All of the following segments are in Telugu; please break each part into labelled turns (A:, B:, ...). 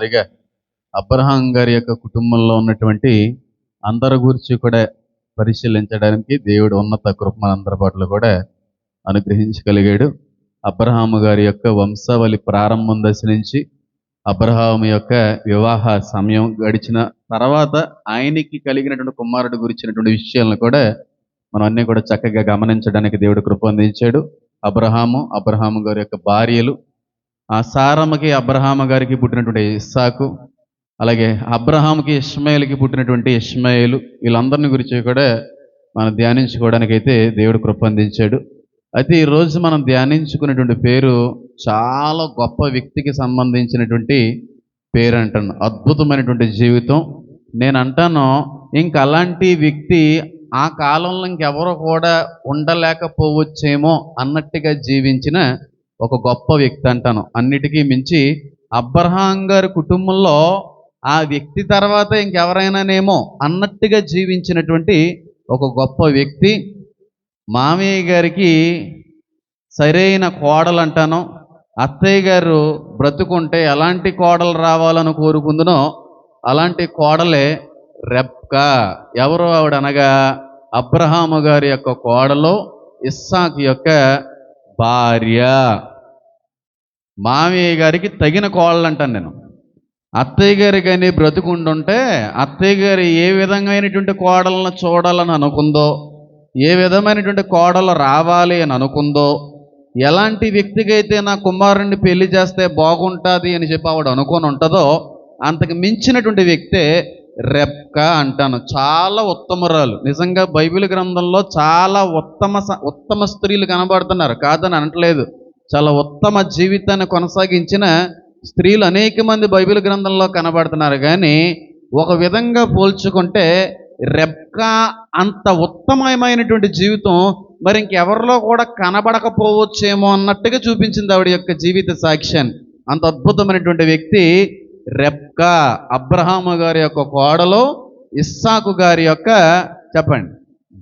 A: సరిగా అబ్రహాం గారి యొక్క కుటుంబంలో ఉన్నటువంటి అందరి గురించి కూడా పరిశీలించడానికి దేవుడు ఉన్నత కృప మనందరి పట్ల కూడా అనుగ్రహించగలిగాడు. అబ్రహాము గారి యొక్క వంశావళి ప్రారంభం దశ నుంచి అబ్రహాము యొక్క వివాహ సమయం గడిచిన తర్వాత ఆయనకి కలిగినటువంటి కుమారుడు గురించినటువంటి విషయాలను కూడా మనం అన్నీ కూడా చక్కగా గమనించడానికి దేవుడు కృప అందించాడు. అబ్రహాము గారి యొక్క భార్యలు, ఆ సారమ్మకి అబ్రహాము గారికి పుట్టినటువంటి ఇస్సాకు, అలాగే అబ్రహాముకి ఇష్మాయేలుకి పుట్టినటువంటి ఇష్మాయేలు, వీళ్ళందరిని గురించి కూడా మనం ధ్యానించుకోవడానికైతే దేవుడు కృప అందించాడు. అయితే ఈరోజు మనం ధ్యానించుకునేటువంటి పేరు చాలా గొప్ప వ్యక్తికి సంబంధించినటువంటి పేరు అంటాను. అద్భుతమైనటువంటి జీవితం. నేను అంటాను, ఇంక అలాంటి వ్యక్తి ఆ కాలంలో ఇంకెవరో కూడా ఉండలేకపోవచ్చేమో అన్నట్టుగా జీవించిన ఒక గొప్ప వ్యక్తి అంటాను. అన్నిటికీ మించి అబ్రహాం గారి కుటుంబంలో ఆ వ్యక్తి తర్వాత ఇంకెవరైనానేమో అన్నట్టుగా జీవించినటువంటి ఒక గొప్ప వ్యక్తి. మామయ్య గారికి సరైన కోడలు అంటాను. అత్తయ్య గారు బ్రతుకుంటే ఎలాంటి కోడలు రావాలని కోరుకుందునో అలాంటి కోడలే రెబ్కా. ఎవరు ఆవిడ అనగా అబ్రహాము గారి యొక్క కోడలు, ఇస్సాకు యొక్క భార్య. మామయ్య గారికి తగిన కోడలు అంటాను నేను. అత్తయ్య గారి కానీ బ్రతుకుంటుంటే అత్తయ్య గారు ఏ విధమైనటువంటి కోడలను చూడాలని అనుకుందో, ఏ విధమైనటువంటి కోడలు రావాలి అని అనుకుందో, ఎలాంటి వ్యక్తికి అయితే నా కుమారుణ్ణి పెళ్లి చేస్తే బాగుంటుంది అని చెప్పి ఆవిడ అనుకొని ఉంటుందో అంతకు మించినటువంటి వ్యక్తే రెబ్కా అంటాను. చాలా ఉత్తమరాలు. నిజంగా బైబిల్ గ్రంథంలో చాలా ఉత్తమ స్త్రీలు కనబడుతున్నారు, కాదని అనట్లేదు. చాలా ఉత్తమ జీవితాన్ని కొనసాగించిన స్త్రీలు అనేక మంది బైబిల్ గ్రంథంలో కనబడుతున్నారు. కానీ ఒక విధంగా పోల్చుకుంటే రెబ్కా అంత ఉత్తమమైనటువంటి జీవితం మరి ఇంకెవరిలో కూడా కనబడకపోవచ్చేమో అన్నట్టుగా చూపించింది ఆవిడ యొక్క జీవిత సాక్ష్యాన్ని. అంత అద్భుతమైనటువంటి వ్యక్తి రెబ్కా. అబ్రహాము గారి యొక్క కోడలు, ఇస్సాకు గారి యొక్క చెప్పండి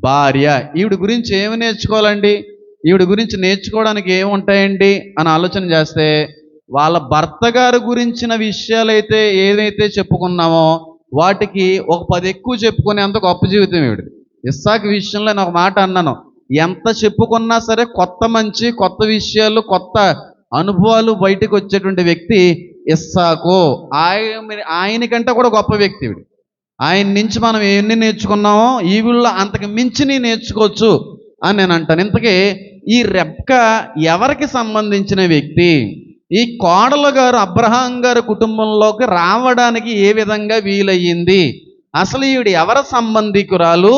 A: భార్య. ఈవిడ గురించి ఏమి నేర్చుకోవాలండి? ఈవిడ గురించి నేర్చుకోవడానికి ఏముంటాయండి అని ఆలోచన చేస్తే, వాళ్ళ భర్త గారి గురించిన విషయాలైతే ఏదైతే చెప్పుకున్నామో వాటికి ఒక 10 ఎక్కువ చెప్పుకునేంత గొప్ప జీవితం ఈవిడది. ఇస్సాకు విషయంలో నేను ఒక మాట అన్నాను, ఎంత చెప్పుకున్నా సరే కొత్త విషయాలు, కొత్త అనుభవాలు బయటకు వచ్చేటువంటి వ్యక్తి ఇస్సాకు. ఆయనకంటే కూడా గొప్ప వ్యక్తి ఈవిడ. ఆయన నుంచి మనం ఎన్ని నేర్చుకున్నామో ఈవిళ్ళ అంతకు మించి నేర్చుకోవచ్చు అని నేను అంటాను. ఇంతకీ ఈ రెబ్కా ఎవరికి సంబంధించిన వ్యక్తి? ఈ కోడలు గారు అబ్రహాం గారి కుటుంబంలోకి రావడానికి ఏ విధంగా వీలయ్యింది? అసలు ఈవిడ ఎవరి సంబంధికురాలు?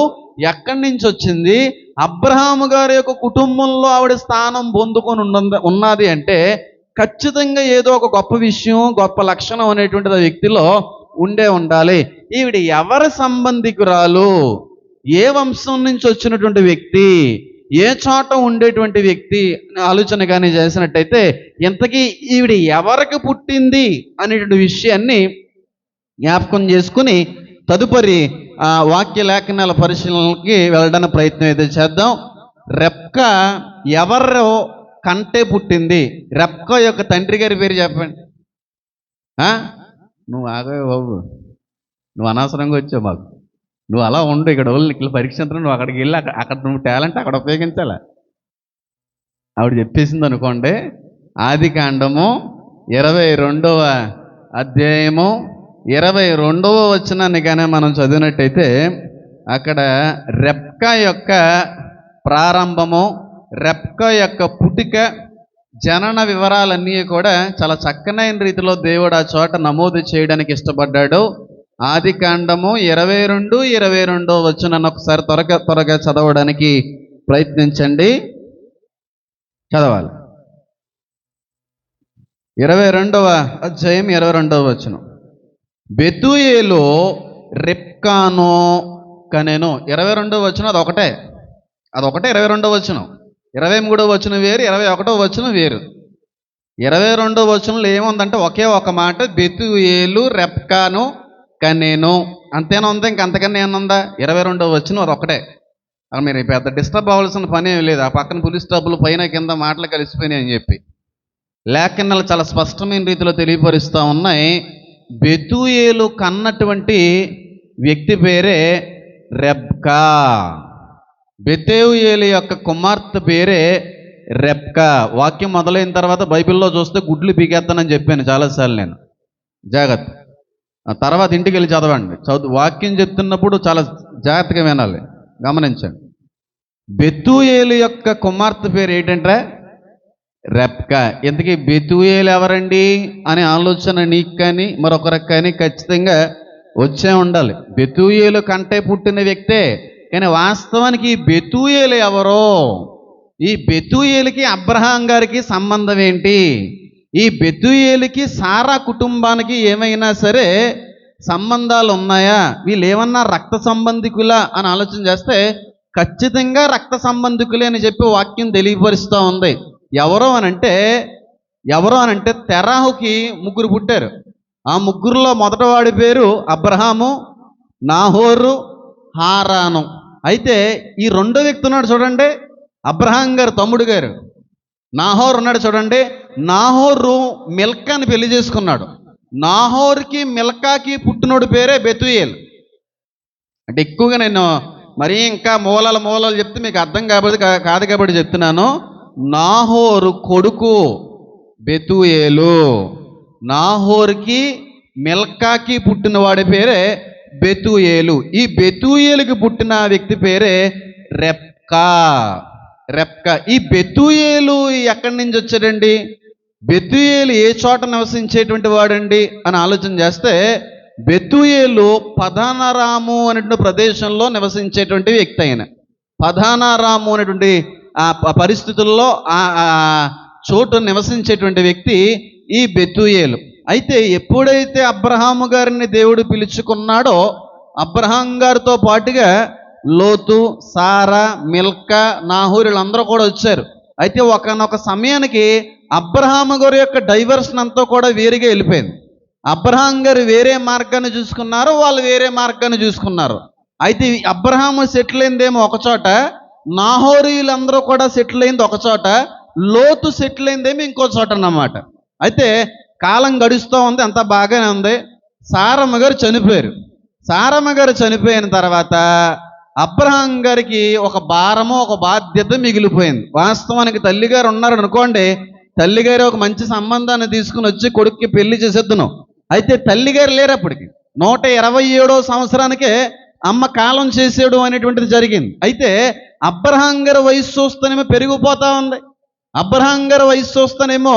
A: ఎక్కడి నుంచి వచ్చింది? అబ్రహాము గారి యొక్క కుటుంబంలో ఆవిడ స్థానం పొందుకొని ఉన్నది అంటే ఖచ్చితంగా ఏదో ఒక గొప్ప విషయం, గొప్ప లక్షణం అనేటువంటిది ఆ వ్యక్తిలో ఉండాలి. ఈవిడ ఎవరి సంబంధికురాలు? ఏ వంశం నుంచి వచ్చినటువంటి వ్యక్తి? ఏ చోట ఉండేటువంటి వ్యక్తి ఆలోచన కానీ చేసినట్టయితే ఇంతకీ ఈవిడ ఎవరికి పుట్టింది అనేటువంటి విషయాన్ని జ్ఞాపకం చేసుకుని తదుపరి వాక్య లేఖనాల పరిశీలనకి వెళ్ళడానికి ప్రయత్నం అయితే చేద్దాం. రెబ్కా ఎవరు కంటే పుట్టింది? రెబ్కా యొక్క తండ్రి గారి పేరు చెప్పండి. నువ్వు ఆగవే బాబు, నువ్వు అనవసరంగా వచ్చావు మాకు. నువ్వు అలా ఉండు, ఇక్కడ వాళ్ళు ఇక్కడ పరీక్షించడం, నువ్వు అక్కడికి వెళ్ళి అక్కడ నువ్వు టాలెంట్ అక్కడ ఉపయోగించాలా? ఆవిడ చెప్పేసింది అనుకోండి. ఆదికాండము 22వ అధ్యాయము 22వ వచనాన్ని కానీ మనం చదివినట్టయితే అక్కడ రెబ్కా యొక్క ప్రారంభము, రెబ్కా యొక్క పుట్టుక, జనన వివరాలన్నీ కూడా చాలా చక్కనైన రీతిలో దేవుడు ఆ చోట నమోదు చేయడానికి ఇష్టపడ్డాడు. ఆదికాండము 22వ వచనాన్ని ఒకసారి త్వరగా చదవడానికి ప్రయత్నించండి. చదవాలి. 22వ అధ్యాయం 22వ వచనం. బెతూయేలు రెబ్కాను కనెను. 22వ వచనం అదొకటే 22వ వచనం. 23వ వచనం వేరు, 21వ వచనం వేరు. 22వ వచనంలో ఏముందంటే ఒకే ఒక మాట, బెతూయేలు రెబ్కాను కనెను. అంతేనా ఉందా? ఇంకంతకన్నా ఏమన్నా? 22వ వచనం అదొకటే. మీరు పెద్ద డిస్టర్బ్ అవ్వాల్సిన పని ఏమి లేదు. ఆ పక్కన పులిస్ స్టాపులు పైన కింద మాటలు కలిసిపోయినాయి అని చెప్పి లేఖనాలు చాలా స్పష్టమైన రీతిలో తెలియపరుస్తూ ఉన్నాయి. బెతూయేలు కన్నటువంటి వ్యక్తి పేరే రెబ్కా. బెతూయేలు యొక్క కుమార్తె పేరే రెబ్కా. వాక్యం మొదలైన తర్వాత బైబిల్లో చూస్తే గుడ్లు పీకేస్తానని చెప్పాను చాలాసార్లు నేను. జాగ్రత్త, ఆ తర్వాత ఇంటికి వెళ్ళి చదవండి. వాక్యం చెప్తున్నప్పుడు చాలా జాగ్రత్తగా వినాలి, గమనించండి. బెతూయేలు యొక్క కుమార్తె పేరు ఏంటంటే రెబ్కా. ఇంతకీ బెతూయేలు ఎవరండి అనే ఆలోచన నీకు కానీ మరొకరికి కానీ ఖచ్చితంగా వచ్చే ఉండాలి. బెతూయేలు కంటే పుట్టిన వ్యక్తే, కానీ వాస్తవానికి ఈ బెతూయేలు ఎవరో, ఈ బెతూయేలుకి అబ్రహాం గారికి సంబంధం ఏంటి, ఈ బెతూయేలుకి సారా కుటుంబానికి ఏమైనా సరే సంబంధాలు ఉన్నాయా, వీళ్ళు ఏమన్నా రక్త సంబంధికులా అని ఆలోచన చేస్తే ఖచ్చితంగా రక్త సంబంధికులే అని చెప్పి వాక్యం తెలియపరుస్తూ ఉంది. ఎవరో అనంటే తెరాహుకి ముగ్గురు పుట్టారు. ఆ ముగ్గురులో మొదటివాడి పేరు అబ్రహాము, నాహోరు, హారాను. అయితే ఈ రెండో వ్యక్తి ఉన్నాడు చూడండి, అబ్రహాం గారు తమ్ముడు గారు నాహోరు ఉన్నాడు చూడండి. నాహోరు మిల్కాని పెళ్లి చేసుకున్నాడు. నాహోర్కి మిల్కాకి పుట్టినోడు పేరే బెతూయేల్. అంటే ఎక్కువగా నేను మరీ ఇంకా మూలలు చెప్తే మీకు అర్థం కాదు కాబట్టి చెప్తున్నాను. నాహోరు కొడుకు బెతూయేలు, నాహోర్కి మిల్కాకి పుట్టినవాడి పేరే బెతూయేలు. ఈ బెతూయేలుకి పుట్టిన వ్యక్తి పేరే రెబ్కా. ఈ బెతూయేలు ఎక్కడి నుంచి వచ్చాడండి, బెతూయేలు ఏ చోట నివసించేటువంటి వాడండి అని ఆలోచన చేస్తే బెతూయేలు పదానరాము అనేటువంటి ప్రదేశంలో నివసించేటువంటి వ్యక్తి. అయిన పదానరాము అనేటువంటి ఆ పరిస్థితుల్లో ఆ చోటు నివసించేటువంటి వ్యక్తి ఈ బెతూయేలు. అయితే ఎప్పుడైతే అబ్రహాము గారిని దేవుడు పిలుచుకున్నాడో అబ్రహాం గారితో పాటుగా లోతు, సారా, మిల్కా, నాహోరు వీళ్ళందరూ కూడా వచ్చారు. అయితే ఒకనొక సమయానికి అబ్రహాము గారి యొక్క డైవర్షన్ అంతా కూడా వేరుగా వెళ్ళిపోయింది. అబ్రహాం గారు వేరే మార్గాన్ని చూసుకున్నారు, వాళ్ళు వేరే మార్గాన్ని చూసుకున్నారు. అయితే అబ్రహాము సెటిల్ అయిందేమో ఒక చోట, నాహోరీలందరూ కూడా సెటిల్ అయింది ఒక చోట, లోతు సెటిల్ అయిందేమో ఇంకో చోట అన్నమాట. అయితే కాలం గడుస్తూ ఉంది, అంతా బాగానే ఉంది. సారమ్మ గారు చనిపోయారు. సారమ్మ గారు చనిపోయిన తర్వాత అబ్రహాం గారికి ఒక భారము, ఒక బాధ్యత మిగిలిపోయింది. వాస్తవానికి తల్లిగారు ఉన్నారు అనుకోండి, తల్లిగారు ఒక మంచి సంబంధాన్ని తీసుకుని వచ్చి కొడుక్కి పెళ్లి చేసేద్దును. అయితే తల్లిగారు లేరు. అప్పటికి 127వ సంవత్సరానికే అమ్మ కాలం చేసేయడం అనేటువంటిది జరిగింది. అయితే అబ్రహాం గారి వయసు చూస్తేనేమో పెరిగిపోతా ఉంది. అబ్రహాం గారి వయసు చూస్తేనేమో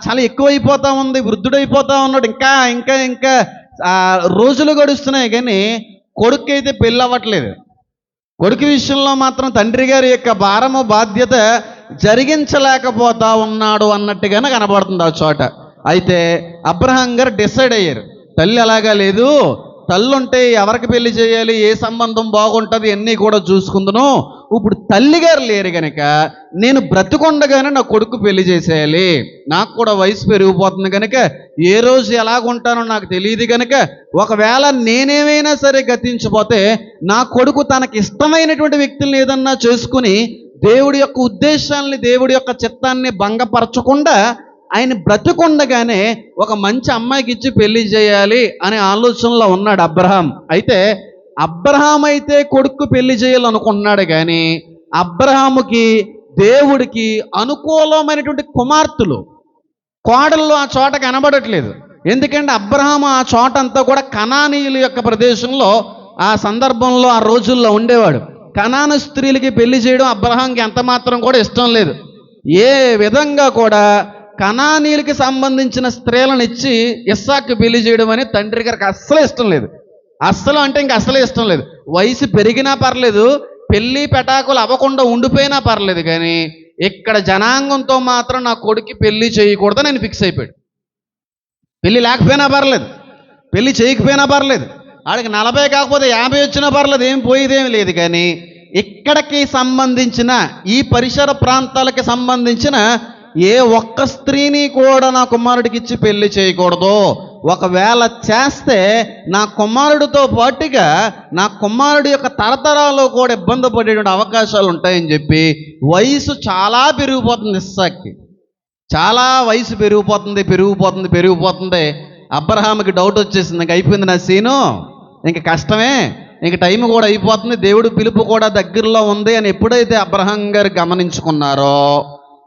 A: చాలా ఎక్కువైపోతా ఉంది, వృద్ధుడైపోతా ఉన్నాడు. ఇంకా ఇంకా ఇంకా రోజులు గడుస్తున్నాయి, కానీ కొడుకు అయితే పెళ్ళి అవ్వట్లేదు. కొడుకు విషయంలో మాత్రం తండ్రి గారి యొక్క భారము, బాధ్యత జరిగించలేకపోతా ఉన్నాడు అన్నట్టుగానే కనబడుతుంది ఆ చోట. అయితే అబ్రహాం గారు డిసైడ్ అయ్యారు, తల్లి అలాగా లేదు, తల్లుంటే ఎవరికి పెళ్లి చేయాలి, ఏ సంబంధం బాగుంటుంది అన్నీ కూడా చూసుకుందును. ఇప్పుడు తల్లిగారు లేరు కనుక నేను బ్రతికొండగానే నా కొడుకు పెళ్లి చేసేయాలి. నాకు కూడా వయసు పెరిగిపోతుంది కనుక ఏ రోజు ఎలాగుంటానో నాకు తెలియదు కనుక ఒకవేళ నేనేమైనా సరే గతించిపోతే నా కొడుకు తనకి ఇష్టమైనటువంటి వ్యక్తులను ఏదన్నా చేసుకుని దేవుడి యొక్క ఉద్దేశాలని, దేవుడి యొక్క చిత్తాన్ని భంగపరచకుండా ఆయన బ్రతికొండగానే ఒక మంచి అమ్మాయికి ఇచ్చి పెళ్లి చేయాలి అనే ఆలోచనలో ఉన్నాడు అబ్రహాం. అయితే అబ్రహాం అయితే కొడుకు పెళ్లి చేయాలనుకున్నాడు, కానీ అబ్రహాముకి దేవుడికి అనుకూలమైనటువంటి కుమార్తెలు, కోడళ్ళు ఆ చోట కనబడట్లేదు. ఎందుకంటే అబ్రహాం ఆ చోట అంతా కూడా కనానీయుల యొక్క ప్రదేశంలో ఆ సందర్భంలో ఆ రోజుల్లో ఉండేవాడు. కనాను స్త్రీలకి పెళ్లి చేయడం అబ్రహాంకి ఎంత మాత్రం కూడా ఇష్టం లేదు. ఏ విధంగా కూడా కనానీయులకి సంబంధించిన స్త్రీలను ఇచ్చి ఇస్సాకు పెళ్లి చేయడం అని తండ్రి గారికి అస్సలు ఇష్టం లేదు. అస్సలు అంటే ఇంక అస్సలే ఇష్టం లేదు. వయసు పెరిగినా పర్లేదు, పెళ్ళి పెటాకులు అవ్వకుండా ఉండిపోయినా పర్లేదు, కానీ ఇక్కడ జనాంగంతో మాత్రం నా కొడుకు పెళ్లి చేయకూడదని నేను ఫిక్స్ అయిపోయాడు. పెళ్ళి లేకపోయినా పర్లేదు, పెళ్ళి చేయకపోయినా పర్లేదు, ఆడికి 40 కాకపోతే 50 వచ్చినా పర్లేదు, ఏం పోయేదేమి లేదు. కానీ ఇక్కడికి సంబంధించిన ఈ పరిసర ప్రాంతాలకి సంబంధించిన ఏ ఒక్క స్త్రీని కూడా నా కుమారుడికి ఇచ్చి పెళ్లి చేయకూడదు. ఒకవేళ చేస్తే నా కుమారుడితో పాటుగా నా కుమారుడి యొక్క తరతరాలు కూడా ఇబ్బంది పడేటువంటి అవకాశాలు ఉంటాయని చెప్పి వయసు చాలా పెరిగిపోతుంది. ఇస్సాక్కి చాలా వయసు పెరిగిపోతుంది. అబ్రహాముకి డౌట్ వచ్చేసింది, ఇంక అయిపోయింది నా సీను, ఇంక కష్టమే, ఇంక టైం కూడా అయిపోతుంది, దేవుడు పిలుపు కూడా దగ్గరలో ఉంది అని ఎప్పుడైతే అబ్రహాం గారు గమనించుకున్నారో,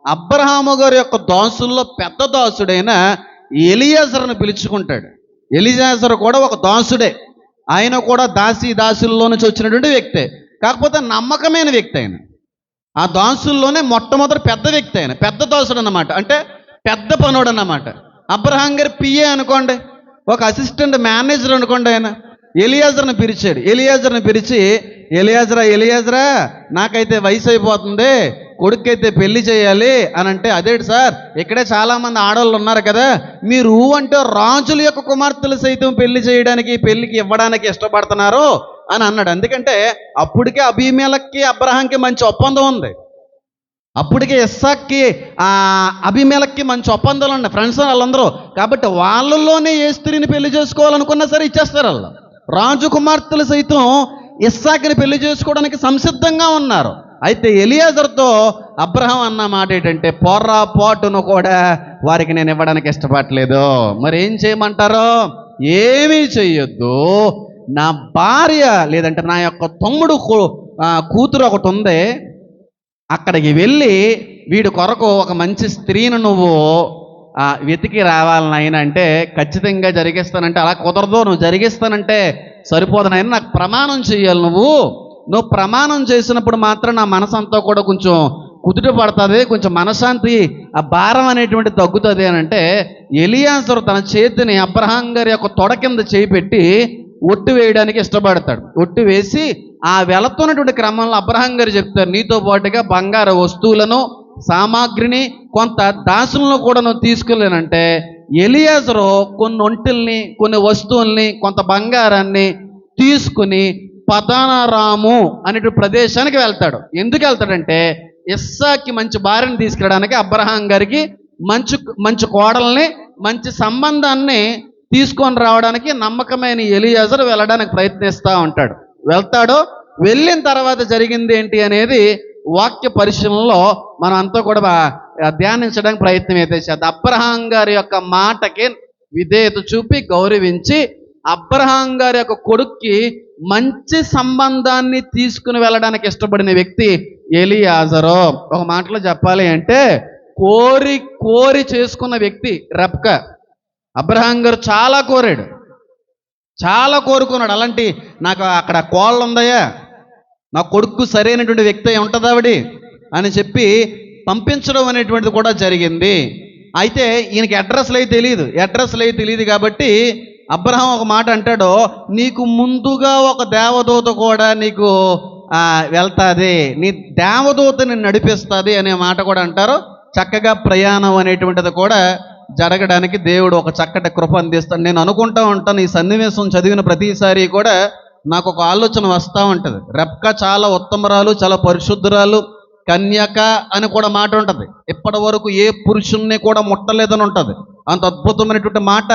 A: అబ్రహాము గారి యొక్క దాసుల్లో పెద్ద దాసుడైన ఎలియాజరును పిలుచుకుంటాడు. ఎలియాజరు కూడా ఒక దాసుడే, ఆయన కూడా దాసుల్లో నుంచి వచ్చినటువంటి వ్యక్తే, కాకపోతే నమ్మకమైన వ్యక్తి ఆయన. ఆ దాసుల్లోనే మొట్టమొదటి పెద్ద వ్యక్తి ఆయన, పెద్ద దాసుడు అన్నమాట, అంటే పెద్ద పనుడు అన్నమాట. అబ్రహాం గారి పిఏ అనుకోండి, ఒక అసిస్టెంట్ మేనేజర్ అనుకోండి. ఆయన ఎలియాజర్ని పిలిచాడు. ఎలియాజర్ని పిలిచి, ఎలియాజరా నాకైతే వయసు అయిపోతుంది, కొడుకైతే పెళ్లి చేయాలి అని అంటే, అదేంటి సార్ ఇక్కడే చాలామంది ఆడవాళ్ళు ఉన్నారు కదా, మీరు అంటే రాజుల యొక్క కుమార్తెలు సైతం పెళ్లి చేయడానికి, పెళ్లికి ఇవ్వడానికి ఇష్టపడుతున్నారు అని అన్నాడు. ఎందుకంటే అప్పటికే అబీమెలెక్కి అబ్రహాంకి మంచి ఒప్పందం ఉంది, అప్పటికే ఇస్సాక్కి అబీమెలెక్కి మంచి ఒప్పందాలు ఉన్నాయి, ఫ్రెండ్స్ వాళ్ళందరూ. కాబట్టి వాళ్ళలోనే ఏ స్త్రీని పెళ్లి చేసుకోవాలనుకున్నా సరే ఇచ్చేస్తారు వాళ్ళు. రాజు కుమార్తెలు సైతం ఇస్సాకుని పెళ్లి చేసుకోవడానికి సంసిద్ధంగా ఉన్నారు. అయితే ఎలియాజర్తో అబ్రహాం అన్న మాట ఏంటంటే, పొర్రాపాటును కూడా వారికి నేను ఇవ్వడానికి ఇష్టపడలేదు. మరి ఏం చేయమంటారో? ఏమీ చెయ్యొద్దు, నా భార్య లేదంటే నా యొక్క తమ్ముడు కూతురు ఒకటి ఉంది, అక్కడికి వెళ్ళి వీడి కొరకు ఒక మంచి స్త్రీని నువ్వు వెతికి రావాలని ఆయన అంటే, ఖచ్చితంగా జరిగిస్తానంటే, అలా కుదరదు, నువ్వు జరిగిస్తానంటే సరిపోదనైనా నాకు ప్రమాణం చేయాలి. నువ్వు ప్రమాణం చేసినప్పుడు మాత్రం నా మనసంతా కూడా కొంచెం కుదుట పడుతుంది, కొంచెం మనశాంతి, ఆ భారం అనేటువంటి తగ్గుతుంది అని అంటే, ఎలియాజరు తన చేతిని అబ్రహాం గారి యొక్క తొడ కింద చేయి పెట్టి ఒట్టు వేయడానికి ఇష్టపడతాడు. ఒట్టు వేసి ఆ వెళుతున్నటువంటి క్రమంలో అబ్రహాం గారు చెప్తారు, నీతో పాటుగా బంగారు వస్తువులను, సామాగ్రిని, కొంత దాసులను కూడా నువ్వు తీసుకెళ్ళానంటే, ఎలియాజరు కొన్ని ఒంటిల్ని, కొన్ని వస్తువుల్ని, కొంత బంగారాన్ని తీసుకుని పదానారాము అనే ప్రదేశానికి వెళ్తాడు. ఎందుకు వెళ్తాడంటే, ఇస్సాకి మంచి భార్యను తీసుకెళ్ళడానికి, అబ్రహాం గారికి మంచి కోడల్ని, మంచి సంబంధాన్ని తీసుకొని రావడానికి నమ్మకమైన ఎలియాజరు వెళ్ళడానికి ప్రయత్నిస్తూ ఉంటాడు. వెళ్తాడు. వెళ్ళిన తర్వాత జరిగింది ఏంటి అనేది వాక్య పరిశీలనలో మనం అంతా కూడా ధ్యానించడానికి ప్రయత్నం అయితే చేద్దాం. అబ్రహాం గారి యొక్క మాటకి విధేయత చూపి గౌరవించి అబ్రహాం గారి యొక్క కొడుక్కి మంచి సంబంధాన్ని తీసుకుని వెళ్ళడానికి ఇష్టపడిన వ్యక్తి ఎలియాజరు. ఒక మాటలో చెప్పాలి అంటే కోరి చేసుకున్న వ్యక్తి రెబ్కా. అబ్రహాం గారు చాలా కోరాడు, చాలా కోరుకున్నాడు. అలాంటి నాకు అక్కడ కోళ్ళు ఉందయ్యా, నా కొడుకు సరైనటువంటి వ్యక్తి ఉంటుంది ఆవిడ అని చెప్పి పంపించడం అనేటువంటిది కూడా జరిగింది. అయితే ఈయనకి అడ్రస్లు అయితే తెలియదు కాబట్టి అబ్రహాం ఒక మాట అంటాడు, నీకు ముందుగా ఒక దేవదూత కూడా నీకు వెళ్తుంది, నీ దేవదూత నిన్ను నడిపిస్తుంది అనే మాట కూడా అంటారు. చక్కగా ప్రయాణం అనేటువంటిది కూడా జరగడానికి దేవుడు ఒక చక్కటి కృప అందిస్తాడు. నేను అనుకుంటా ఉంటాను, ఈ సన్నివేశం చదివిన ప్రతిసారి కూడా నాకు ఒక ఆలోచన వస్తూ ఉంటుంది. రెబ్కా చాలా ఉత్తమరాలు, చాలా పరిశుద్ధురాలు, కన్యక అని కూడా మాట ఉంటుంది. ఇప్పటి వరకు ఏ పురుషుణ్ణి కూడా ముట్టలేదని ఉంటుంది. అంత అద్భుతమైనటువంటి మాట,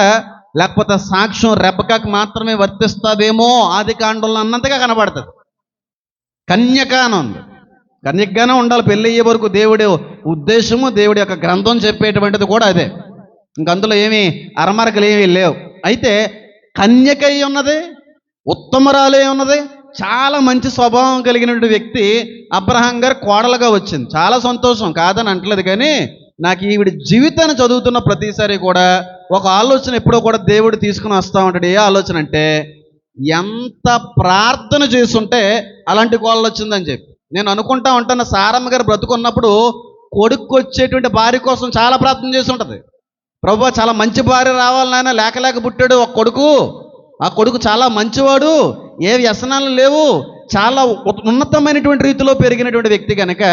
A: లేకపోతే సాక్ష్యం రెబ్కాకి మాత్రమే వర్తిస్తుందేమో ఆది కాండంలో అన్నంతగా కనబడుతుంది. కన్యక అని ఉంది. కన్యకగానే ఉండాలి పెళ్ళి అయ్యే వరకు. దేవుడి ఉద్దేశము, దేవుడి యొక్క గ్రంథం చెప్పేటువంటిది కూడా అదే. ఇంక అందులో ఏమీ అరమరకలు ఏమీ లేవు. అయితే కన్యకై ఉన్నది, ఉత్తమరాలే ఉన్నది, చాలా మంచి స్వభావం కలిగినటువంటి వ్యక్తి అబ్రహాం గారు కోడలుగా వచ్చింది. చాలా సంతోషం, కాదని అంటలేదు. కానీ నాకు ఈవిడ జీవితాన్ని చదువుతున్న ప్రతిసారి కూడా ఒక ఆలోచన ఎప్పుడో కూడా దేవుడు తీసుకుని వస్తూ ఉంటాడు. ఏ ఆలోచన అంటే, ఎంత ప్రార్థన చేస్తుంటే అలాంటి కోడలు వచ్చిందని చెప్పి నేను అనుకుంటా ఉంటాను. సారమ్మ గారు బ్రతుకున్నప్పుడు కొడుకు వచ్చేటువంటి భార్య కోసం చాలా ప్రార్థన చేసి ఉంటుంది. ప్రభువా చాలా మంచి భార్య రావాలి నాయన, లేక పుట్టాడు ఒక కొడుకు, ఆ కొడుకు చాలా మంచివాడు, ఏ వ్యసనాలు లేవు, చాలా ఉన్నతమైనటువంటి రీతిలో పెరిగినటువంటి వ్యక్తి కనుక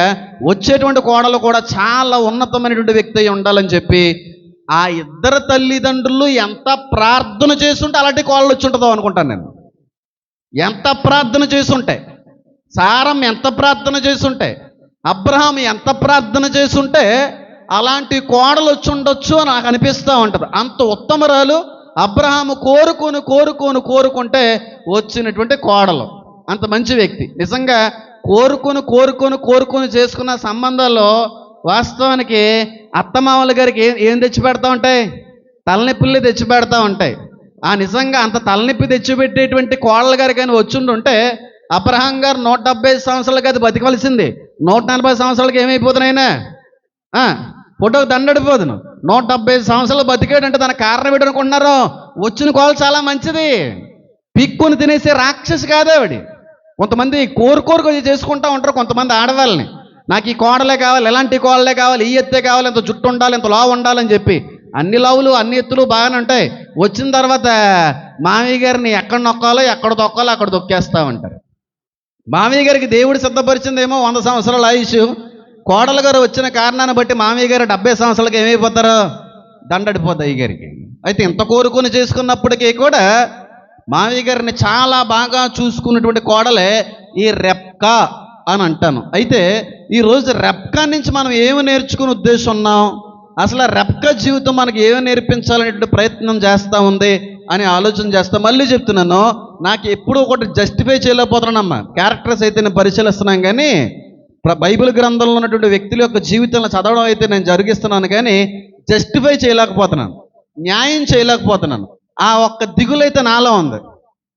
A: వచ్చేటువంటి కోడలు కూడా చాలా ఉన్నతమైనటువంటి వ్యక్తి అయి ఉండాలని చెప్పి ఆ ఇద్దరు తల్లిదండ్రులు ఎంత ప్రార్థన చేస్తుంటే అలాంటి కోడలు వచ్చి ఉంటుందో అనుకుంటాను నేను. ఎంత ప్రార్థన చేసుంటే, సారమ్మ ఎంత ప్రార్థన చేసుంటే, అబ్రహాం ఎంత ప్రార్థన చేసుంటే అలాంటి కోడలు వచ్చి ఉండొచ్చు అని నాకు అనిపిస్తూ ఉంటుంది. అంత ఉత్తమరాలు, అబ్రహాము కోరుకుంటే వచ్చినటువంటి కోడలు, అంత మంచి వ్యక్తి. నిజంగా కోరుకొని చేసుకున్న సంబంధాల్లో వాస్తవానికి అత్తమామల గారికి ఏం తెచ్చి పెడతా ఉంటాయి? తలనొప్పుల్ని తెచ్చిపెడతా ఉంటాయి. నిజంగా అంత తలనొప్పి తెచ్చిపెట్టేటువంటి కోడలు గారు కానీ వచ్చుంటుంటే అబ్రహాం గారు 175 సంవత్సరాలకి అది బతికవలసింది. 140 సంవత్సరాలకి ఏమైపోతున్నాయినా ఫోటోకి దండడిపోదును. 175 సంవత్సరాలు బతికాడంటే దాని కారణం ఏంటనుకుంటున్నారు? వచ్చిన కోళ్ళు చాలా మంచిది, పిక్కుని తినేసే రాక్షసి కాదే ఆవిడ. కొంతమంది కోరుకోరుకు చేసుకుంటూ ఉంటారు కొంతమంది ఆడవాళ్ళని. నాకు ఈ కోడలే కావాలి, ఎలాంటి కోడలే కావాలి, ఈ ఎత్తే కావాలి, ఇంత జుట్టు ఉండాలి, ఇంత లావు ఉండాలని చెప్పి అన్ని లావులు అన్ని ఎత్తులు బాగానే ఉంటాయి. వచ్చిన తర్వాత మామయ్య గారిని ఎక్కడ నొక్కాలో ఎక్కడ తొక్కాలో అక్కడ తొక్కేస్తూ ఉంటారు. మామయ్య గారికి దేవుడు సిద్ధపరిచిందేమో 100 సంవత్సరాల ఆయుష్. కోడలు గారు వచ్చిన కారణాన్ని బట్టి మామయ్య గారు 70 సంవత్సరాలకి ఏమైపోతారో దండడిపోతాయి గారికి. అయితే ఇంత కోరుకొని చేసుకున్నప్పటికీ కూడా మామయ్య గారిని చాలా బాగా చూసుకున్నటువంటి కోడలే ఈ రెబ్కా అని అంటాను. అయితే ఈరోజు రెబ్కా నుంచి మనం ఏమి నేర్చుకునే ఉద్దేశం ఉన్నాం? అసలు రెబ్కా జీవితం మనకి ఏమి నేర్పించాలనేటువంటి ప్రయత్నం చేస్తూ ఉంది అని ఆలోచన చేస్తా. మళ్ళీ చెప్తున్నాను, నాకు ఎప్పుడూ ఒకటి జస్టిఫై చేయలేకపోతున్నానమ్మా. క్యారెక్టర్స్ అయితే నేను పరిశీలిస్తున్నాను కానీ బైబిల్ గ్రంథంలో ఉన్నటువంటి వ్యక్తుల యొక్క జీవితంలో చదవడం అయితే నేను జరిగిస్తున్నాను కానీ జస్టిఫై చేయలేకపోతున్నాను, న్యాయం చేయలేకపోతున్నాను. ఆ ఒక్క దిగులైతే నాలో ఉంది,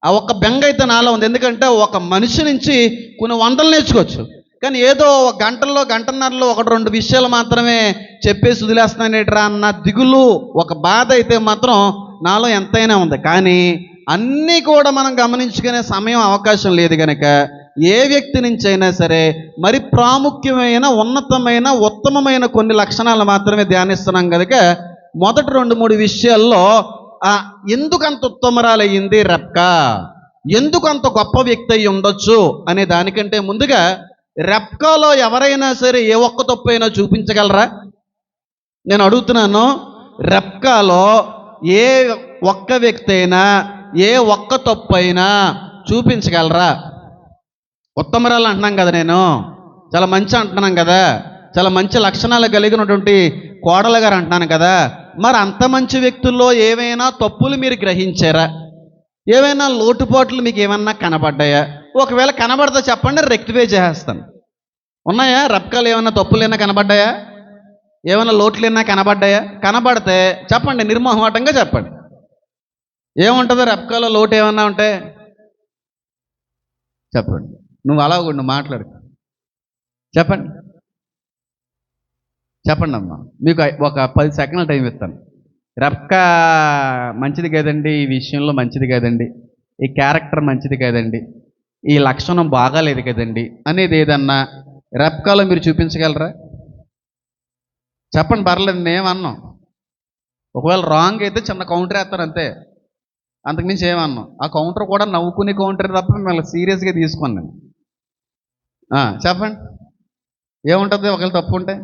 A: ఆ ఒక్క బెంగ అయితే నాలో ఉంది. ఎందుకంటే ఒక మనిషి నుంచి కొన్ని వందలు నేర్చుకోవచ్చు, కానీ ఏదో ఒక గంటల్లో గంటన్నరలో 1-2 విషయాలు మాత్రమే చెప్పేసి వదిలేస్తున్నానేట్రా అన్న దిగులు, ఒక బాధ అయితే మాత్రం నాలో ఎంతైనా ఉంది. కానీ అన్నీ కూడా మనం గమనించుకునే సమయం అవకాశం లేదు కనుక ఏ వ్యక్తి నుంచి అయినా సరే మరి ప్రాముఖ్యమైన ఉన్నతమైన ఉత్తమమైన కొన్ని లక్షణాలు మాత్రమే ధ్యానిస్తున్నాం కనుక మొదటి 2-3 విషయాల్లో ఎందుకంత ఉత్తమరాలయ్యింది రెబ్కా, ఎందుకు అంత గొప్ప వ్యక్తి అయి ఉండొచ్చు అనే దానికంటే ముందుగా రెబ్కాలో ఎవరైనా సరే ఏ ఒక్క తప్పు అయినా చూపించగలరా? నేను అడుగుతున్నాను, రెబ్కాలో ఏ ఒక్క వ్యక్తి అయినా ఏ ఒక్క తప్పు అయినా చూపించగలరా? ఉత్తమరాలు అంటున్నాం కదా, నేను చాలా మంచి అంటున్నాం కదా, చాలా మంచి లక్షణాలు కలిగినటువంటి కోడలు గారు అంటున్నాను కదా. మరి అంత మంచి వ్యక్తుల్లో ఏవైనా తప్పులు మీరు గ్రహించారా? ఏవైనా లోటుపాట్లు మీకు ఏమన్నా కనబడ్డాయా? ఒకవేళ కనబడితే చెప్పండి, రెక్టిఫై చేసేస్తాను. ఉన్నాయా? రెబ్కాలో ఏమైనా తప్పులైనా కనబడ్డాయా? ఏమైనా లోట్లైనా కనబడ్డాయా? కనబడితే చెప్పండి, నిర్మోహమాటంగా చెప్పండి. ఏముంటుందో రెబ్కాలో లోటు ఏమన్నా ఉంటే చెప్పండి. నువ్వు అలా నువ్వు మాట్లాడు, చెప్పండి చెప్పండి అమ్మా. మీకు ఒక 10 సెకండ్ల టైం ఇస్తాను. రెబ్కా మంచిది కదండి, ఈ విషయంలో మంచిది కదండి, ఈ క్యారెక్టర్ మంచిది కదండి, ఈ లక్షణం బాగాలేదు కదండి అనేది ఏదన్నా రెబ్కాలో మీరు చూపించగలరా? చెప్పండి, పర్లేదు, నేనేమన్నాం. ఒకవేళ రాంగ్ అయితే చిన్న కౌంటర్ వేస్తాను అంతే, అంతకుమించి ఏమన్నాం. ఆ కౌంటర్ కూడా నవ్వుకునే కౌంటర్ తప్ప మిమ్మల్ని సీరియస్గా తీసుకున్నాను నేను. చెప్పండి, ఏముంటుంది ఒకవేళ తప్పు ఉంటే?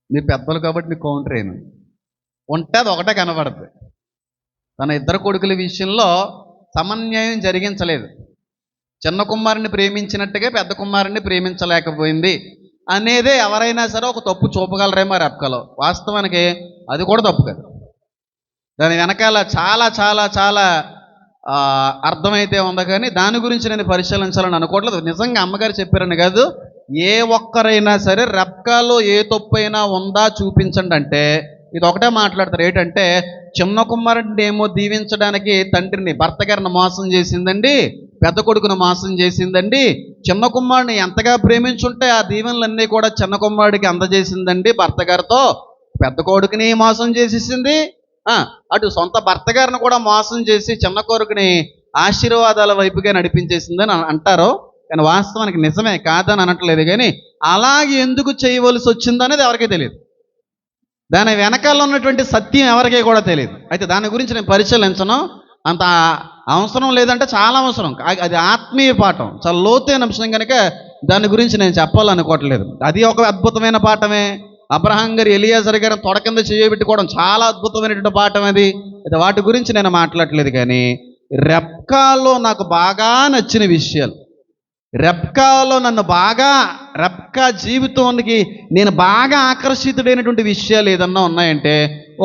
A: మీరు పెద్దలు కాబట్టి మీకు కౌంటర్ అయిన ఉంటే అది ఒకటే కనబడుతుంది. తన 2 కొడుకుల విషయంలో సమన్యాయం జరిగించలేదు. చిన్న కుమారుని ప్రేమించినట్టుగా పెద్ద కుమారుని ప్రేమించలేకపోయింది అనేదే ఎవరైనా సరే ఒక తప్పు చూపగలరేమో రెబ్కాలో. వాస్తవానికి అది కూడా తప్పు కదా. దాని వెనకాల చాలా చాలా చాలా అర్థమైతే ఉంది, కానీ దాని గురించి నేను పరిశీలించాలని అనుకోవట్లేదు. నిజంగా అమ్మగారు చెప్పారని కాదు, ఏ ఒక్కరైనా సరే రెబ్కాలో ఏ తప్పు అయినా ఉందా చూపించండి అంటే ఇది ఒకటే మాట్లాడతారు. ఏంటంటే, చిన్న కుమారుడిని ఏమో దీవించడానికి తండ్రిని భర్త గారిని మోసం చేసిందండి, పెద్ద కొడుకును మోసం చేసిందండి, చిన్న కుమారుడిని ఎంతగా ప్రేమించుంటే ఆ దీవెనలన్నీ కూడా చిన్న కుమారుడికి అందజేసిందండి భర్త గారితో, పెద్ద కొడుకుని మోసం చేసేసింది, అటు సొంత భర్త గారిని కూడా మోసం చేసి చిన్న కొడుకుని ఆశీర్వాదాల వైపుగా నడిపించేసిందని అంటారు. కానీ వాస్తవానికి నిజమే, కాదని అనట్లేదు. కానీ అలాగే ఎందుకు చేయవలసి వచ్చిందనేది ఎవరికీ తెలియదు. దాని వెనకాల ఉన్నటువంటి సత్యం ఎవరికీ కూడా తెలియదు. అయితే దాని గురించి నేను పరిశీలించను, అంత అవసరం లేదంటే చాలా అవసరం. అది ఆత్మీయ పాఠం, చాలా లోతైన అంశం కనుక దాని గురించి నేను చెప్పాలనుకోవట్లేదు. అది ఒక అద్భుతమైన పాఠమే. అబ్రహాం గారు ఎలియాజర్ గారు తొడ కింద చేయబెట్టుకోవడం చాలా అద్భుతమైనటువంటి పాఠం అది. అయితే వాటి గురించి నేను మాట్లాడలేదు. కానీ రెబ్కాలో నాకు బాగా నచ్చిన విషయాలు, రెబ్కాలో రెబ్కా జీవితానికి నేను బాగా ఆకర్షితుడైనటువంటి విషయాలు ఏదన్నా ఉన్నాయంటే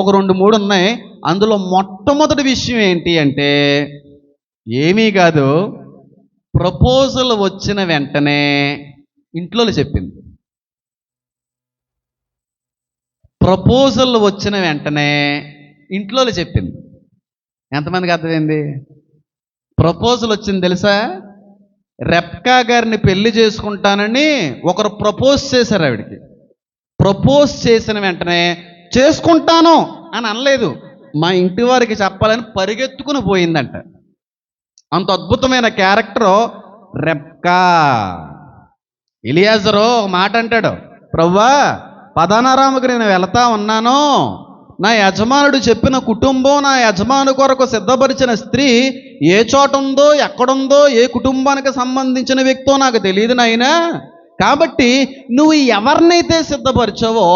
A: ఒక 2-3 ఉన్నాయి. అందులో మొట్టమొదటి విషయం ఏంటి అంటే, ఏమీ కాదు, ప్రపోజల్ వచ్చిన వెంటనే ఇంట్లో చెప్పింది. ప్రపోజల్ వచ్చిన వెంటనే ఇంట్లో చెప్పింది. ఎంతమందికి అర్థమైంది? ప్రపోజల్ వచ్చింది తెలుసా? రెబ్కా గారిని పెళ్లి చేసుకుంటానని ఒకరు ప్రపోజ్ చేశారు ఆవిడికి. ప్రపోజ్ చేసిన వెంటనే చేసుకుంటాను అని అనలేదు, మా ఇంటి వారికి చెప్పాలని పరిగెత్తుకుని పోయిందంట. అంత అద్భుతమైన క్యారెక్టర్ రెబ్కా. ఎలియాజరు ఒక మాట అంటాడు, ప్రవ్వా పదానారాముకి నేను వెళతా ఉన్నాను, నా యజమానుడు చెప్పిన కుటుంబం, నా యజమాను కొరకు సిద్ధపరిచిన స్త్రీ ఏ చోట ఉందో, ఎక్కడుందో, ఏ కుటుంబానికి సంబంధించిన వ్యక్తో నాకు తెలియదు నాయనా, కాబట్టి నువ్వు ఎవరినైతే సిద్ధపరిచావో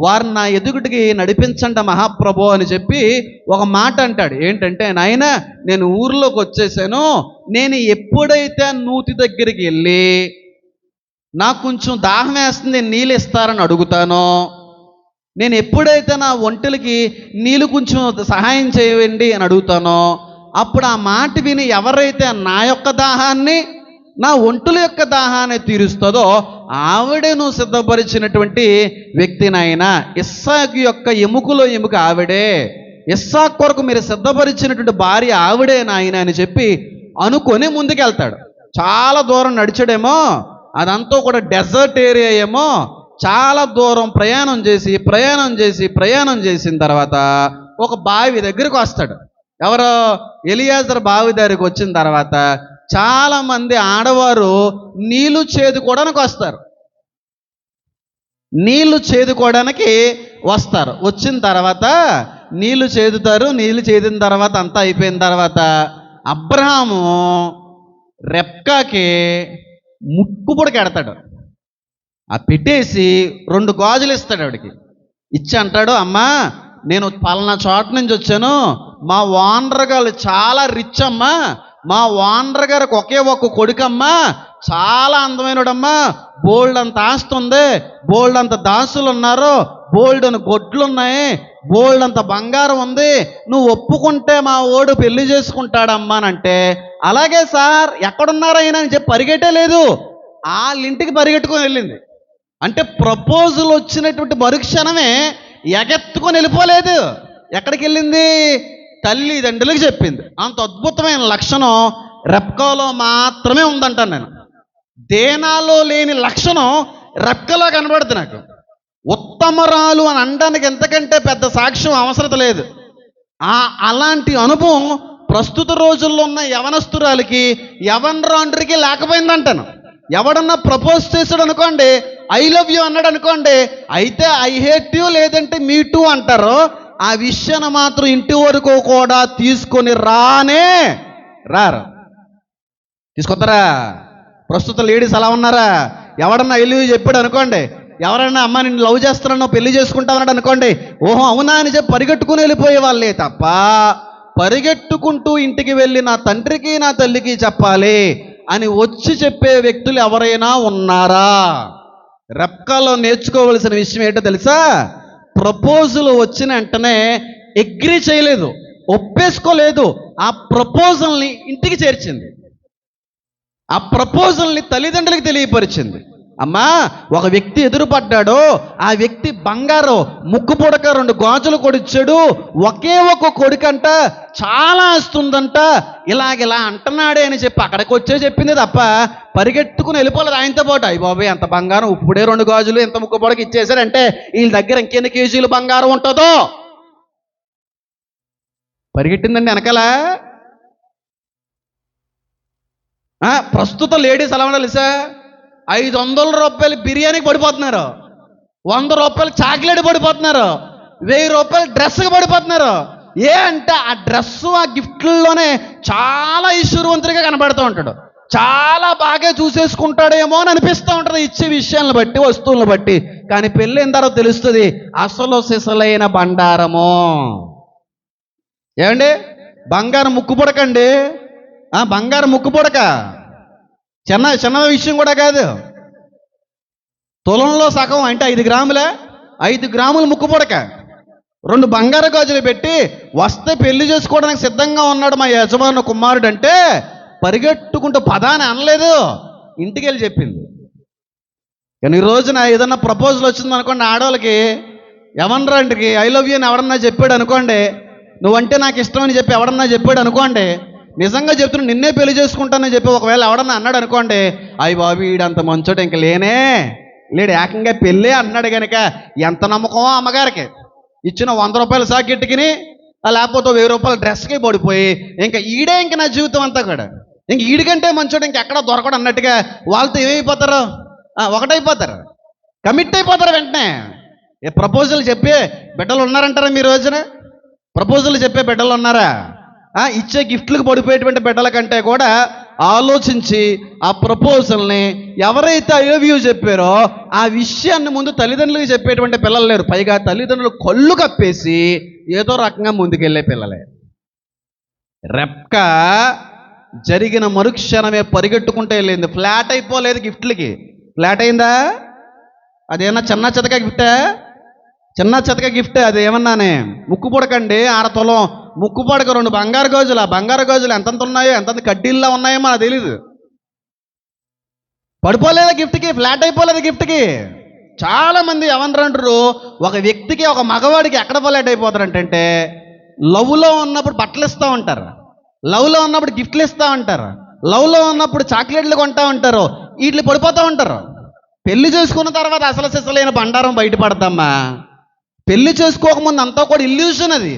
A: వారిని నా ఎదుగుటికి నడిపించండి మహాప్రభు అని చెప్పి ఒక మాట అంటాడు. ఏంటంటే, నాయనా నేను ఊర్లోకి వచ్చేసాను, నేను ఎప్పుడైతే నూతి దగ్గరికి వెళ్ళి నాకు కొంచెం దాహం వేస్తుంది నీళ్ళు ఇస్తారని అడుగుతానో, నేను ఎప్పుడైతే నా ఒంటెలకి నీళ్ళు కొంచెం సహాయం చేయండి అని అడుగుతానో, అప్పుడు ఆ మాట విని ఎవరైతే నా యొక్క దాహాన్ని, నా ఒంటుల యొక్క దాహాన్ని తీరుస్తుందో ఆవిడే నువ్వు సిద్ధపరిచినటువంటి వ్యక్తి నాయనా. ఇస్సాకు యొక్క ఎముకలో ఎముక ఆవిడే, ఇస్సాకు కొరకు మీరు సిద్ధపరిచినటువంటి భార్య ఆవిడే నాయన అని చెప్పి అనుకొని ముందుకెళ్తాడు. చాలా దూరం నడిచాడేమో, అదంతా కూడా డెజర్ట్ ఏరియా ఏమో. చాలా దూరం ప్రయాణం చేసిన తర్వాత ఒక బావి దగ్గరికి వస్తాడు. ఎవరో ఎలియాజరు బావి దగ్గరికి వచ్చిన తర్వాత చాలా మంది ఆడవారు నీళ్లు చేదుకోవడానికి వస్తారు. వచ్చిన తర్వాత నీళ్లు చేదుతారు. నీళ్లు చేదిన తర్వాత అంతా అయిపోయిన తర్వాత అబ్రహాము రెబ్కాకి ముక్కు పొడికెడతాడు. ఆ పెట్టేసి 2 గాజులు ఇస్తాడు ఆవిడికి. ఇచ్చి అంటాడు, అమ్మా నేను పలానా చోట నుంచి వచ్చాను, మా ఓనర్ గారు చాలా రిచ్ అమ్మా, మా ఓనర్ గారికి ఒకే ఒక్క కొడుకమ్మా, చాలా అందమైనడమ్మా, బోల్డ్ అంత ఆస్తి ఉంది, బోల్డ్ అంత దాసులు ఉన్నారు, బోల్డ్ అని గొడ్లు ఉన్నాయి, బోల్డ్ అంత బంగారం ఉంది, నువ్వు ఒప్పుకుంటే మా ఓడు పెళ్లి చేసుకుంటాడమ్మా అని అంటే, అలాగే సార్ ఎక్కడున్నారైనా అని చెప్పి పరిగెట్టే లేదు, వాళ్ళ ఇంటికి పరిగెట్టుకొని వెళ్ళింది. అంటే ప్రపోజల్ వచ్చినటువంటి మరుక్షణమే ఎగెత్తుకొని వెళ్ళిపోలేదు. ఎక్కడికి వెళ్ళింది? తల్లిదండ్రులకు చెప్పింది. అంత అద్భుతమైన లక్షణం రెబ్కాలో మాత్రమే ఉందంటాను నేను. దేనాలో లేని లక్షణం రెబ్కాలో కనబడుతుంది నాకు. ఉత్తమరాలు అని అనడానికి ఎంతకంటే పెద్ద సాక్ష్యం అవసరం లేదు. అలాంటి అనుభవం ప్రస్తుత రోజుల్లో ఉన్న యవనస్తురాలకి, యవనరాండ్రికి లేకపోయిందంటాను. ఎవడన్నా ప్రపోజ్ చేశాడు అనుకోండి, ఐ లవ్ యూ అన్నాడు అనుకోండి, అయితే ఐ హేట్ యూ లేదంటే మీ టూ అంటారు. ఆ విషయాన్ని మాత్రం ఇంటి వరకు కూడా తీసుకొని రారు. తీసుకొస్తారా? ప్రస్తుత లేడీస్ అలా ఉన్నారా? ఎవడన్నా ఐ లవ్ యూ చెప్పాడు అనుకోండి, ఎవరన్నా అమ్మ నిన్ను లవ్ చేస్తున్నానో పెళ్లి చేసుకుంటామన్నాడు అనుకోండి, ఓహో అవునా అని చెప్పి పరిగెట్టుకుని వెళ్ళిపోయే వాళ్ళే తప్ప, పరిగెట్టుకుంటూ ఇంటికి వెళ్ళి నా తండ్రికి నా తల్లికి చెప్పాలి అని వచ్చి చెప్పే వ్యక్తులు ఎవరైనా ఉన్నారా? రెబ్కాలో నేర్చుకోవలసిన విషయం ఏంటో తెలుసా? ప్రపోజల్ వచ్చిన వెంటనే అగ్రీ చేయలేదు, ఒప్పేసుకోలేదు. ఆ ప్రపోజల్ని ఇంటికి చేర్చింది, ఆ ప్రపోజల్ని తల్లిదండ్రులకు తెలియపరిచింది. అమ్మా ఒక వ్యక్తి ఎదురుపడ్డాడు, ఆ వ్యక్తి బంగారు ముక్కు పొడక 2 గాజులు కొడిచ్చాడు, ఒకే ఒక కొడుకంట, చాలా ఆస్తుందంట, ఇలాగిలా అంటున్నాడే అని చెప్పి అక్కడికి వచ్చే చెప్పింది తప్ప పరిగెట్టుకుని వెళ్ళిపోలేదు ఆయనతో పాటు. అయ్య బాబాయ్ ఎంత బంగారం, ఇప్పుడే 2 గాజులు ఎంత ముక్కు పొడక ఇచ్చేసాడంటే వీళ్ళ దగ్గర ఇంకెన్ని కేజీలు బంగారం ఉంటుందో. పరిగెట్టిందండి వెనకాల. ప్రస్తుత లేడీస్ ఎలా ఉండాలి సార్? 500 రూపాయలు బిర్యానీకి పడిపోతున్నారు, 100 రూపాయలు చాక్లెట్ పడిపోతున్నారు, 1000 రూపాయలు డ్రెస్కి పడిపోతున్నారు. ఏ అంటే ఆ డ్రెస్సు ఆ గిఫ్ట్లలోనే చాలా ఐశ్వర్యవంతుడిగా కనబడుతూ ఉంటాడు, చాలా బాగా చూసేసుకుంటాడేమో అని అనిపిస్తూ ఉంటుంది ఇచ్చే విషయాలను బట్టి, వస్తువులను బట్టి. కానీ పెళ్ళైన తర్వాత తెలుస్తుంది అసలు సిసలైన బండారము. ఏమండి? బంగారం ముక్కు పొడకండి, బంగారం ముక్కు పొడక చిన్న విషయం కూడా కాదు. తులంలో సగం అంటే 5 గ్రాములే, 5 గ్రాములు ముక్కు పొడక 2 బంగారు గాజులు పెట్టి వస్తే పెళ్లి చేసుకోవడానికి సిద్ధంగా ఉన్నాడు మా యజమాను కుమారుడు అంటే పరిగెట్టుకుంటూ పదాని అనలేదు, ఇంటికి వెళ్ళి చెప్పింది. కానీ ఈ రోజున ఏదన్నా ప్రపోజల్ వచ్చింది అనుకోండి, ఆడవాళ్ళకి
B: ఎవరికి ఐ లవ్ యూ అని ఎవడన్నా చెప్పాడు అనుకోండి, నువ్వంటే నాకు ఇష్టం అని చెప్పి ఎవడన్నా చెప్పాడు అనుకోండి, నిజంగా చెప్తున్నా నిన్నే పెళ్లి చేసుకుంటానని చెప్పి ఒకవేళ ఎవడన్నా అన్నాడు అనుకోండి, అయ్యి బాబు వీడంత మంచోడు ఇంక లేడు ఏకంగా పెళ్ళే అన్నాడు కనుక ఎంత నమ్మకమో అమ్మగారికి. ఇచ్చిన 100 రూపాయల సాకెట్టికి లేకపోతే 1000 రూపాయల డ్రెస్కి పడిపోయి ఇంకా ఇంక నా జీవితం అంతా కూడా ఇంక ఈడికంటే మంచోడు ఇంకెక్కడ దొరకడు అన్నట్టుగా వాళ్ళతో ఏమైపోతారు, ఒకటైపోతారు, కమిట్ అయిపోతారు వెంటనే. ప్రపోజల్ చెప్పే బిడ్డలు ఉన్నారంటారా మీ రోజున? ప్రపోజల్ చెప్పే బిడ్డలు ఉన్నారా? ఇచ్చే గిఫ్ట్లకు పడిపోయేటువంటి బిడ్డల కంటే కూడా ఆలోచించి ఆ ప్రపోజల్ని ఎవరైతే ఐ లవ్ యూ చెప్పారో ఆ విషయాన్ని ముందు తల్లిదండ్రులకు చెప్పేటువంటి పిల్లలు లేరు. పైగా తల్లిదండ్రులు కళ్ళు కప్పేసి ఏదో రకంగా ముందుకెళ్ళే పిల్లలే. రెప్కా జరిగిన మరుక్షణమే పరిగెట్టుకుంటే వెళ్ళింది. ఫ్లాట్ అయిపోలేదు గిఫ్ట్లకి. ఫ్లాట్ అయిందా? అదేమన్నా చిన్న చితక గిఫ్టా? చిన్న చితక గిఫ్టే అది. ఏమన్నానే ముక్కు పొడకండి 6 తులం, ముక్కు పొడక 2 బంగారు గాజులు. ఆ బంగారు గాజులు ఎంతంత ఉన్నాయో, ఎంతంత కడ్డీల్లో ఉన్నాయో మనకు తెలీదు. పడిపోలేదు గిఫ్ట్కి, ఫ్లాట్ అయిపోలేదు గిఫ్ట్కి. చాలామంది ఎవరంటారు, ఒక వ్యక్తికి, ఒక మగవాడికి ఎక్కడ ఫ్లాట్ అయిపోతారంటే లవ్లో ఉన్నప్పుడు బట్టలు ఇస్తూ ఉంటారు, లవ్లో ఉన్నప్పుడు గిఫ్ట్లు ఇస్తూ ఉంటారు, లవ్లో ఉన్నప్పుడు చాక్లెట్లు కొంటూ ఉంటారు, వీటిని పడిపోతూ ఉంటారు. పెళ్లి చేసుకున్న తర్వాత అసలు సిసలైన బండారం బయటపడతామ్మా. పెళ్లి చేసుకోకముందు అంతా కూడా ఇల్యూషన్ అది.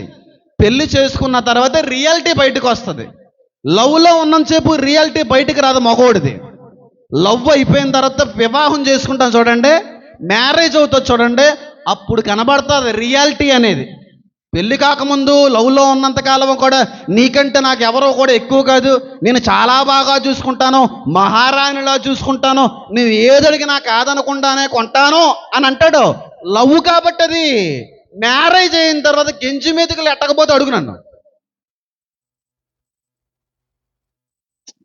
B: పెళ్లి చేసుకున్న తర్వాత రియాలిటీ బయటకు వస్తుంది. లవ్లో ఉన్నంతసేపు రియాలిటీ బయటకు రాదు మగోడిది. లవ్ అయిపోయిన తర్వాత వివాహం చేసుకుంటాం చూడండి, మ్యారేజ్ అవుతుంది చూడండి, అప్పుడు కనబడుతుంది రియాలిటీ అనేది. పెళ్లి కాకముందు లవ్లో ఉన్నంతకాలం కూడా నీకంటే నాకు ఎవరో కూడా ఎక్కువ కాదు, నేను చాలా బాగా చూసుకుంటాను, మహారాణిలా చూసుకుంటాను, నువ్వు ఏదడిగినా కాదనకుండానే కొంటాను అని అంటాడు. లవ్ కాబట్టి అది. మ్యారేజ్ అయిన తర్వాత గెంజి మీదకి ఎట్టకపోతే అడుగు నన్ను.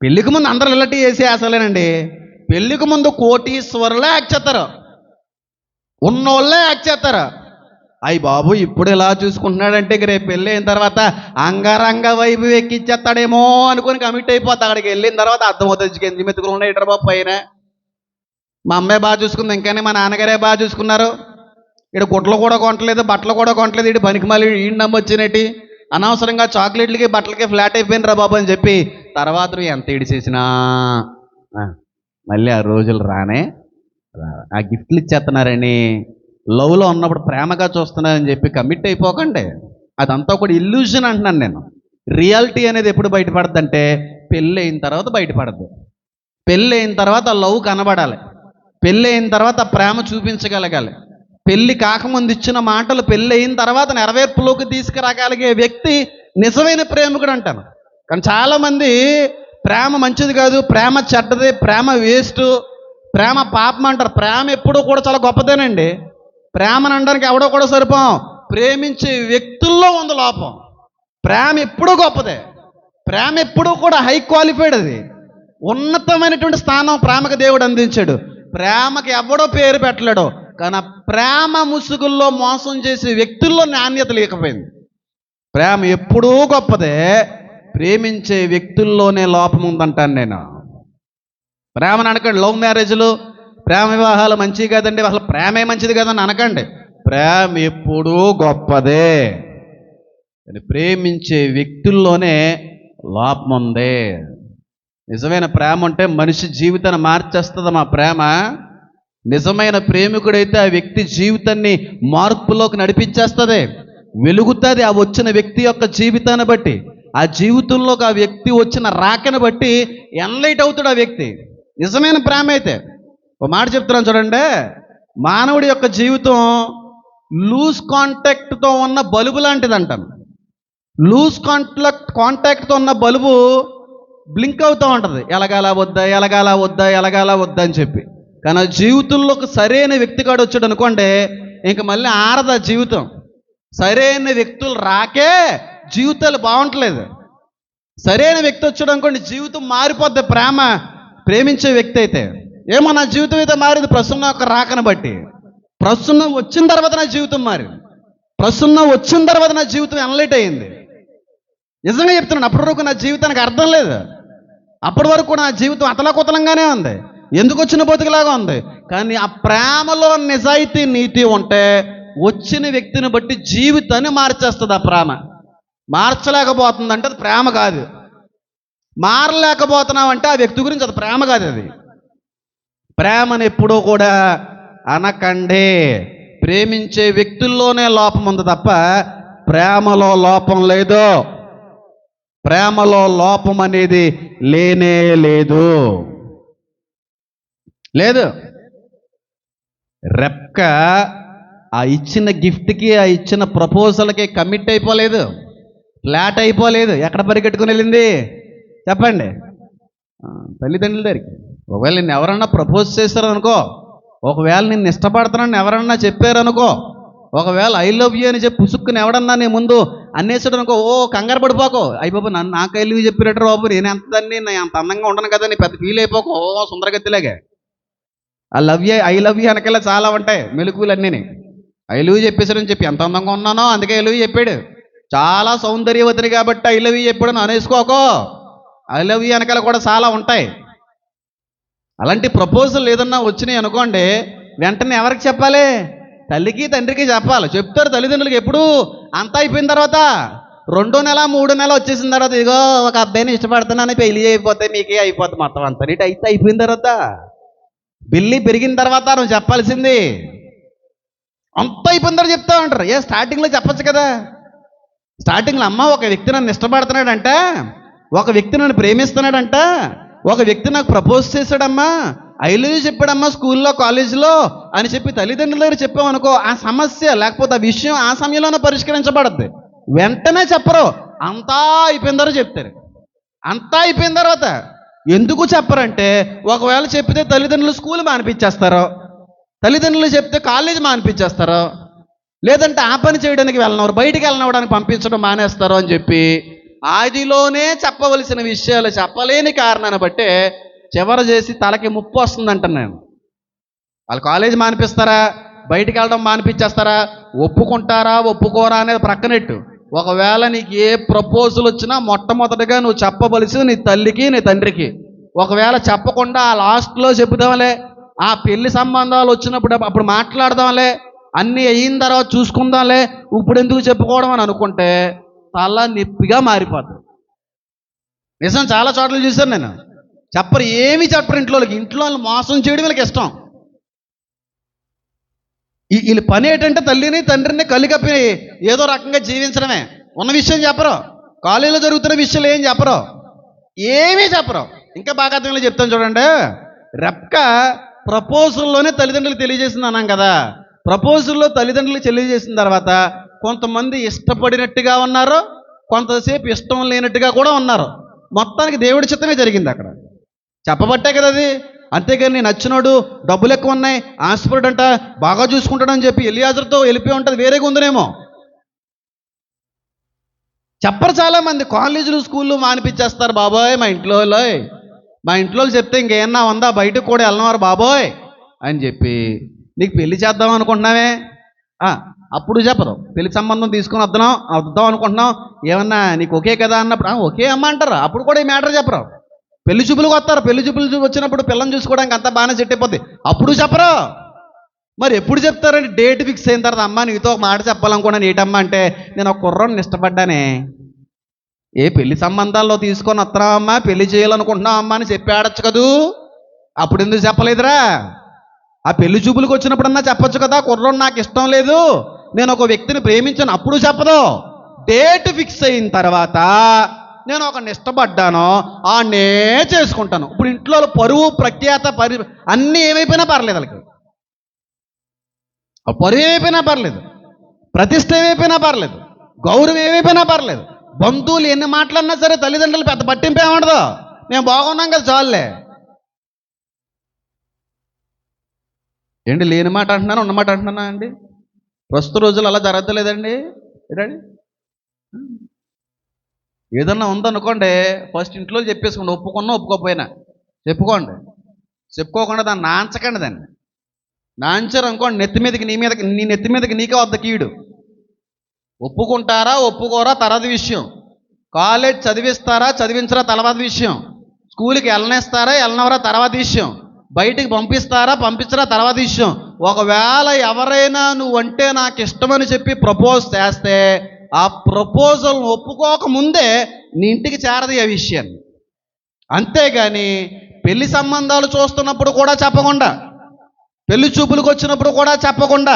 B: పెళ్లికి ముందు అందరూ ఇలాంటి వేసే అసలేనండి. పెళ్లికి ముందు కోటీశ్వరులే యాక్ట్ చేస్తారు, ఉన్నోళ్ళే యాక్ట్ చేస్తారు. అయ్యి బాబు ఇప్పుడు ఇలా చూసుకుంటున్నాడంటే రేపు పెళ్ళి అయిన తర్వాత అంగరంగ వైపు ఎక్కిచ్చేస్తాడేమో అనుకుని కమిట్ అయిపోతా. అక్కడికి వెళ్ళిన తర్వాత అర్థమవుతుంది గెంజి మెతుకులు ఉన్నాయి ఇటర్ బాబు పైన. మా అమ్మాయి బాగా చూసుకుంది, ఇంకానే మా నాన్నగారే బాగా చూసుకున్నారు, ఇక్కడ గుడ్లు కూడా కొనట్లేదు, బట్టలు కూడా కొనట్లేదు, ఇటు పనికి మళ్ళీ ఈ నమ్మొచ్చినట్టు అనవసరంగా చాక్లెట్లకి బట్టలకి ఫ్లాట్ అయిపోయినరా బాబు అని చెప్పి తర్వాత నువ్వు ఎంత ఏడి చేసినా మళ్ళీ ఆ రోజులు రానే. ఆ గిఫ్ట్లు ఇచ్చేస్తున్నారని లవ్లో ఉన్నప్పుడు ప్రేమగా చూస్తున్నారని చెప్పి కమిట్ అయిపోకండి. అదంతా కూడా ఇల్యూషన్ అంటున్నాను నేను. రియాలిటీ అనేది ఎప్పుడు బయటపడద్దు అంటే పెళ్ళి అయిన తర్వాత బయటపడద్దు. పెళ్ళి అయిన తర్వాత లవ్ కనబడాలి, పెళ్ళి అయిన తర్వాత ప్రేమ చూపించగలగాలి. పెళ్ళి కాకముందు ఇచ్చిన మాటలు పెళ్ళి అయిన తర్వాత నెరవేర్పులోకి తీసుకురాగలిగే వ్యక్తి నిజమైన ప్రేమికుడు అంటాను. కానీ చాలామంది ప్రేమ మంచిది కాదు, ప్రేమ చెడ్డది, ప్రేమ వేస్ట్, ప్రేమ పాపం అంటారు. ప్రేమ ఎప్పుడూ కూడా చాలా గొప్పదేనండి. ప్రేమను అనడానికి ఎవడో కూడా సరిపోం. ప్రేమించే వ్యక్తుల్లో ఉంది లోపం. ప్రేమ ఎప్పుడూ గొప్పదే, ప్రేమ ఎప్పుడూ కూడా హై క్వాలిఫైడ్. అది ఉన్నతమైనటువంటి స్థానం ప్రేమకు దేవుడు అందించాడు. ప్రేమకి ఎవడో పేరు పెట్టలేడు, కానీ ప్రేమ ముసుగుల్లో మోసం చేసే వ్యక్తుల్లో నాణ్యత లేకపోయింది. ప్రేమ ఎప్పుడూ గొప్పదే, ప్రేమించే వ్యక్తుల్లోనే లోపం ఉందంటాను నేను. ప్రేమను అనకండి లవ్ మ్యారేజ్లు, ప్రేమ వివాహాలు మంచివి కాదండి, అసలు ప్రేమే మంచిది కాదని అనకండి. ప్రేమ ఎప్పుడూ గొప్పదే, ప్రేమించే వ్యక్తుల్లోనే లోపం ఉంది. నిజమైన ప్రేమ అంటే మనిషి జీవితాన్ని మార్చేస్తుంది. మా ప్రేమ నిజమైన ప్రేమికుడైతే ఆ వ్యక్తి జీవితాన్ని మార్పులోకి నడిపించేస్తుంది, వెలుగుతుంది. ఆ వచ్చిన వ్యక్తి యొక్క జీవితాన్ని బట్టి, ఆ జీవితంలోకి ఆ వ్యక్తి వచ్చిన రాకను బట్టి ఎన్లైట్ అవుతాడు ఆ వ్యక్తి. నిజమైన ప్రేమ అయితే ఒక మాట చెప్తున్నాను చూడండి, మానవుడి యొక్క జీవితం లూజ్ కాంటాక్ట్తో ఉన్న బల్బు లాంటిది అంటాను. లూజ్ కాంటాక్ట్తో ఉన్న బల్బు బ్లింక్ అవుతూ ఉంటుంది, ఎలగాల వద్దా ఎలగాల వద్దా ఎలగాల వద్దా అని చెప్పి. కానీ ఆ జీవితంలోకి సరైన వ్యక్తి కాడు వచ్చాడు అనుకోండి, ఇంక మళ్ళీ ఆరదా జీవితం. సరైన వ్యక్తులు రాకే జీవితాలు బాగుంటలేదు. సరైన వ్యక్తి వచ్చాడు అనుకోండి జీవితం మారిపోద్ది. ప్రేమించే వ్యక్తి అయితే ఏమో నా జీవితం అయితే మారింది ప్రస్తుతం యొక్క రాకను బట్టి. ప్రస్తుతం వచ్చిన తర్వాత నా జీవితం మారింది, ప్రస్తుతం వచ్చిన తర్వాత నా జీవితం ఎన్లైట్ అయింది. నిజంగా చెప్తున్నాను, అప్పటి వరకు నా జీవితానికి అర్థం లేదు. అప్పటి వరకు నా జీవితం అతలాకుతలంగానే ఉంది, ఎందుకు వచ్చిన బతుకులాగా ఉంది. కానీ ఆ ప్రేమలో నిజాయితీ నీతి ఉంటే వచ్చిన వ్యక్తిని బట్టి జీవితాన్ని మార్చేస్తుంది ఆ ప్రేమ. మార్చలేకపోతుందంటే అది ప్రేమ కాదు. మారలేకపోతున్నావంటే ఆ వ్యక్తి గురించి అది ప్రేమ కాదు. అది ప్రేమను ఎప్పుడూ కూడా అనకండి. ప్రేమించే వ్యక్తుల్లోనే లోపం ఉంది తప్ప ప్రేమలో లోపం లేదు. ప్రేమలో లోపం అనేది లేనే లేదు. రెప్క ఆ ఇచ్చిన గిఫ్ట్కి, ఆ ఇచ్చిన ప్రపోజల్కి కమిట్ అయిపోలేదు, ఫ్లాట్ అయిపోలేదు. ఎక్కడ పరిగెట్టుకుని వెళ్ళింది చెప్పండి? తల్లిదండ్రుల దగ్గరికి. ఒకవేళ నిన్ను ఎవరన్నా ప్రపోజ్ చేశారనుకో, ఒకవేళ నిన్ను ఇష్టపడుతున్నాను ఎవరన్నా చెప్పారనుకో, ఒకవేళ ఐ లవ్ యూ అని చెప్పి పుసుక్కుని ఎవడన్నా నీ ముందు అన్నేసాడు అనుకో, ఓ కంగారు పడిపోకో. అయిపోయి నన్ను నాకు ఐ లవ్ యూ చెప్పినట్టు బాబు, నేను ఎంత దాన్ని నేను అంత అందంగా ఉండను కదా నీ పెద్ద ఫీల్ అయిపోకు. ఓ సుందరగతిలాగే ఐ లవ్ యూ వెనకాల చాలా ఉంటాయి మెలకువలన్నీ. ఐ లవ్ యూ చెప్పేసాడని చెప్పి ఎంత అందంగా ఉన్నానో అందుకే ఐ లవ్ యూ చెప్పాడు. చాలా సౌందర్యవతిని కాబట్టి ఐ లవ్ యూ చెప్పాడు అనేసుకోకో. ఐ లవ్ యూ వెనకాల కూడా చాలా ఉంటాయి. అలాంటి ప్రపోజల్ ఏదన్నా వచ్చినాయి అనుకోండి, వెంటనే ఎవరికి చెప్పాలి? తల్లికి తండ్రికి చెప్పాలి. చెప్తారు తల్లిదండ్రులకి ఎప్పుడు? అంతా అయిపోయిన తర్వాత 2వ నెల 3వ నెల వచ్చేసిన తర్వాత, ఇగో ఒక అబ్బాయిని ఇష్టపడుతున్నాను, పెళ్లి అయిపోతే మీకే అయిపోతుంది మొత్తం అంతా. నీటి అయితే అయిపోయిన తర్వాత, బిల్లి పెరిగిన తర్వాత నువ్వు చెప్పాల్సింది. అంతా అయిపోయిన తర్వాత చెప్తా ఉంటారు. స్టార్టింగ్లో చెప్పచ్చు కదా. స్టార్టింగ్లో అమ్మ ఒక వ్యక్తి నన్ను ఇష్టపడుతున్నాడంట, ఒక వ్యక్తి నన్ను ప్రేమిస్తున్నాడంట, ఒక వ్యక్తి నాకు ప్రపోజ్ చేశాడమ్మా, ఐ లవ్ యూ చెప్పాడమ్మా స్కూల్లో కాలేజీలో అని చెప్పి తల్లిదండ్రుల దగ్గర చెప్పామనుకో, ఆ సమస్య లేకపోతే ఆ విషయం ఆ సమయంలోనే పరిష్కరించబడుద్ది. వెంటనే చెప్పరు, అంతా అయిపోయిన తర్వాత చెప్తారు. అంతా అయిపోయిన తర్వాత ఎందుకు చెప్పరంటే, ఒకవేళ చెప్తే తల్లిదండ్రులు స్కూల్ మానిపించేస్తారు, తల్లిదండ్రులు చెప్తే కాలేజీ మానిపించేస్తారు, లేదంటే ఆ పని చేయడానికి వెళ్ళినవారు బయటికి వెళ్ళనివ్వడానికి పంపించడం మానేస్తారు అని చెప్పి ఆదిలోనే చెప్పవలసిన విషయాలు చెప్పలేని కారణాన్ని బట్టే చివరి చేసి తలకి ముప్పు వస్తుందంటాను నేను. వాళ్ళు కాలేజీ మానిపిస్తారా, బయటికి వెళ్ళడం మానిపించేస్తారా, ఒప్పుకుంటారా ఒప్పుకోరా అనేది ప్రక్కనెట్టు. ఒకవేళ నీకు ఏ ప్రపోజల్ వచ్చినా మొట్టమొదటిగా నువ్వు చెప్పవలసింది నీ తల్లికి నీ తండ్రికి. ఒకవేళ చెప్పకుండా ఆ లాస్ట్లో చెబుదాంలే, ఆ పెళ్లి సంబంధాలు వచ్చినప్పుడు అప్పుడు మాట్లాడదాంలే, అన్నీ అయిన తర్వాత చూసుకుందాంలే, ఇప్పుడు ఎందుకు చెప్పుకోవడం అని అనుకుంటే తల నొప్పిగా మారిపోతుంది. నిజం చాలా చోట్ల చూశాను నేను. చెప్పరు, ఏమీ చెప్పరు ఇంట్లోకి. ఇంట్లో మోసం చేయడం వీళ్ళకి ఇష్టం. వీళ్ళ పని ఏంటంటే తల్లిని తండ్రిని కలికప్పి ఏదో రకంగా జీవించడమే. ఉన్న విషయం చెప్పరు, కాలేజీలో జరుగుతున్న విషయాలు ఏం చెప్పరు, ఏమీ చెప్పరు. ఇంకా బాగా అర్థంలో చెప్తాను చూడండి. రెప్క ప్రపోజల్లోనే తల్లిదండ్రులకు తెలియజేసింది అన్నాం కదా. ప్రపోజల్లో తల్లిదండ్రులకు తెలియజేసిన తర్వాత కొంతమంది ఇష్టపడినట్టుగా ఉన్నారు, కొంతసేపు ఇష్టం లేనట్టుగా కూడా ఉన్నారు. మొత్తానికి దేవుడి చిత్తమే జరిగింది అక్కడ. చెప్పబట్టే కదా అది. అంతేగాని నేను నచ్చినోడు, డబ్బులు ఎక్కువ ఉన్నాయి, ఆశపడు అంట, బాగా చూసుకుంటాడని చెప్పి ఎలియాజర్తో వెళ్ళిపోయి ఉంటుంది, వేరేగా ఉందనేమో. చెప్పరు చాలామంది. కాలేజీలు స్కూళ్ళు మానిపించేస్తారు. బాబోయ్ మా ఇంట్లో చెప్తే ఇంకేమన్నా ఉందా, బయటకు కూడా వెళ్ళినవారు బాబోయ్ అని చెప్పి నీకు పెళ్లి చేద్దాం అనుకుంటున్నావే, అప్పుడు చెప్పరు. పెళ్లి సంబంధం తీసుకుని వద్దాం అనుకుంటున్నాం, ఏమన్నా నీకు ఓకే కదా అన్నప్పుడు ఓకే అమ్మ అంటారు. అప్పుడు కూడా ఈ మ్యాటర్ చెప్పరు. పెళ్లి చూపులకు వస్తారు, పెళ్లి చూపులు వచ్చినప్పుడు పిల్లని చూసుకోవడానికి అంతా బాగానే సెట్ అయిపోద్ది, అప్పుడు చెప్పరు. మరి ఎప్పుడు చెప్తారంటే డేట్ ఫిక్స్ అయిన తర్వాత, అమ్మ నీతో ఒక మాట చెప్పాలనుకున్నాను, ఏంటమ్మా అంటే నేను ఒక కుర్రోడిని ఇష్టపడ్డానే, పెళ్లి సంబంధాల్లో తీసుకొని వస్తున్నావమ్మా, పెళ్లి చేయాలనుకుంటున్నావమ్మా అని చెప్పి ఆడచ్చు కదూ, అప్పుడు ఎందుకు చెప్పలేదురా? ఆ పెళ్లి చూపులకు వచ్చినప్పుడన్నా చెప్పొచ్చు కదా, కుర్రోడు నాకు ఇష్టం లేదు, నేను ఒక వ్యక్తిని ప్రేమించాను, అప్పుడు చెప్పదు. డేట్ ఫిక్స్ అయిన తర్వాత నేను ఒకరిని ఇష్టపడ్డాను, ఆనే చేసుకుంటాను. ఇప్పుడు ఇంట్లో పరువు ప్రఖ్యాత అన్నీ ఏమైపోయినా పర్లేదు, వాళ్ళకి పరువు ఏమైపోయినా పర్లేదు, ప్రతిష్ట ఏమైపోయినా పర్లేదు, గౌరవం ఏమైపోయినా పర్లేదు, బంధువులు ఎన్ని మాట్లాడినా సరే తల్లిదండ్రులు పెద్ద పట్టింపు ఏమండదు, మేము బాగున్నాం కదా చాలులే. ఏంటి లేని మాట అంటున్నాను, ఉన్న మాట అంటున్నా అండి? ప్రస్తుత రోజులు అలా జరగలేదండి. ఏంటండి, ఏదన్నా ఉందనుకోండి ఫస్ట్ ఇంట్లో చెప్పేసుకోండి, ఒప్పుకున్నా ఒప్పుకోకపోయినా చెప్పుకోండి. చెప్పుకోకుండా దాన్ని నాంచకండి. దాన్ని నాంచారు అనుకోండి, నీ నెత్తి మీదకి నీకే వద్ద కీడు. ఒప్పుకుంటారా ఒప్పుకోరా తర్వాత విషయం, కాలేజ్ చదివిస్తారా చదివించరా తర్వాత విషయం, స్కూల్కి వెళ్ళనేస్తారా వెళ్ళనవరా తర్వాత విషయం, బయటికి పంపిస్తారా పంపించరా తర్వాత విషయం. ఒకవేళ ఎవరైనా నువ్వంటే నాకు ఇష్టమని చెప్పి ప్రపోజ్ చేస్తే ఆ ప్రపోజల్ ఒప్పుకోకముందే నీ ఇంటికి చేరదు ఆ విషయాన్ని. అంతేగాని పెళ్లి సంబంధాలు చూస్తున్నప్పుడు కూడా చెప్పకుండా, పెళ్లి చూపులకు వచ్చినప్పుడు కూడా చెప్పకుండా,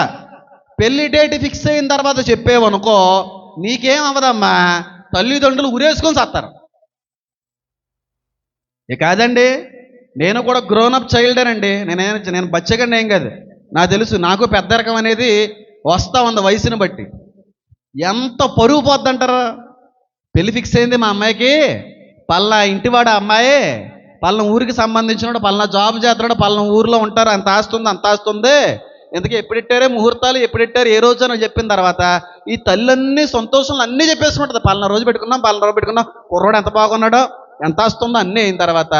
B: పెళ్లి డేట్ ఫిక్స్ అయిన తర్వాత చెప్పేవనుకో నీకేం అవ్వదమ్మా, తల్లిదండ్రులు ఉరేసుకొని చేస్తారు. ఇక కాదండి, నేను కూడా గ్రోనప్ చైల్డేనండి. నేను బచ్చగండి ఏం కాదు. నాకు తెలుసు, నాకు పెద్దరకం అనేది వస్తా ఉంది వయసుని బట్టి. ఎంత పరుగు పోద్దంటారా? పెళ్లి ఫిక్స్ అయింది మా అమ్మాయికి, పల్లా ఇంటివాడ అమ్మాయి, పల్లా ఊరికి సంబంధించినవాడు, పల్లా జాబ్ చేస్తున్నాడు, పల్లా ఊరిలో ఉంటారు, అంత ఆస్తుంది అంత ఆస్తుంది, ఎందుకు ఎప్పుడెట్టారే ముహూర్తాలు ఎప్పుడెట్టారు ఏ రోజు అని చెప్పిన తర్వాత ఈ తల్లన్నీ సంతోషాలు అన్నీ చెప్పేసుకుంటుంది. పలానా రోజు పెట్టుకున్నాం, పలానా రోజు పెట్టుకున్నాం, కుర్రోడు ఎంత బాగున్నాడో, ఎంత వస్తుందో అన్నీ అయిన తర్వాత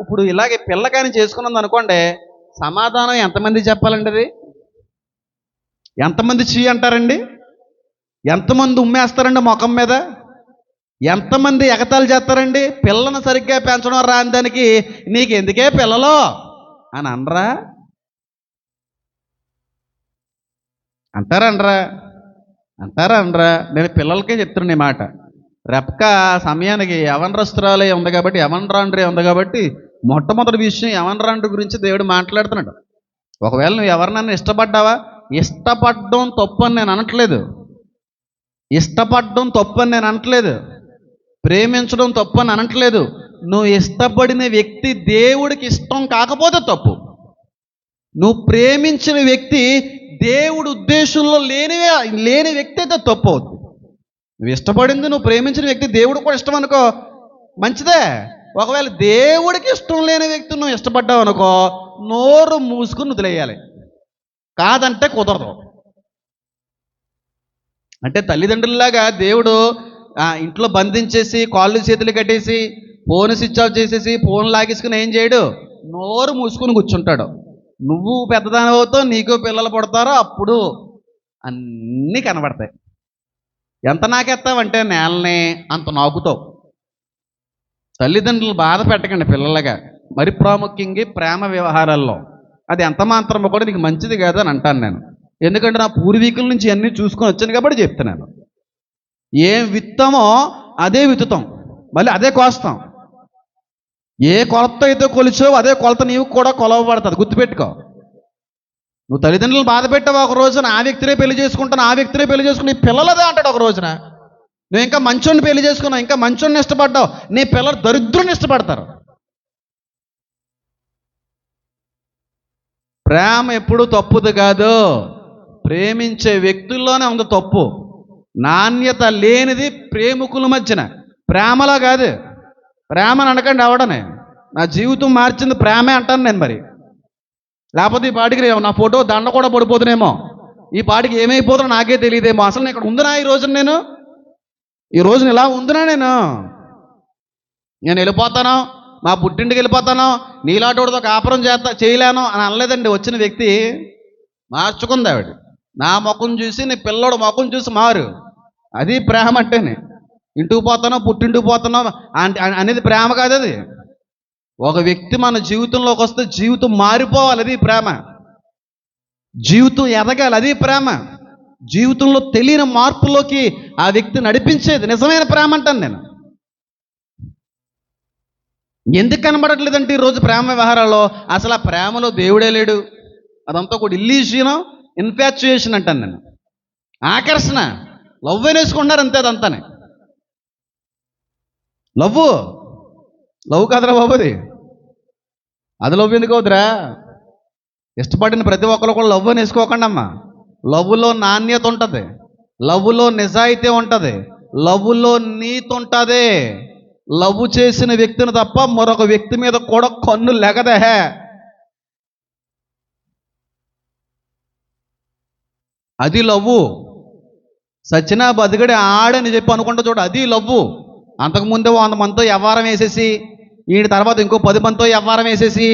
B: ఇప్పుడు ఇలాగే పిల్లకాని చేసుకున్నది అనుకోండి, సమాధానం ఎంతమంది చెప్పాలండి? అది ఎంతమంది చీ అంటారండి? ఎంతమంది ఉమ్మేస్తారండి ముఖం మీద? ఎంతమంది ఎగతాళి చేస్తారండి? పిల్లను సరిగ్గా పెంచడం రాని దానికి నీకు ఎందుకే పిల్లలు అని అనరా? అంటారా? నేను పిల్లలకే చెప్తున్నాను ఈ మాట. రెప్క సమయానికి యవనరస్తురాలే ఉంది కాబట్టి, యవనరాండ్రే ఉంది కాబట్టి మొట్టమొదటి విషయం యవనరాండ్రి గురించి దేవుడు మాట్లాడుతున్నాడు. ఒకవేళ నువ్వు ఎవరినన్నా ఇష్టపడ్డావా, ఇష్టపడడం తప్పు అని నేను అనట్లేదు. ఇష్టపడడం తప్పు అని నేను అనట్లేదు. ప్రేమించడం తప్పు అని అనట్లేదు. నువ్వు ఇష్టపడిన వ్యక్తి దేవుడికి ఇష్టం కాకపోతే తప్పు. నువ్వు ప్రేమించిన వ్యక్తి దేవుడి ఉద్దేశంలో లేని వ్యక్తి అయితే తప్పు అవుతుంది. నువ్వు ఇష్టపడింది, నువ్వు ప్రేమించిన వ్యక్తి దేవుడు కూడా ఇష్టం అనుకో, మంచిదే. ఒకవేళ దేవుడికి ఇష్టం లేని వ్యక్తిని నువ్వు ఇష్టపడ్డావు అనుకో, నోరు మూసుకుని వదిలేయాలి. కాదంటే కుదరదు. అంటే తల్లిదండ్రుల్లాగా దేవుడు ఇంట్లో బంధించేసి కాళ్ళు చేతులు కట్టేసి ఫోన్ స్విచ్ ఆఫ్ చేసేసి ఫోన్ లాగేసుకుని ఏం చేయడు, నోరు మూసుకుని కూర్చుంటాడు. నువ్వు పెద్దదానివతో నీకు పిల్లలు పుడతారో అప్పుడు అన్నీ కనబడతాయి. ఎంత నాకెత్తావంటే నేలని అంత నాకుతావు. తల్లిదండ్రులు బాధ పెట్టకండి పిల్లలుగా, మరి ప్రాముఖ్యంగా ప్రేమ వ్యవహారాల్లో. అది ఎంత మాత్రమో కూడా నీకు మంచిది కాదు అని అంటాను నేను. ఎందుకంటే నా పూర్వీకుల నుంచి అన్నీ చూసుకొని వచ్చాను కాబట్టి చెప్తున్నాను. ఏం విత్తామో అదే విత్తుతాం, మళ్ళీ అదే కోస్తాం. ఏ కొలత అయితే కొలిచావో అదే కొలత నీవు కూడా కొలవబడుతుంది, గుర్తుపెట్టుకో. నువ్వు తల్లిదండ్రులు బాధ పెట్టావు ఒక రోజున, ఆ వ్యక్తినే పెళ్లి చేసుకుంటాను, ఆ వ్యక్తినే పెళ్లి చేసుకుని నీ పిల్లలదే అంటాడు ఒక రోజున. నువ్వు ఇంకా మంచోడిని పెళ్లి చేసుకున్నావు, ఇంకా మంచోడిని ఇష్టపడ్డావు, నీ పిల్లలు దరిద్రుని ఇష్టపడతారు. ప్రేమ ఎప్పుడు తప్పుది కాదు, ప్రేమించే వ్యక్తుల్లోనే ఉంది తప్పు. నాణ్యత లేనిది ప్రేమికుల మధ్యన, ప్రేమలా కాదు. ప్రేమని అనకండి ఎవడనే, నా జీవితం మార్చింది ప్రేమే అంటాను నేను. మరి లేకపోతే ఈ పాటికి నా ఫోటో దండ కూడా పడిపోతున్నామో, ఈ పాటికి ఏమైపోతుందో నాకే తెలియదేమో. అసలు నేను ఇక్కడ ఉందినా ఈ రోజున ఇలా ఉందినా నేను వెళ్ళిపోతాను, మా పుట్టింటికి వెళ్ళిపోతాను, నీలాటోడితో కాపురం చేయలేను అని అనలేదండి. వచ్చిన వ్యక్తి మార్చుకుంది ఆవిడ. నా ముఖం చూసి నీ పిల్లోడు ముఖం చూసి మారు, అది ప్రేమ అంటేనే. ఇంటికి పోతానో పుట్టింటికి పోతానో అనేది ప్రేమ కాదు. అది ఒక వ్యక్తి మన జీవితంలోకి వస్తే జీవితం మారిపోవాలి, అది ప్రేమ. జీవితం ఎదగాలి, అది ప్రేమ. జీవితంలో తెలియని మార్పులోకి ఆ వ్యక్తి నడిపించేది నిజమైన ప్రేమ అంటాను నేను. ఎందుకు కనబడట్లేదంటే ఈరోజు ప్రేమ వ్యవహారాల్లో అసలు ఆ ప్రేమలో దేవుడే లేడు. అదంతా కూడా ఇల్యూషన్, ఇన్ఫాచ్యుయేషన్ అంటాను నేను. ఆకర్షణ, లవ్ అనేసుకుంటున్నారు అంతే. అదంతానే లవ్ కాదురా బాబు, అది లవ్ ఎందుకు అవుతురా? ఇష్టపడిన ప్రతి ఒక్కరు కూడా లవ్ అని వేసుకోకండి అమ్మా. లవ్లో నాణ్యత ఉంటుంది, లవ్లో నిజాయితీ ఉంటుంది, లవ్లో నీతి ఉంటుంది. లవ్ చేసిన వ్యక్తిని తప్ప మరొక వ్యక్తి మీద కూడా కన్ను లెగదే. అది లవ్వు. సచ్చినా బతికడే ఆడని చెప్పి అనుకుంటా చూడు, అది లవ్వు. అంతకుముందే 100 మందితో వ్యవహారం వేసేసి వీడి తర్వాత ఇంకో 10 మందితో వ్యవహారం వేసేసి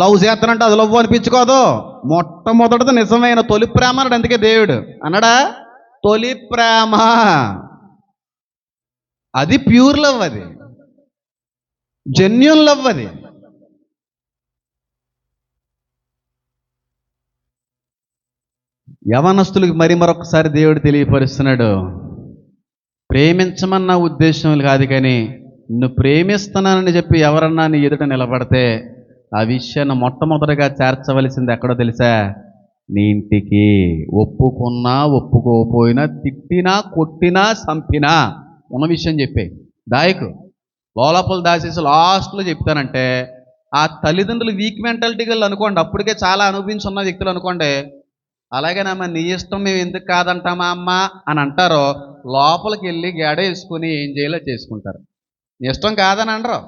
B: లవ్ చేస్తానంటే అది లవ్వు అనిపించుకోదు. మొట్టమొదటిది నిజమైన తొలి ప్రేమ అన్నాడు. అందుకే దేవుడు అన్నాడా, తొలి ప్రేమ. అది ప్యూర్ లవ్, అది జెన్యూన్ లవ్. అది యవనస్తులకి మరొకసారి దేవుడు తెలియపరుస్తున్నాడు, ప్రేమించమన్న ఉద్దేశం కాదు, కానీ నిన్ను ప్రేమిస్తున్నానని చెప్పి ఎవరన్నా నీ ఎదుట నిలబడితే ఆ విషయాన్ని మొట్టమొదటిగా చేర్చవలసింది ఎక్కడో తెలుసా? నీ ఇంటికి. ఒప్పుకున్నా ఒప్పుకోకపోయినా, తిట్టినా కొట్టినా చంపినా ఉన్న విషయం చెప్పే దాయకు. లోపల దాచేసి లాస్ట్లో చెప్తానంటే ఆ తల్లిదండ్రులు వీక్ మెంటాలిటీ గల అనుకోండి, అప్పటికే చాలా అనుభవించున్న వ్యక్తులు అనుకోండి, అలాగేనమ్మా నీ ఇష్టం మేము ఎందుకు కాదంటామా అమ్మ అని అంటారో, లోపలికి వెళ్ళి గెడ వేసుకుని ఏం చేయాలో చేసుకుంటారు. నీ ఇష్టం కాదని అనరు,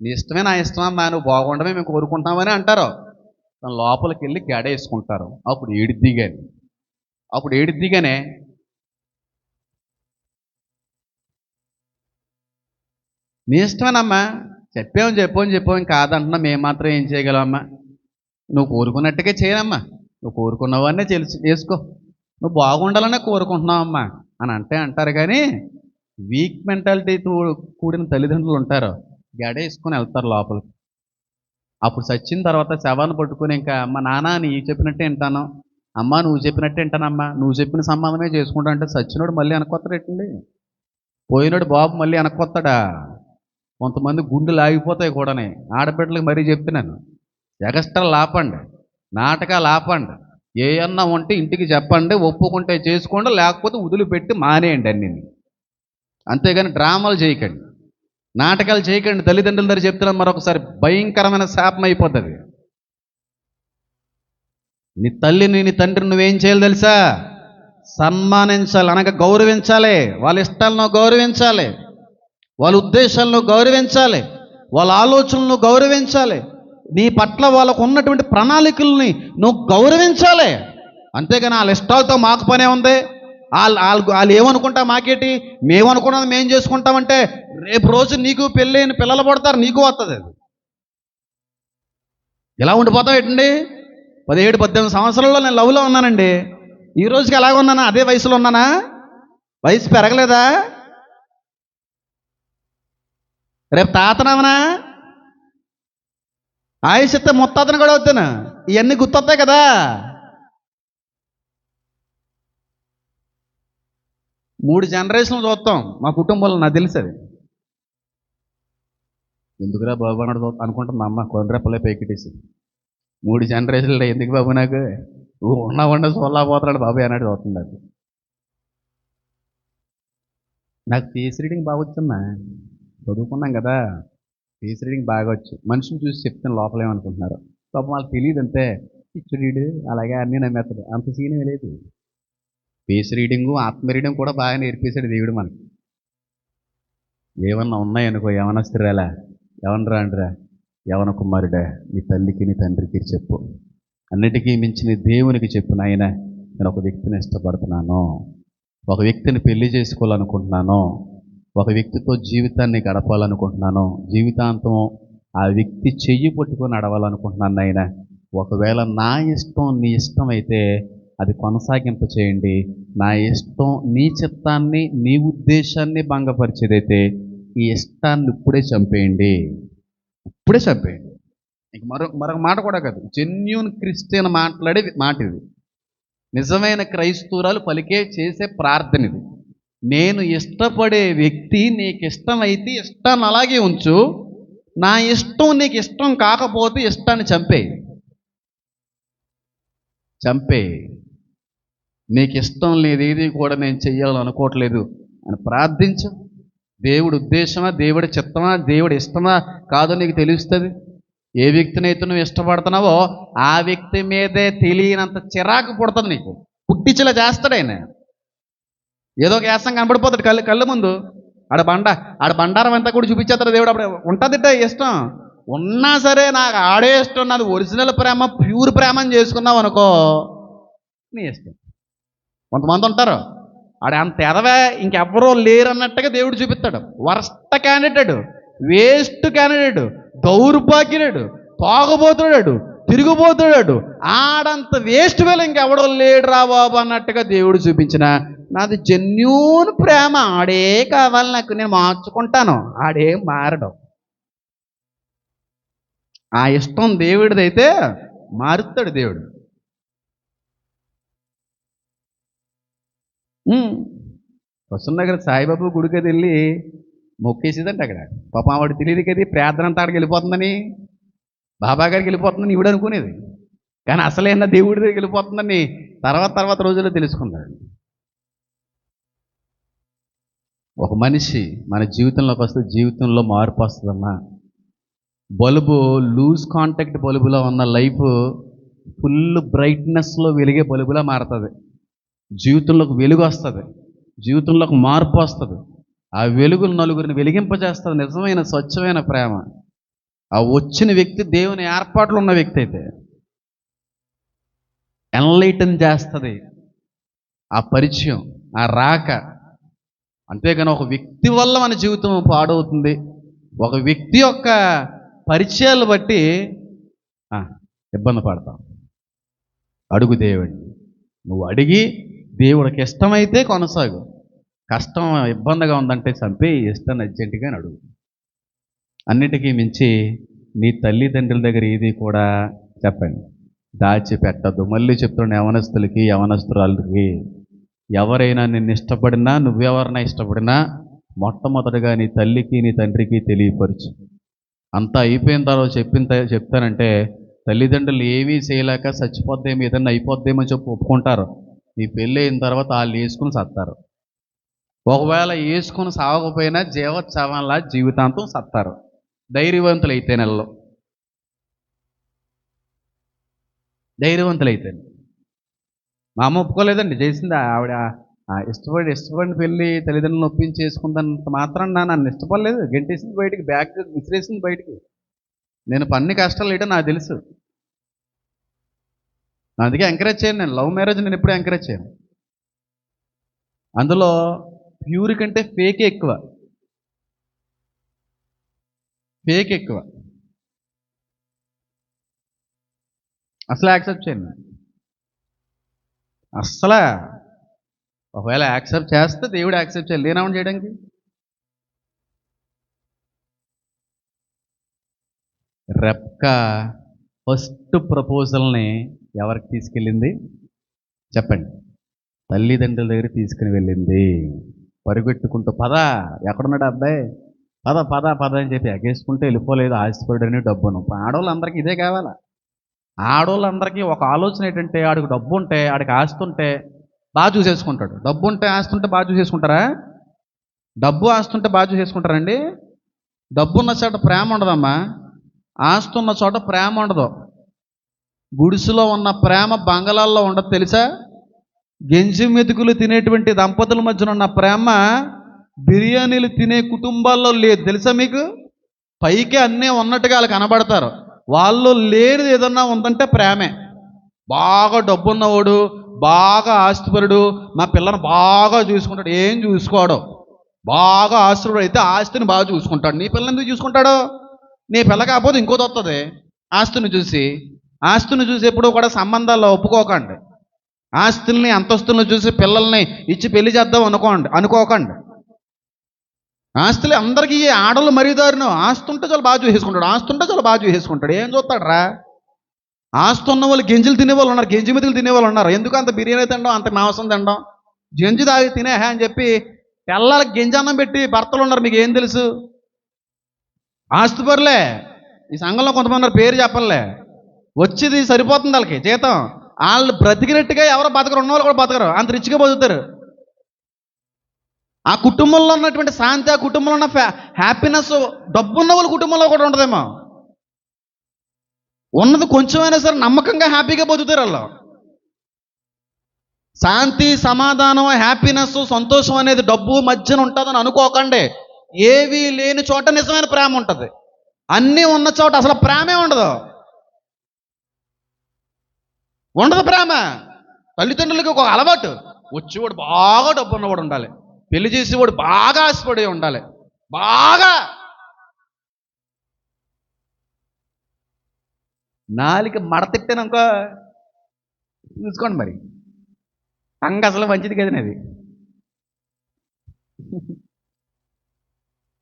B: నీ ఇష్టమే నా ఇష్టం అమ్మా, నువ్వు బాగుండమే మేము కోరుకుంటామని అంటారు. లోపలికి వెళ్ళి గెడ వేసుకుంటారు. అప్పుడు ఏడిద్దిగానే నీ ఇష్టమేనమ్మా, చెప్పాము కాదంటున్నా, మేము మాత్రం ఏం చేయగలమమ్మా, నువ్వు కోరుకున్నట్టుగా చేయనమ్మా, నువ్వు కోరుకున్నవన్నీ చేసుకో, నువ్వు బాగుండాలనే కోరుకుంటున్నావమ్మా అని అంటారు. కానీ వీక్ మెంటాలిటీతో కూడిన తల్లిదండ్రులు ఉంటారు, గడేసుకొని వెళ్తారు లోపలికి. అప్పుడు చచ్చిన తర్వాత శవాన్ని పట్టుకొని ఇంకా అమ్మ నాన్న నీ చెప్పినట్టే వింటాను, అమ్మ నువ్వు చెప్పినట్టే వింటానమ్మా, నువ్వు చెప్పిన సంబంధమే చేసుకుంటా అంటే చచ్చినోడు మళ్ళీ వెనక్కొత్తడెట్టండి? పోయినోడు బాబు మళ్ళీ వెనక్కొత్తాడా? కొంతమంది గుండెలు ఆగిపోతాయి కూడానే. ఆడబిడ్డలకు మరీ చెప్తున్నాను, ఎగస్ట్రాలు ఆపండి, నాటకాలు ఆపండి, ఏమన్నా ఉంటే ఇంటికి చెప్పండి, ఒప్పుకుంటే చేసుకోండి, లేకపోతే వదిలిపెట్టి మానేయండి అన్నీ. అంతేగాని డ్రామాలు చేయకండి, నాటకాలు చేయకండి. తల్లిదండ్రుల దగ్గర చెప్తున్నాం మరొకసారి, భయంకరమైన శాపం అయిపోతుంది. నీ తల్లిని నీ తండ్రిని నువ్వేం చేయాలి తెలుసా? సన్మానించాలి, అనగా గౌరవించాలి. వాళ్ళ ఇష్టాలను గౌరవించాలి, వాళ్ళ ఉద్దేశాలను గౌరవించాలి, వాళ్ళ ఆలోచనలను గౌరవించాలి, నీ పట్ల వాళ్ళకు ఉన్నటువంటి ప్రణాళికల్ని నువ్వు గౌరవించాలి. అంతేగాని వాళ్ళ ఇష్టాలతో మాకు పనే ఉంది, వాళ్ళు ఏమనుకుంటా మాకేటి, మేమనుకున్నది మేము చేసుకుంటామంటే రేపు రోజు నీకు పెళ్ళైన పిల్లలు పడతారు, నీకు వస్తుంది. అది ఎలా ఉండిపోతావు ఏంటండి? 17-18 సంవత్సరాల్లో నేను లవ్లో ఉన్నానండి, ఈ రోజుకి ఎలాగ ఉన్నానా? అదే వయసులో ఉన్నానా? వయసు పెరగలేదా? రేపు తాతనవనా? ఆయుష్ ఇస్తే ముత్తాతను కూడా అవుతాను. ఇవన్నీ గుర్తొస్తాయి కదా. మూడు జనరేషన్లు చూస్తాం మా కుటుంబంలో, నాకు తెలుసు అది. ఎందుకురా బాబు అన్నాడు అనుకుంటుంది మా అమ్మ, కొండ్రెప్పలే పైకిటేసి. 3 జనరేషన్లు ఎందుకు బాబు, నాకు ఉన్న సోల్లా పోతున్నాడు బాబు అన్నాడు చూస్తుంది. అది నాకు ఫేస్ రీడింగ్ బాగా వచ్చమ్మా, చదువుకున్నాం కదా, ఫేస్ రీడింగ్ బాగా వచ్చు. మనిషిని చూసి చెప్తాను లోపల ఏమనుకుంటున్నారు పాపం, వాళ్ళకి తెలియదు అంతే. పిచ్చురీడు అలాగే అన్నీ నమ్మేస్తాడు, అంత సీన్ లేదు. ఫేస్ రీడింగు ఆత్మ రీడింగ్ కూడా బాగా నేర్పేశాడు దేవుడు మనకి. ఏమన్నా ఉన్నాయనుకో, ఏమన్నా స్త్రీలా, ఎవనరా అంటరా, యవన కుమారుడా నీ తల్లికి నీ తండ్రికి చెప్పు, అన్నిటికీ మించిన దేవునికి చెప్పు, నాయన నేను ఒక వ్యక్తిని ఇష్టపడుతున్నాను, ఒక వ్యక్తిని పెళ్లి చేసుకోవాలనుకుంటున్నాను, ఒక వ్యక్తితో జీవితాన్ని గడపాలనుకుంటున్నాను, జీవితాంతం ఆ వ్యక్తి చెయ్యి పట్టుకొని నడవాలనుకుంటున్నాను నాయన. ఒకవేళ నా ఇష్టం నీ ఇష్టం అయితే అది కొనసాగింపు చేయండి, నా ఇష్టం నీ చిత్తాన్ని నీ ఉద్దేశాన్ని భంగపరిచేదైతే ఈ ఇష్టాన్ని ఇప్పుడే చంపేయండి. ఇంక మరొక మాట కూడా కాదు, జెన్యూన్ క్రిస్టియన్ మాట్లాడే మాట ఇది, నిజమైన క్రైస్తవురాలు పలికే చేసే ప్రార్థన ఇది. నేను ఇష్టపడే వ్యక్తి నీకు ఇష్టమైతే ఇష్టాన్ని అలాగే ఉంచు, నా ఇష్టం నీకు ఇష్టం కాకపోతే ఇష్టాన్ని చంపే. నీకు ఇష్టం లేదు, ఏది కూడా నేను చెయ్యాలని అనుకోవట్లేదు అని ప్రార్థించు. దేవుడి ఉద్దేశమా, దేవుడి చిత్తమా, దేవుడి ఇష్టమా కాదో నీకు తెలుస్తుంది. ఏ వ్యక్తినైతే నువ్వు ఇష్టపడుతున్నావో ఆ వ్యక్తి మీదే తెలియనంత చిరాకు పుడుతుంది నీకు, పుట్టించేలా చేస్తాడు ఆయన. ఏదో ఒక యాసం కనబడిపోతాడు కళ్ళు ముందు, ఆడ బండారం అంతా కూడా చూపించేస్తాడు దేవుడు. అప్పుడు ఉంటుందిట ఇష్టం, ఉన్నా సరే నాకు ఆడే ఇష్టం, నాది ఒరిజినల్ ప్రేమ, ప్యూర్ ప్రేమని చేసుకున్నావు అనుకో నీ ఇష్టం. కొంతమంది ఉంటారు, ఆడ అంత ఎదవే ఇంకెవ్వరూ లేరు అన్నట్టుగా దేవుడు చూపిస్తాడు. వరస్ట్ క్యాండిడేట్, వేస్ట్ క్యాండిడేట్, దౌర్భాగ్యుడు, తాగుబోతున్నాడు, తిరిగిపోతున్నాడు, ఆడంత వేస్ట్ వేళ ఇంకెవడో లేడు రా బాబు అన్నట్టుగా దేవుడు చూపించిన నాది జెన్యూన్ ప్రేమ, ఆడే కావాలి నాకు, నేను మార్చుకుంటాను, ఆడేం మారడం. ఆ ఇష్టం దేవుడిదైతే మారుతాడు దేవుడు.
A: వస్తున్న దగ్గర సాయిబాబు గుడికి అది వెళ్ళి మొక్కేసేదంట అక్కడ. పాపం ఆవిడ తెలియదు కదా ప్రార్థన అంతా అక్కడికి వెళ్ళిపోతుందని, బాబా గారికి వెళ్ళిపోతుందని ఈవిడ అనుకునేది. కానీ అసలైన దేవుడి దగ్గరికి వెళ్ళిపోతుందని తర్వాత రోజుల్లో తెలుసుకున్నాడు. ఒక మనిషి మన జీవితంలోకి వస్తే జీవితంలో మార్పు వస్తుందమ్మా. బల్బు లూజ్ కాంటాక్ట్ బల్బులో ఉన్న లైఫ్ ఫుల్ బ్రైట్నెస్లో వెలిగే బల్బులా మారుతుంది. జీవితంలోకి వెలుగు వస్తుంది, జీవితంలోకి మార్పు వస్తుంది. ఆ వెలుగులు నలుగురిని వెలిగింపజేస్తుంది. నిజమైన స్వచ్ఛమైన ప్రేమ. ఆ వచ్చిన వ్యక్తి దేవుని ఏర్పాట్లు ఉన్న వ్యక్తి అయితే ఎన్లైటన్ చేస్తుంది ఆ పరిచయం, ఆ రాక. అంతేగాని ఒక వ్యక్తి వల్ల మన జీవితం పాడవుతుంది. ఒక వ్యక్తి యొక్క పరిచయాలు బట్టి ఇబ్బంది పడతాం. అడుగు దేవుడిని. నువ్వు అడిగి దేవుడికి ఇష్టమైతే కొనసాగు. కష్టం ఇబ్బందిగా ఉందంటే చంపి ఇష్టాన్ని అర్జెంటుగా అడుగు. అన్నిటికీ మించి నీ తల్లిదండ్రుల దగ్గర ఏది కూడా చెప్పండి దాచిపెట్టద్దు. మళ్ళీ చెప్తున్నాను యవనస్తులకి యవనస్తురాలకి, ఎవరైనా నిన్ను ఇష్టపడినా నువ్వెవరైనా ఇష్టపడినా మొట్టమొదటిగా నీ తల్లికి నీ తండ్రికి తెలియపరచు. అంతా అయిపోయిన తర్వాత చెప్తానంటే తల్లిదండ్రులు ఏమీ చేయలేక చచ్చిపోద్దేమో ఏదన్నా అయిపోద్దేమో చెప్పి ఒప్పుకుంటారు. నీ పెళ్ళి అయిన తర్వాత వాళ్ళు వేసుకుని సత్తారు. ఒకవేళ వేసుకుని సాగకపోయినా జీవోత్సవంలా జీవితాంతం సత్తారు. ధైర్యవంతులైతే నెలలో ధైర్యవంతులైతే. మా అమ్మ ఒప్పుకోలేదండి, చేసింది ఆవిడ. ఇష్టపడిన పెళ్ళి తల్లిదండ్రులను ఒప్పించి చేసుకుందంత మాత్రం నన్ను ఇష్టపడలేదు. గెంటేసింది బయటికి, బ్యాగ్ విసిరేసింది బయటికి. నేను పన్ని కష్టాలు ఏంటో నాకు తెలుసు. అందుకే ఎంకరేజ్ చేయను. నేను లవ్ మ్యారేజ్ నేను ఎప్పుడూ ఎంకరేజ్ చేయను. అందులో ప్యూర్ కంటే ఫేకే ఎక్కువ. అసలు యాక్సెప్ట్ చేయను. అస్సలు ఒకవేళ యాక్సెప్ట్ చేస్తే దేవుడు యాక్సెప్ట్ చేయాలి, లేనవని చేయడానికి. రెబ్కా ఫస్ట్ ప్రపోజల్ని ఎవరికి తీసుకెళ్ళింది చెప్పండి? తల్లిదండ్రుల దగ్గర తీసుకుని వెళ్ళింది. పరిగెట్టుకుంటూ పద, ఎక్కడున్నాడు అబ్బాయి, పద పద పద అని చెప్పి ఎగేసుకుంటూ వెళ్ళిపోలేదు. ఆశపడని డబ్బును. ఆడవాళ్ళందరికీ ఇదే కావాలా? ఆడవాళ్ళందరికీ ఒక ఆలోచన ఏంటంటే ఆడికి డబ్బు ఉంటే, ఆడికి ఆస్తి ఉంటే బాగా చూసేసుకుంటాడు. డబ్బు ఉంటే ఆస్తి ఉంటే బాగా చూసేసుకుంటారా? డబ్బు ఆస్తి ఉంటే బాగా చూసేసుకుంటారండి? డబ్బు ఉన్న చోట ప్రేమ ఉండదమ్మా. ఆస్తి ఉన్న చోట ప్రేమ ఉండదు. గుడిసెలో ఉన్న ప్రేమ బంగళాల్లో ఉండదు తెలుసా? గెంజి మెతుకులు తినేటువంటి దంపతుల మధ్యన ఉన్న ప్రేమ బిర్యానీలు తినే కుటుంబాల్లో లేదు తెలుసా మీకు? పైకి అన్నీ ఉన్నట్టుగా వాళ్ళు కనబడతారు, వాళ్ళు లేనిది ఏదన్నా ఉందంటే ప్రేమే. బాగా డబ్బున్నవాడు, బాగా ఆస్తిపరుడు, మా పిల్లని బాగా చూసుకుంటాడు. ఏం చూసుకోడు. బాగా ఆస్తుడు అయితే ఆస్తిని బాగా చూసుకుంటాడు. నీ పిల్లని ఎందుకు చూసుకుంటాడు? నీ పిల్ల కాకపోతే ఇంకోటి వస్తుంది ఆస్తిని చూసి. ఆస్తిని చూసి ఎప్పుడూ కూడా సంబంధాల్లో ఒప్పుకోకండి. ఆస్తుల్ని అంతస్తులను చూసి పిల్లల్ని ఇచ్చి పెళ్లి చేద్దాం అనుకోకండి. ఆస్తులు అందరికీ ఆడలు మరీదారును. ఆస్తి ఉంటే చాలా బాగా చూసేసుకుంటాడు. ఏం చూస్తాడు రా? ఆస్తి ఉన్న వాళ్ళు గింజలు తినేవాళ్ళు ఉన్నారు, గెంజి మెతుకులు తినేవాళ్ళు ఉన్నారు. ఎందుకు అంత బిర్యానీ తినడం, అంత మాంసం తినడం? గెంజి తాగి తినేహా అని చెప్పి పిల్లలకి గెంజి అన్నం పెట్టి భర్తలు ఉన్నారు. మీకు ఏం తెలుసు? ఆస్తిపరులే. ఈ సంఘంలో కొంతమంది పేరు చెప్పలే, వచ్చేది సరిపోతుంది వాళ్ళకి జీతం. వాళ్ళు బ్రతికినట్టుగా ఎవరో బతకరు, ఉన్నవాళ్ళు కూడా బతకరు, అంత రిచ్గా బతుకుతారు. ఆ కుటుంబంలో ఉన్నటువంటి శాంతి, ఆ కుటుంబంలో ఉన్న హ్యాపీనెస్ డబ్బున్న వాళ్ళ కుటుంబంలో కూడా ఉండదేమో. ఉన్నది కొంచెమైనా సరే నమ్మకంగా హ్యాపీగా బతుకుతారు వాళ్ళు. శాంతి, సమాధానం, హ్యాపీనెస్, సంతోషం అనేది డబ్బు మధ్యన ఉంటుందని అనుకోకండి. ఏవీ లేని చోట నిజమైన ప్రేమ ఉంటుంది. అన్నీ ఉన్న చోట అసలు ప్రేమే ఉండదు ప్రేమ. తల్లిదండ్రులకి ఒక అలవాటు, వచ్చేవాడు బాగా డబ్బు ఉన్నవాడు ఉండాలి, పెళ్లి చేసేవాడు బాగా ఆశపడి ఉండాలి. బాగా నాలిక మడతెట్టాననుకో చూసుకోండి మరి, టంగ అసలు మంచిది కదండి అది.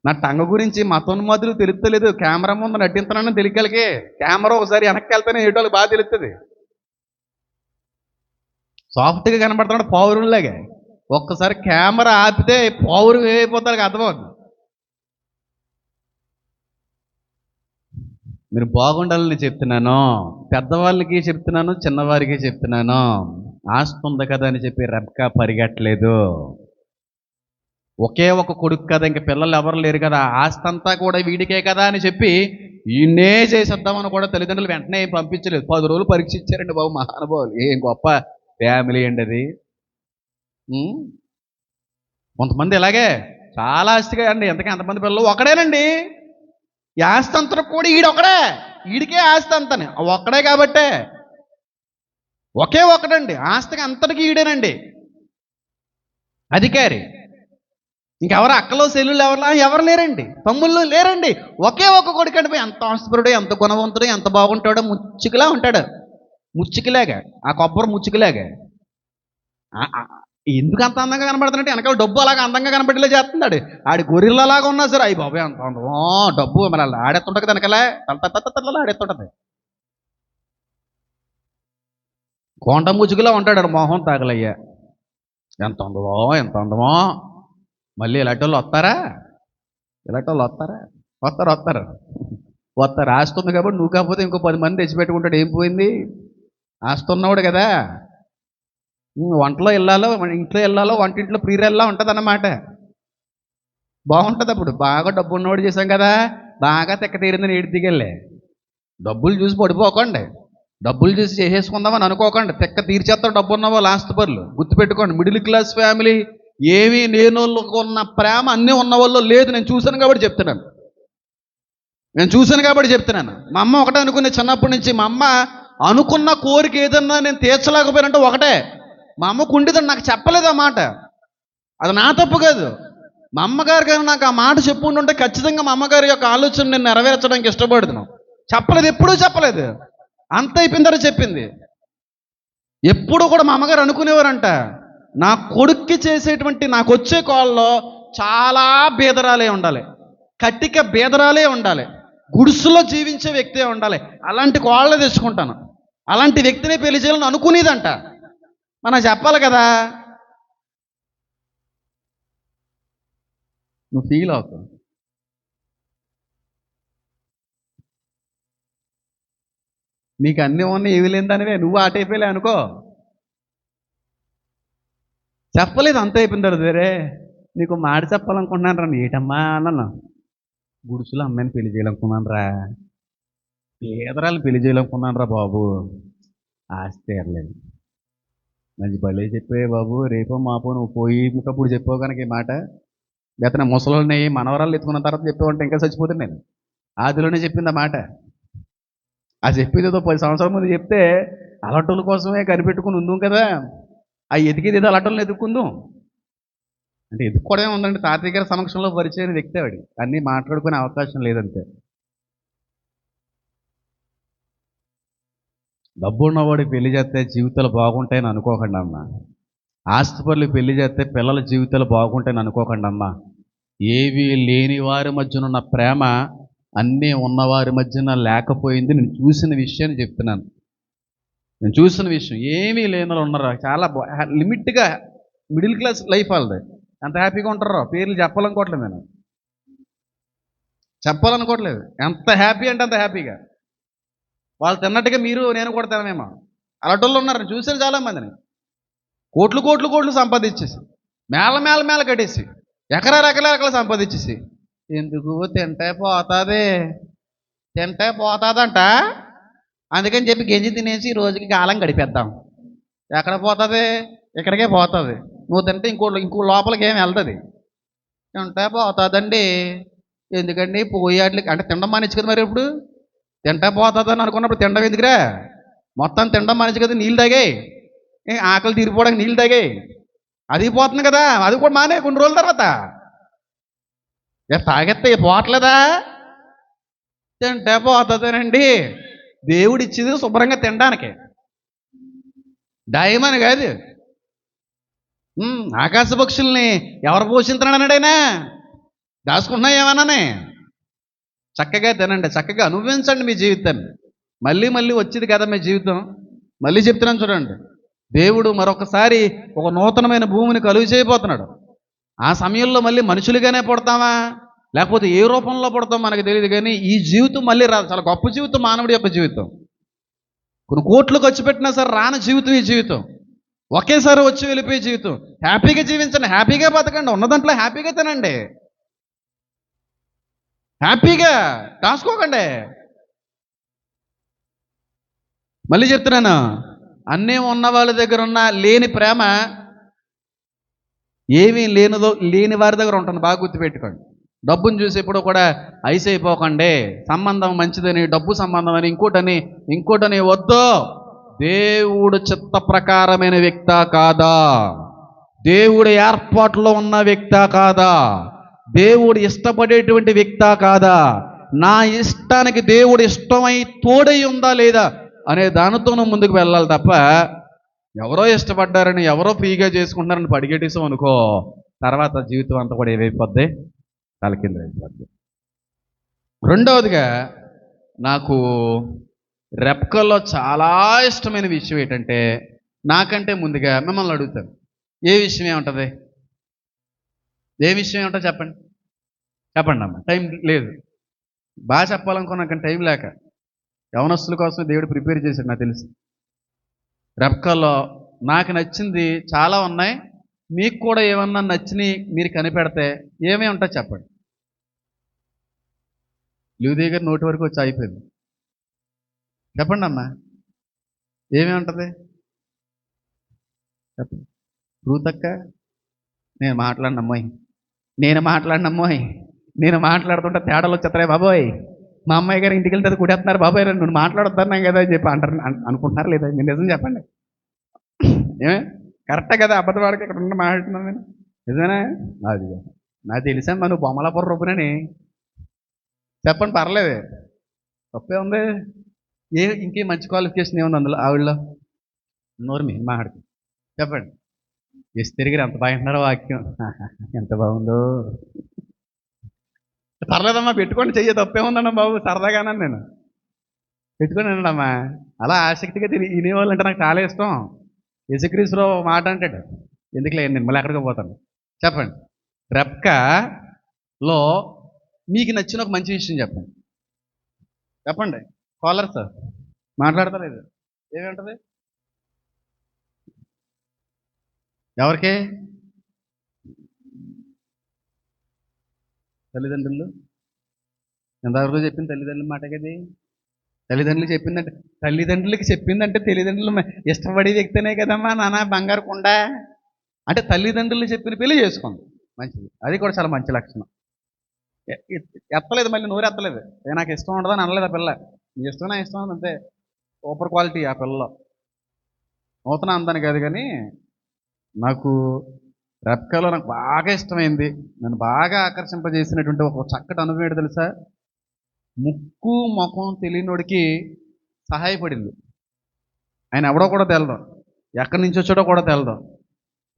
A: నా టంగ గురించి మతోన్మాదులు తెలుస్తలేదు. కెమెరా ముందు నటించనని తెలియగలిగే, కెమెరా ఒకసారి వెనక్కి వెళ్తేనే ఏటోళ్ళకి బాగా తెలుస్తుంది. సాఫ్ట్గా కనబడుతున్నాడు పౌరుల్లాగా.
B: ఒక్కసారి కెమెరా ఆపితే పౌరు అయిపోతారు అర్థమవుతుంది. మీరు బాగుండాలని చెప్తున్నాను, పెద్దవాళ్ళకి చెప్తున్నాను, చిన్నవారికి చెప్తున్నాను. ఆస్తి ఉంది కదా అని చెప్పి రెబ్కా పరిగెట్టలేదు. ఒకే ఒక కొడుకు కదా, ఇంక పిల్లలు ఎవరు లేరు కదా, ఆస్తి అంతా కూడా వీడికే కదా అని చెప్పి ఈయనే చేసేద్దామని కూడా తల్లిదండ్రులు వెంటనే ఏం పంపించలేదు. 10 రోజులు పరీక్ష ఇచ్చారండి బాబు మహానుభావులు. ఏం గొప్ప ఫ్యామిలీ అండి అది. కొంతమంది ఇలాగే చాలా ఆస్తిగా అండి, ఎంతమంది పిల్లలు ఒకడేనండి. ఈ ఆస్తి అంతా కూడా ఈడొకడే, ఈడికే ఆస్తి అంతని ఒక్కడే కాబట్టే, ఒకే ఒకడండి ఆస్తికి అంతటికి ఈడేనండి అధికారి. ఇంకెవరు అక్కలో సెల్లులు ఎవరు లేరండి, తమ్ముళ్ళు లేరండి. ఒకే ఒక కొడుకండి. పోయి ఎంత ఆస్తిపరుడు, ఎంత గుణవంతుడు, ఎంత బాగుంటాడో, ముచ్చుకులా ఉంటాడు, ముచ్చుకులాగా, ఆ కొబ్బరి ముచ్చుకులాగా. ఎందుకు అంత అందంగా కనబడుతున్నట్టు వెనకాల డబ్బు అలాగా అందంగా కనబడేలా చేస్తున్నాడు. ఆడి గొర్రెలలాగా ఉన్నా సరే అయ్యి బాబాయ్ అంత డబ్బు మరి అలా ఆడేస్తుంటుంది వెనకాల తల ఆడేస్తుంటది. కోంట ముచ్చుకులా ఉంటాడు మొహం తాగలయ్యా. ఎంత అందమో. మళ్ళీ ఇలాంటి వాళ్ళు వస్తారా? వస్తారు. ఆస్తుంది కాబట్టి నువ్వు కాకపోతే ఇంకో 10 మంది తెచ్చిపెట్టుకుంటాడు. ఏం పోయింది? ఆస్తున్నాడు కదా. ఇంట్లో వెళ్ళాలో వంటింట్లో ప్రియరెల్లా ఉంటుంది అన్నమాట. బాగుంటుంది. అప్పుడు బాగా డబ్బు ఉన్నవాడు చేశాం కదా, బాగా తెక్క తీరిందని ఏడు దిగెళ్ళే. డబ్బులు చూసి పడిపోకండి, డబ్బులు చూసి చేసేసుకుందామని అనుకోకండి. తెక్క తీర్చేస్తారు డబ్బు ఉన్న వాళ్ళు ఆస్తిపరులు. గుర్తుపెట్టుకోండి, మిడిల్ క్లాస్ ఫ్యామిలీ ఏమీ లేని వాళ్ళకు ఉన్న ప్రేమ అన్నీ ఉన్న వాళ్ళు లేదు. నేను చూశాను కాబట్టి చెప్తున్నాను. మా అమ్మ ఒకటే అనుకునే చిన్నప్పటి నుంచి. మా అమ్మ అనుకున్న కోరిక ఏదన్నా నేను తీర్చలేకపోయానంటే ఒకటే, మా అమ్మకు ఉండేదని నాకు చెప్పలేదు ఆ మాట. అది నా తప్పు కాదు. మా అమ్మగారు కానీ నాకు ఆ మాట చెప్పుకుంటుంటే ఖచ్చితంగా మా అమ్మగారి యొక్క ఆలోచన నేను నెరవేర్చడానికి ఇష్టపడుతున్నాను. చెప్పలేదు, ఎప్పుడూ చెప్పలేదు. అంత అయిపోయిన తర్వాత చెప్పింది. ఎప్పుడు కూడా మా అమ్మగారు అనుకునేవారంట, నా కొడుక్కి చేసేటువంటి నాకు వచ్చే కోళ్ళలో చాలా బీదరాలే ఉండాలి, కట్టిక బీదరాలే ఉండాలి, గుడిసులో జీవించే వ్యక్తే ఉండాలి. అలాంటి కోళ్ళే తెచ్చుకుంటాను, అలాంటి వ్యక్తిని పెళ్లి చేయాలని అనుకునేదంట. మనం చెప్పాలి కదా. నువ్వు ఫీల్ అవుతావు. నీకు అన్నీ ఉన్నాయి, ఏవి లేనిదానివే, నువ్వు ఆటైపోయలే అనుకో. చెప్పలేదు, అంత అయిపోయిన తర్వాత వేరే నీకు మాట చెప్పాలనుకుంటున్నాను రా. ఏటమ్మా అన్న, గుడిసులో అమ్మాయిని పెళ్లి చేయాలనుకున్నాను రా, పేదరాలను పెళ్లి చేయాలనుకున్నాను రా బాబు, ఆస్తి తీరలేదు. మంచి భలే చెప్పే బాబు, రేపో మాపో నువ్వు పోయినప్పుడు చెప్పావు కనుక ఈ మాట. లేకపోతే నా ముసలోని మనవరాలు ఎత్తుకున్న తర్వాత చెప్పావంటే ఇంకా చచ్చిపోతాను నేను. ఆదిలోనే చెప్పింది ఆ మాట. ఆ చెప్పేది ఏదో 10 సంవత్సరాల ముందు చెప్తే అలాంటి కోసమే కనిపెట్టుకుని ఉందాం కదా. ఆ ఎదిగేది ఏదో అలాంటి ఎదుక్కుందాం అంటే ఎదుక్కోవడమే ఉందండి. తాతయ్య గారి సమక్షంలో పరిచయం వ్యక్తి వాడి, అన్నీ మాట్లాడుకునే అవకాశం లేదంతే. డబ్బు ఉన్నవాడికి పెళ్లి చేస్తే జీవితాలు బాగుంటాయని అనుకోకండి అమ్మ. ఆస్తిపరులు పెళ్లి చేస్తే పిల్లల జీవితాలు బాగుంటాయని అనుకోకండి అమ్మ. ఏవి లేని వారి మధ్యన ఉన్న ప్రేమ అన్నీ ఉన్నవారి మధ్యన లేకపోయింది. నేను చూసిన విషయాన్ని చెప్తున్నాను. నేను చూసిన విషయం. ఏమీ లేని వాళ్ళు ఉన్నారు, చాలా లిమిట్గా మిడిల్ క్లాస్ లైఫ్ వాళ్ళది. ఎంత హ్యాపీగా ఉంటారో పేర్లు చెప్పాలనుకోవట్లేదు నేను, ఎంత హ్యాపీ అంటే అంత హ్యాపీగా. వాళ్ళు తిన్నట్టుగా మీరు నేను కూడా తినమేమో. అలాంటి వాళ్ళు ఉన్నారు, చూసాను చాలామందిని. కోట్లు సంపాదించేసి, మేళ కట్టేసి, ఎకరాలు సంపాదించేసి, ఎందుకు తింటే పోతుందంట అందుకని చెప్పి గెంజి తినేసి రోజుకి కాలం గడిపేద్దాం. ఎక్కడ పోతుంది? ఇక్కడికే పోతుంది. నువ్వు తింటే ఇంకో లోపలికి ఏమి వెళ్తుంది. తింటే పోతుందండి. ఎందుకండి పోయేట్లకి అంటే తినడం మానేచ్చు కదా. మరి ఇప్పుడు తింటే పోతుందని అనుకున్నప్పుడు తినడం ఎందుకురా? మొత్తం తినడం మానేచ్చు కదా. నీళ్ళు తాగాయి, ఆకలి తీరిపోవడానికి నీళ్ళు తాగాయి, అది పోతుంది కదా. అది కూడా మానే కొన్ని రోజుల తర్వాత. తాగెత్తే పోవట్లేదా? తింటే పోతుందేనండి. దేవుడు ఇచ్చేది శుభ్రంగా తినడానికి, డైమని కాదు. ఆకాశ పక్షుల్ని ఎవరు పోషించున్నాడు అన్నాడైనా? దాచుకుంటున్నా ఏమన్నానే? చక్కగా తినండి, చక్కగా అనుభవించండి మీ జీవితాన్ని. మళ్ళీ వచ్చేది కదా మీ జీవితం. మళ్ళీ చెప్తున్నాను చూడండి,
A: దేవుడు మరొకసారి ఒక నూతనమైన భూమిని కలుగు చేయబోతున్నాడు. ఆ సమయంలో మళ్ళీ మనుషులుగానే పుడతామా, లేకపోతే ఏ రూపంలో పుడతాం మనకు తెలియదు, కానీ ఈ జీవితం మళ్ళీ రాదు. చాలా గొప్ప జీవితం మానవుడి యొక్క జీవితం. కొన్ని కోట్లు ఖర్చు పెట్టినా సరే రాని జీవితం ఈ జీవితం. ఒకేసారి వచ్చి వెళ్ళిపోయే జీవితం. హ్యాపీగా జీవించండి, హ్యాపీగా బతకండి, ఉన్న దాంట్లో హ్యాపీగా తినండి, హ్యాపీగా కాసుకోకండి. మళ్ళీ చెప్తున్నాను, అన్నీ ఉన్న వాళ్ళ దగ్గర ఉన్న లేని ప్రేమ ఏమీ లేని వారి దగ్గర ఉంటుంది. బాగా గుర్తుపెట్టుకోండి. డబ్బును చూసి ఎప్పుడు కూడా ఐస్ అయిపోకండి. సంబంధం మంచిదని, డబ్బు సంబంధం అని, ఇంకోటని వద్దు. దేవుడు చిత్త ప్రకారమైన వ్యక్తా కాదా, దేవుడి ఏర్పాట్లో ఉన్న వ్యక్తా కాదా, దేవుడు ఇష్టపడేటువంటి వ్యక్తా కాదా, నా ఇష్టానికి దేవుడు ఇష్టమై తోడై ఉందా లేదా అనే దానితో నువ్వు ముందుకు వెళ్ళాలి తప్ప, ఎవరో ఇష్టపడ్డారని, ఎవరో ఫ్రీగా చేసుకుంటున్నారని పడిగెట్టేసాం అనుకో, తర్వాత జీవితం అంతా కూడా ఏమైపోద్ది, తలకిందులైపోద్ది. రెండవదిగా నాకు రెప్కల్లో చాలా ఇష్టమైన విషయం ఏంటంటే, నాకంటే ముందుగా మిమ్మల్ని అడుగుతాను, ఏ విషయం ఏముంటుంది, ఏ విషయం ఏముంటుంది చెప్పండి అమ్మ. టైం లేదు, బాగా చెప్పాలనుకున్నా కానీ టైం లేక, యవనస్తుల కోసం దేవుడు ప్రిపేర్ చేశాడు నాకు తెలుసు. రెప్కల్లో నాకు నచ్చింది చాలా ఉన్నాయి. మీకు కూడా ఏమన్నా నచ్చినాయి మీరు కనిపెడితే ఏమేమి ఉంటాయి చెప్పండి. లూది గారి నోటి వరకు వచ్చి అయిపోయింది. చెప్పండి అమ్మా, ఏమేమి ఉంటుంది చెప్పండి. రూతక్క, నేను మాట్లాడుతుంటే తేడాలు వచ్చేస్తాయి బాబోయ్, మా అమ్మాయి గారు ఇంటికి వెళ్తే కుడేస్తున్నారు బాబాయ్, నువ్వు మాట్లాడుతున్నాం కదా అని చెప్పి అంటారు అనుకుంటున్నారు లేదా? మీరు నిజం చెప్పండి, ఏమే కరెక్టే కదా? అబద్ధం వాడికి ఇక్కడ ఉండి మాట్లాడుతున్నాను నేను, నిజమేనా? అది నాకు తెలిసాను, నువ్వు బొమ్మలాపురం రూపునని చెప్పండి, పర్లేదు, తప్పే ఉంది. ఇంకే మంచి క్వాలిఫికేషన్ ఏముంది అందులో ఆవిడలో? నోరు మీ మాట్లాడుతు చెప్పండి. ఎస్ తిరిగి ఎంత బాగుంటున్నారో వాక్యం, ఎంత బాగుందో. పర్లేదమ్మా పెట్టుకోండి, చెయ్యి, తప్పేముందన్నా బాబు, సరదాగానని నేను పెట్టుకొని వినడమ్మా. అలా ఆసక్తిగా వినేవాళ్ళు అంటే నాకు చాలా ఇష్టం. యేసుక్రీస్తురావు మాట అంటాడు, ఎందుకులే నేను మళ్ళీ ఎక్కడికి పోతాను. చెప్పండి, రెప్కాలో మీకు నచ్చిన ఒక మంచి విషయం చెప్పండి. కాలర్ సార్ మాట్లాడతలేదు, ఏమేంటది ఎవరికి? తల్లిదండ్రులు ఎంతవరకు చెప్పింది? తల్లిదండ్రుల మాట కది. తల్లిదండ్రులకి చెప్పిందంటే తల్లిదండ్రులు ఇష్టపడే వ్యక్తినే కదమ్మా. నాన్న బంగారు కొండ అంటే తల్లిదండ్రులు చెప్పిన పెళ్లి చేసుకోండి, మంచిది. అది కూడా చాలా మంచి లక్షణం. ఎత్తలేదు, మళ్ళీ నోరు ఎత్తలేదు, నాకు ఇష్టం ఉండదని అనలేదు ఆ పిల్ల. నీ ఇష్టం నా ఇష్టం అంతే, సూపర్ క్వాలిటీ ఆ పిల్లలో. నూతన అందాన్ని కాదు, కానీ నాకు రెప్కాలో నాకు బాగా ఇష్టమైంది, నన్ను బాగా ఆకర్షింపజేసినటువంటి ఒక చక్కటి అనుభవం ఏంటో తెలుసా? ముక్కు ముఖం తెలియనోడికి సహాయపడింది. ఆయన ఎవడో కూడా తెలదు, ఎక్కడి నుంచి వచ్చాడో కూడా తెలదు,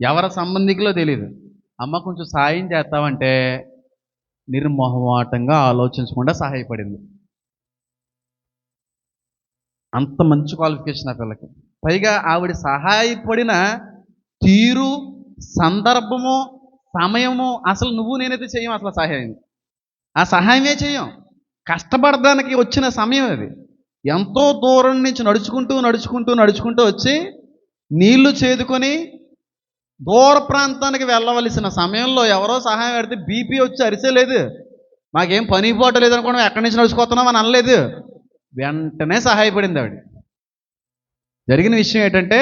A: ఎవరి సంబంధికులో తెలియదు. అమ్మ కొంచెం సాయం చేస్తామంటే నిర్మోహమాటంగా ఆలోచించకుండా సహాయపడింది. అంత మంచి క్వాలిఫికేషన్ ఆ పిల్లకి. పైగా ఆవిడ సహాయపడిన తీరు, సందర్భము, సమయము, అసలు నువ్వు నేనైతే చేయం అసలు సహాయం. ఆ సహాయమే చేయం, కష్టపడడానికి వచ్చిన సమయం అది. ఎంతో దూరం నుంచి నడుచుకుంటూ వచ్చి నీళ్లు చేదుకొని దూర ప్రాంతానికి వెళ్ళవలసిన సమయంలో ఎవరో సహాయం పెడితే బీపీ వచ్చి అరిసేలేదు, మాకేం పని పోవటం లేదనుకోవడం, ఎక్కడి నుంచి నడుచుకోతున్నాం అని అనలేదు, వెంటనే సహాయపడింది ఆవిడ. జరిగిన విషయం ఏంటంటే,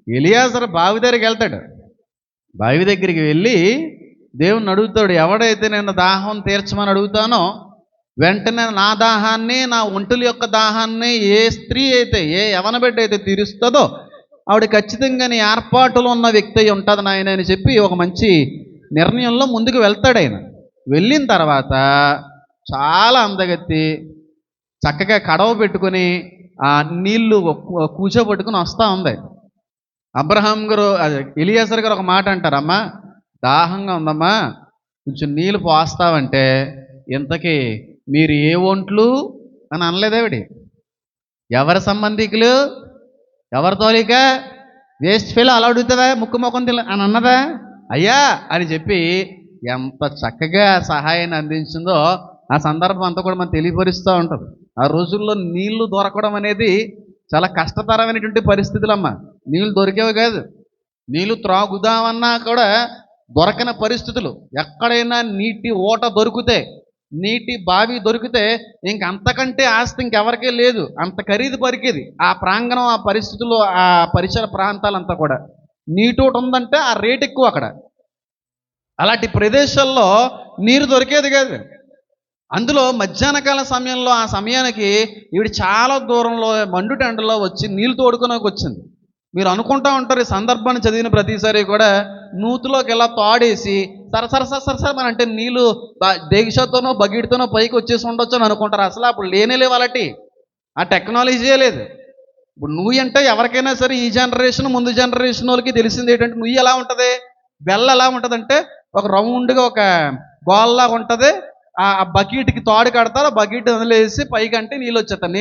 A: ఎలియాజరు బావి దగ్గరికి వెళ్తాడు. బావి దగ్గరికి వెళ్ళి దేవుణ్ణి అడుగుతాడు, ఎవడైతే నేను దాహం తీర్చమని అడుగుతానో వెంటనే నా దాహాన్ని, నా ఒంటుల యొక్క దాహాన్ని ఏ స్త్రీ అయితే, ఏ యవన బిడ్డ అయితే తీరుస్తుందో ఆవిడ ఖచ్చితంగా నీ ఏర్పాటులో ఉన్న వ్యక్తి అయి ఉంటుంది నాయన అని చెప్పి ఒక మంచి నిర్ణయంలో ముందుకు వెళ్తాడు. ఆయన వెళ్ళిన తర్వాత చాలా అందగత్తి చక్కగా కడవ పెట్టుకొని ఆ నీళ్లు కూర్చోబెట్టుకుని వస్తూ ఉంది. అబ్రహాం గారు, ఎలియాజర్ గారు ఒక మాట అంటారు, అమ్మా దాహంగా ఉందమ్మా, కొంచెం నీళ్ళు పోస్తావంటే, ఇంతకీ మీరు ఏ ఒంట్లు అని అనలేదేవిడి. ఎవరి సంబంధికులు, ఎవరి తోలిక?
B: వేస్ట్ ఫెయిల్ అలా అడుగుతావా ముక్కు మొక్కం తిన అని అన్నదా? అయ్యా అని చెప్పి ఎంత చక్కగా సహాయాన్ని అందించిందో ఆ సందర్భం అంతా కూడా మనం తెలియపరుస్తూ ఉంటుంది. ఆ రోజుల్లో నీళ్లు దొరకడం అనేది చాలా కష్టతరమైనటువంటి పరిస్థితులమ్మా. నీళ్లు దొరికేవి కాదు. నీళ్లు త్రాగుదామన్నా కూడా దొరకని పరిస్థితులు. ఎక్కడైనా నీటి ఓట దొరికితే, నీటి బావి దొరికితే ఇంక అంతకంటే ఆస్తి ఇంకెవరికీ లేదు. అంత ఖరీదు పరికేది ఆ ప్రాంగణం, ఆ పరిస్థితుల్లో, ఆ పరిసర ప్రాంతాలంతా కూడా. నీటోటి ఉందంటే ఆ రేట్ ఎక్కువ అక్కడ. అలాంటి ప్రదేశాల్లో నీరు దొరికేది కాదు. అందులో మధ్యాహ్నకాల సమయంలో, ఆ సమయానికి ఈవిడ చాలా దూరంలో మండుటెండలో వచ్చి నీళ్ళు తోడుకోనకు వచ్చింది. మీరు అనుకుంటా ఉంటారు ఈ సందర్భాన్ని చదివిన ప్రతిసారి కూడా, నూతిలోకి ఇలా తాడేసి సరసర మన అంటే నీళ్ళు దేగిషతోనో బకెట్తోనో పైకి వచ్చేసి ఉండొచ్చు అని అనుకుంటారు. అసలు అప్పుడు లేనే వాళ్ళటి ఆ టెక్నాలజీయే లేదు. ఇప్పుడు నువ్వు అంటే ఎవరికైనా సరే ఈ జనరేషన్ ముందు జనరేషన్ వాళ్ళకి తెలిసింది ఏంటంటే, నువ్వు ఎలా ఉంటుంది, బెల్ల ఎలా ఉంటుందంటే ఒక రౌండ్గా ఒక గోల్లాగా ఉంటుంది. ఆ బకెట్కి తాడు కడతారు, ఆ బకెట్ వదిలేసి పైకి అంటే నీళ్ళు వచ్చేస్తారు.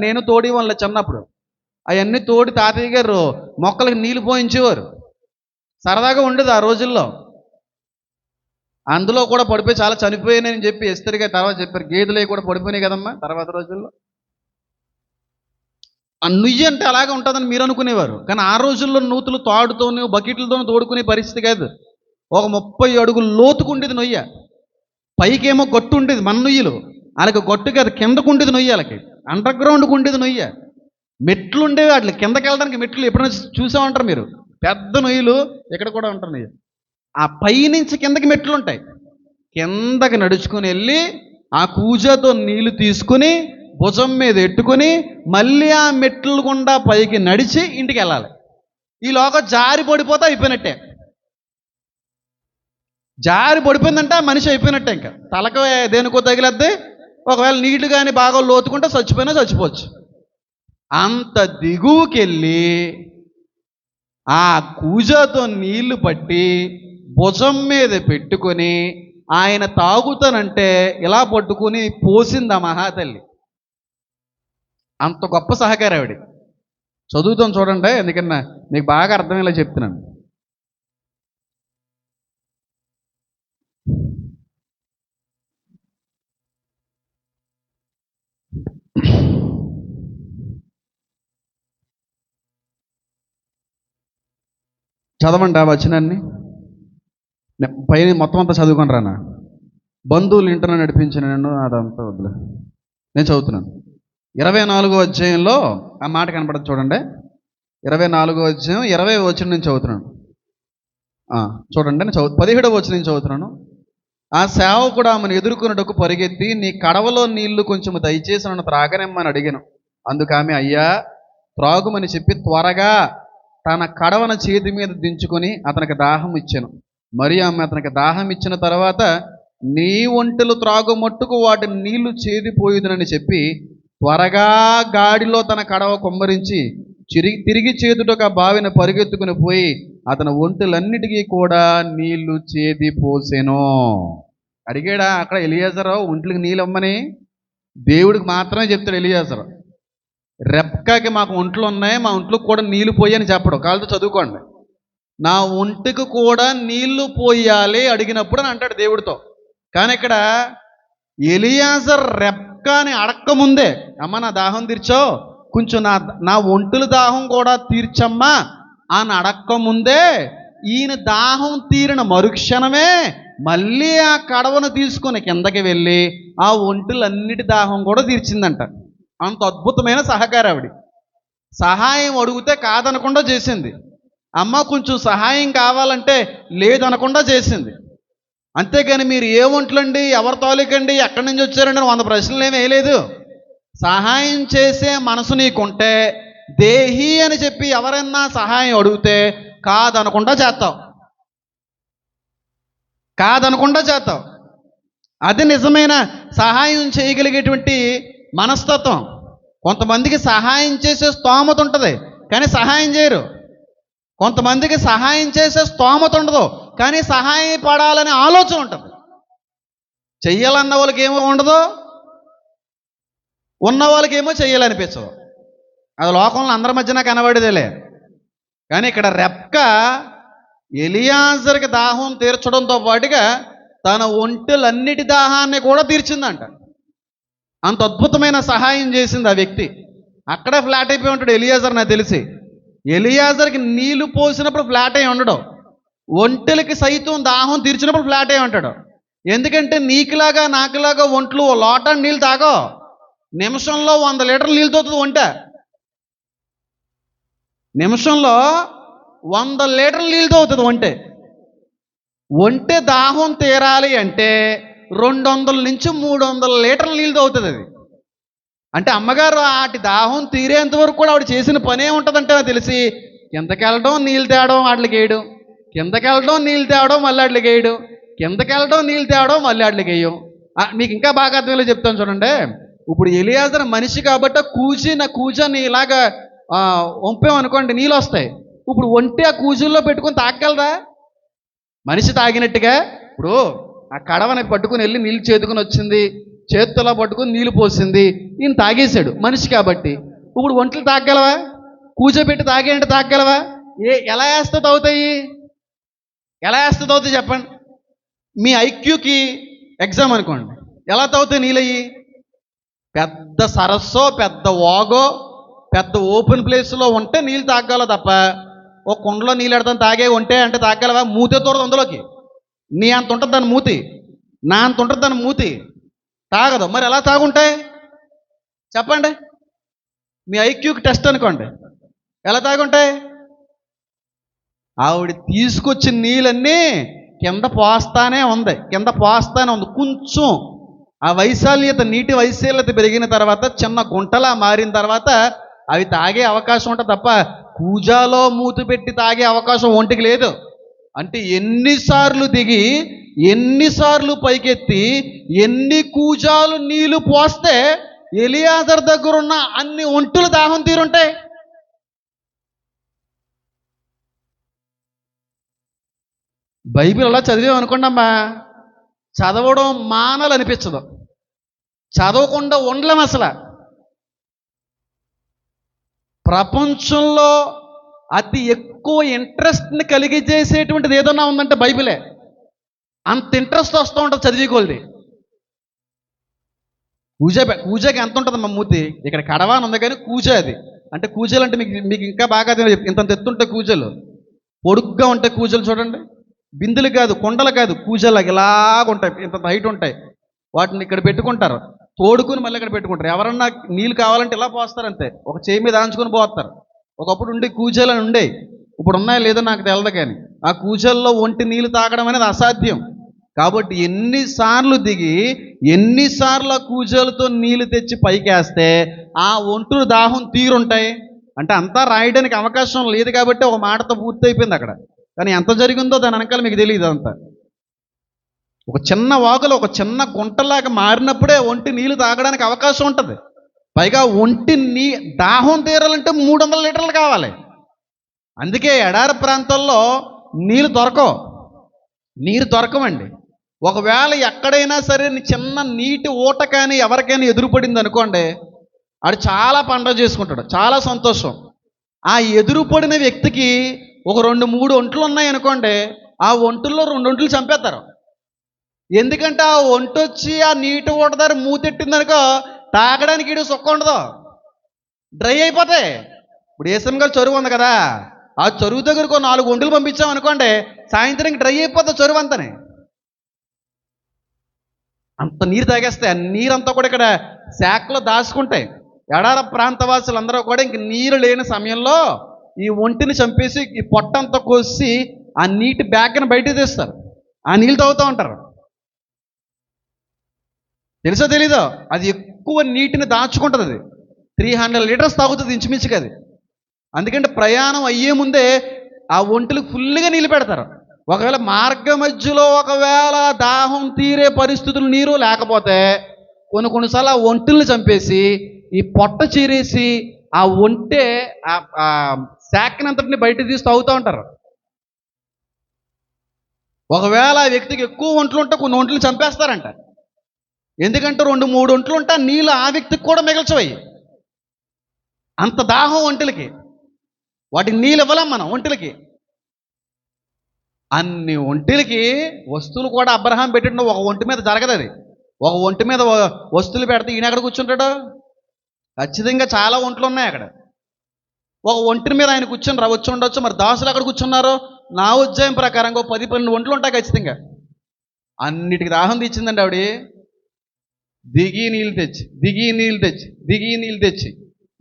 B: నేను తోడి వాళ్ళ చిన్నప్పుడు అవన్నీ తోడి తాతయ్య గారు మొక్కలకి నీళ్ళు పోయించేవారు. సరదాగా ఉండేది ఆ రోజుల్లో. అందులో కూడా పడిపోయి చాలా చనిపోయానని చెప్పి ఎస్తరిగా తర్వాత చెప్పారు. గేదెలు కూడా పడిపోయినాయి కదమ్మా తర్వాత రోజుల్లో. ఆ నుయ్యి అంటే అలాగే ఉంటుందని మీరు అనుకునేవారు. కానీ ఆ రోజుల్లో నూతులు తాడుతోనూ బకెట్లతోనూ తోడుకునే పరిస్థితి కాదు. ఒక 30 అడుగులు లోతుకుండేది నొయ్య. పైకేమో గట్టు ఉండేది మన నొయ్యలు. వాళ్ళకి గట్టు కాదు, కిందకు ఉండేది నొయ్య. వాళ్ళకి అండర్ గ్రౌండ్కి ఉండేది నొయ్య. మెట్లు ఉండేవి వాటికి, కిందకి వెళ్ళడానికి మెట్లు ఎప్పుడైనా చూసా ఉంటారు మీరు. పెద్ద నొయ్యలు ఇక్కడ కూడా ఉంటాయి. ఆ పైనుంచి కిందకి మెట్లు ఉంటాయి. కిందకి నడుచుకుని వెళ్ళి ఆ కూజాతో నీళ్లు తీసుకుని భుజం మీద ఎట్టుకొని మళ్ళీ ఆ మెట్లు గుండా పైకి నడిచి ఇంటికి వెళ్ళాలి. ఈలోగా జారి పడిపోతే అయిపోయినట్టే. జారి పడిపోయిందంటే ఆ మనిషి అయిపోయినట్టే. ఇంకా తలకు దేనికో తగిలేద్ది. ఒకవేళ నీళ్లు కానీ బాగా లోతుకుంటే చచ్చిపోయినా చచ్చిపోవచ్చు. అంత దిగువకెళ్ళి ఆ కూజాతో నీళ్లు పట్టి భుజం మీద పెట్టుకొని ఆయన తాగుతానంటే ఇలా పట్టుకుని పోసింది ఆ మహాతల్లి. అంత గొప్ప సహకారం ఆవిడ. చదువుతాం చూడండి, ఎందుకన్నా మీకు బాగా అర్థమయ్యేలా చెప్తున్నాను. చదవండి ఆ వచనాన్ని. పైన మొత్తం అంతా చదువుకొని రానా. బంధువులు ఇంటనే నడిపించిన నేను అదంతా వద్దులే, నేను చదువుతున్నాను. 24వ అధ్యాయంలో ఆ మాట కనపడదు చూడండి. 24వ అధ్యాయం 20వ వచనం నేను చదువుతున్నాను. చూడండి, నేను 17వ వచనం నేను చదువుతున్నాను. ఆ సేవకుడు ఆమెను ఎదుర్కొనుటకు పరిగెత్తి, నీ కడవలో నీళ్లు కొంచెం దయచేసి నన్ను త్రాగనిమ్మని అడిగాను. అందుకు ఆమె, అయ్యా త్రాగుమని చెప్పి త్వరగా తన కడవన చేతి మీద దించుకొని అతనికి దాహం ఇచ్చాను. మరి ఆమె అతనికి దాహం ఇచ్చిన తర్వాత, నీ ఒంటెలు త్రాగు మట్టుకు వాటి నీళ్లు చేదిపోయేదనని చెప్పి త్వరగా గాడిలో తన కడవ కుమ్మరించి తిరిగి చేతుటకు ఆ బావిని పరిగెత్తుకుని పోయి అతని ఒంటెలన్నిటికీ కూడా నీళ్లు చేదిపోసెను. అడిగాడా అక్కడ ఎలియాజరు ఒంట్లకి నీళ్ళు ఇమ్మని? దేవుడికి మాత్రమే చెప్తాడు ఎలియాజరు. రెప్కాకి మాకు ఒంట్లు ఉన్నాయి, మా ఒంట్లకు కూడా నీళ్లు పోయి అని చెప్పడం. కాళ్ళతో చదువుకోండి. నా ఒంటికి కూడా నీళ్లు పోయాలి అడిగినప్పుడు అని అంటాడు దేవుడితో. కానీ ఇక్కడ ఎలియాజర్ రెప్కాని అడక్కముందే, అమ్మ నా దాహం తీర్చావు, కొంచెం నా ఒంటుల దాహం కూడా తీర్చమ్మా అని అడక్కముందే ఈయన దాహం తీరిన మరుక్షణమే మళ్ళీ ఆ కడవను తీసుకొని కిందకి వెళ్ళి ఆ ఒంటులన్నిటి దాహం కూడా తీర్చిందంట. అంత అద్భుతమైన సహకారం ఆవిడ. సహాయం అడిగితే కాదనకుండా చేసింది. అమ్మ కొంచెం సహాయం కావాలంటే లేదనకుండా చేసింది. అంతేగాని మీరు ఏ ఒంట్లండి, ఎవరి తాలూకండి, ఎక్కడి నుంచి వచ్చారండి 100 ప్రశ్నలు ఏమీ వేయలేదు. సహాయం చేసే మనసు నీకుంటే దేహి అని చెప్పి ఎవరైనా సహాయం అడిగితే కాదనకుండా చేస్తావు. అది నిజమైన సహాయం చేయగలిగేటువంటి మనస్తత్వం. కొంతమందికి సహాయం చేసే స్తోమత ఉంటుంది కానీ సహాయం చేయరు. కొంతమందికి సహాయం చేసే స్తోమత ఉండదు కానీ సహాయపడాలనే ఆలోచన ఉంటుంది. చెయ్యాలన్న వాళ్ళకి ఏమో ఉండదు, ఉన్న వాళ్ళకేమో చెయ్యాలనిపించదు. అది లోకంలో అందరి మధ్యన కనబడేదేలే. కానీ ఇక్కడ రెప్కా ఎలియాజర్కి దాహం తీర్చడంతో పాటుగా తన ఒంటెలన్నిటి దాహాన్ని కూడా తీర్చిందంట. అంత అద్భుతమైన సహాయం చేసింది ఆ వ్యక్తి. అక్కడే ఫ్లాట్ అయిపోయి ఉంటాడు ఎలియాజర్, నాకు తెలిసి. ఎలియాజర్కి నీళ్లు పోసినప్పుడు ఫ్లాట్ అయి ఉండడు, ఒంటెలకి సైతం దాహం తీర్చినప్పుడు ఫ్లాట్ అయి ఉంటాడు. ఎందుకంటే నీకులాగా నాకులాగా ఒంట్లు లోట నీళ్ళు తాగో, నిమిషంలో 100 లీటర్ల నీళ్ళతో ఒంట. నిమిషంలో 100 లీటర్ల నీళ్ళతో అవుతుంది ఒంటె. ఒంటె దాహం తీరాలి అంటే 200 నుంచి 300 లీటర్ల నీళ్ళతో అవుతుంది అది. అంటే అమ్మగారు వాటి దాహం తీరేంత వరకు కూడా ఆవిడ చేసిన పనే ఉంటుందంటే నాకు తెలిసి కిందకెళ్ళడం నీళ్ళు తేవడం వాటికి వేయడం, కిందకెళ్ళడం నీళ్ళు తేవడం మళ్ళీ వాటికి వేయడం, కిందకెళ్ళడం నీళ్ళు తేవడం మళ్ళీ వాటికి వేయం. మీకు ఇంకా బాగా అర్థమయ్యేలా చెప్తాను చూడండి. ఇప్పుడు ఎలియాజర్ మనిషి కాబట్టి కూజాన్ని ఇలాగా వంపామనుకోండి నీళ్ళు వస్తాయి. ఇప్పుడు ఒంటి ఆ కూజుల్లో పెట్టుకొని తాగలదా? మనిషి తాగినట్టుగా ఇప్పుడు ఆ కడవని పట్టుకుని వెళ్ళి నీళ్ళు చేతుకుని వచ్చింది, చేతుల్లో పట్టుకుని నీళ్ళు పోసింది, ఈయన తాగేశాడు మనిషి కాబట్టి. ఇప్పుడు ఒంట్లు తాగలవా? కూర్చోబెట్టి తాగేంటి తాగలవా? ఎలా వేస్తే తాగుతాయి? ఎలా వేస్తే తాగుతాయి చెప్పండి? మీ ఐక్యూకి ఎగ్జామ్ అనుకోండి, ఎలా తాగుతాయి నీళ్ళయ్యి? పెద్ద సరస్సో పెద్ద వాగో పెద్ద ఓపెన్ ప్లేస్లో ఉంటే నీళ్ళు తాగల తప్ప ఒక కుండలో నీళ్ళు ఎడతాను తాగే ఉంటే అంటే తాగలవా? మూతే తోడదు అందులోకి. నీ అంత ఉంటుంది దాని మూతి, నా అంత ఉంటుంది దాని మూతి, తాగదు. మరి ఎలా తాగుంటాయి చెప్పండి? మీ ఐక్యూకి టెస్ట్ అనుకోండి, ఎలా తాగుంటాయి? ఆవిడ తీసుకొచ్చిన నీళ్ళన్నీ కింద పోస్తానే ఉంది, కొంచెం ఆ వైశాల్యత, నీటి వైశాల్యత పెరిగిన తర్వాత చిన్న గుంటలా మారిన తర్వాత అవి తాగే అవకాశం ఉంటుంది తప్ప కూజాలో మూతి పెట్టి తాగే అవకాశం ఒంటికి లేదు. అంటే ఎన్నిసార్లు దిగి ఎన్నిసార్లు పైకెత్తి ఎన్ని కూజాలు నీళ్లు పోస్తే ఎలియాజర్ దగ్గర ఉన్న అన్ని ఒంటులు దాహం తీరుంటాయి. బైబిల్ అలా చదివామనుకోండి అమ్మా, చదవడం మానాలనిపించదు, చదవకుండా ఉండలేం అసలు. ప్రపంచంలో అతి ఎక్కువ ఇంట్రెస్ట్ని కలిగజేసేటువంటిది ఏదన్నా ఉందంటే బైబిలే. అంత ఇంట్రెస్ట్ వస్తూ ఉంటుంది చదివికోల్ది. కూజాకి ఎంత ఉంటుంది మా మూతి? ఇక్కడ కడవాని ఉంది కానీ కూజ అది. అంటే కూజలు అంటే మీకు ఇంకా బాగా ఇంత ఎత్తుంటాయి కూజలు, పొడుగ్గా ఉంటాయి కూజలు చూడండి. బిందులు కాదు, కొండలు కాదు, కూజలు ఇలాగ ఉంటాయి, ఇంత హైట్ ఉంటాయి. వాటిని ఇక్కడ పెట్టుకుంటారు, తోడుకుని మళ్ళీ ఇక్కడ పెట్టుకుంటారు. ఎవరన్నా నీళ్ళు కావాలంటే ఇలా పోస్తారు అంతే, ఒక చేయి మీద ఆంచుకొని పోస్తారు. ఒకప్పుడు ఉండే కూజలు అని ఉండేవి, ఇప్పుడు ఉన్నాయో లేదో నాకు తెలదు. కానీ ఆ కూజల్లో ఒంటి నీళ్ళు తాగడం అనేది అసాధ్యం. కాబట్టి ఎన్నిసార్లు దిగి ఎన్నిసార్లు ఆ కూజలతో నీళ్ళు తెచ్చి పైకేస్తే ఆ ఒంటులు దాహం తీరుంటాయి. అంటే అంతా రాయడానికి అవకాశం లేదు కాబట్టి ఒక మాటతో పూర్తయిపోయింది అక్కడ. కానీ ఎంత జరిగిందో దాని వెనకాల మీకు తెలియదు. అంతా ఒక చిన్న వాగులో ఒక చిన్న గుంటలాగా మారినప్పుడే ఒంటి నీళ్ళు తాగడానికి అవకాశం ఉంటుంది. పైగా ఒంటి దాహం తీరాలంటే 300 లీటర్లు కావాలి. అందుకే ఎడారి ప్రాంతాల్లో నీళ్ళు దొరకవండి. ఒకవేళ ఎక్కడైనా సరే చిన్న నీటి ఊట కానీ ఎవరికైనా ఎదురుపడింది అనుకోండి, ఆడు చాలా పండగ చేసుకుంటాడు, చాలా సంతోషం. ఆ ఎదురుపడిన వ్యక్తికి ఒక 2-3 ఒంట్లు ఉన్నాయి అనుకోండి, ఆ ఒంటుల్లో 2 ఒంట్లు చంపేస్తారు. ఎందుకంటే ఆ ఒంటి వచ్చి ఆ నీటి ఊట దగ్గర మూతెట్టిందనుకో తాగడానికి ఇటు సుఖం ఉండదు, డ్రై అయిపోతాయి. ఇప్పుడు ఏసన్ గారు చెరువు ఉంది కదా, ఆ చెరువు దగ్గరకు 4 ఒంటులు పంపించాం అనుకోండి, సాయంత్రానికి డ్రై అయిపోతుంది చెరువు అంతనే. అంత నీరు తాగేస్తాయి. ఆ నీరంతా కూడా ఇక్కడ శాఖలో దాచుకుంటాయి. ఎడార ప్రాంతవాసులు అందరూ కూడా ఇంక నీరు లేని సమయంలో ఈ ఒంటిని చంపేసి ఈ పొట్టంతా కోసి ఆ నీటి బ్యాగ్ని బయట తీస్తారు, ఆ నీళ్ళు తాగుతూ ఉంటారు. తెలుసో తెలీదో, అది ఎక్కువ నీటిని దాచుకుంటుంది. అది 300 లీటర్స్ తాగుతుంది ఇంచుమించుగా అది. అందుకంటే ప్రయాణం అయ్యే ముందే ఆ ఒంటికి ఫుల్గా నీళ్ళు పెడతారు. ఒకవేళ మార్గ మధ్యలో ఒకవేళ దాహం తీరే పరిస్థితులు నీరు లేకపోతే కొన్నిసార్లు ఆ ఒంటిని చంపేసి ఈ పొట్ట చీరేసి ఆ ఒంటే ఆ శాఖనంతటిని బయట తీసి తాగుతూ ఉంటారు. ఒకవేళ ఆ వ్యక్తికి ఎక్కువ ఒంట్లు ఉంటే కొన్ని ఒంట్లు చంపేస్తారంట. ఎందుకంటే 2-3 ఒంట్లు ఉంటే నీళ్ళు ఆ వ్యక్తికి కూడా మిగల్చవయ్యి, అంత దాహం ఒంటలకి. వాటికి నీళ్ళు ఇవ్వలేం మనం ఒంటిలకి. అన్ని ఒంటిలకి వస్తువులు కూడా అబ్రహాం పెట్టిండు. ఒక ఒంటి మీద జరగదు అది. ఒక ఒంటి మీద వస్తువులు పెడితే ఈయన ఎక్కడ కూర్చుంటాడు? ఖచ్చితంగా చాలా ఒంట్లు ఉన్నాయి అక్కడ. ఒక ఒంటి మీద ఆయన కూర్చొని వచ్చి ఉండొచ్చు. మరి దాసులు అక్కడ కూర్చున్నారు. నా ఉద్యమం ప్రకారంగా 10-12 ఒంట్లు ఉంటాయి ఖచ్చితంగా. అన్నిటికి దాహం తీర్చిందండి ఆవిడ. దిగి నీళ్ళు తెచ్చి, దిగి నీళ్ళు తెచ్చి, దిగి నీళ్ళు తెచ్చి,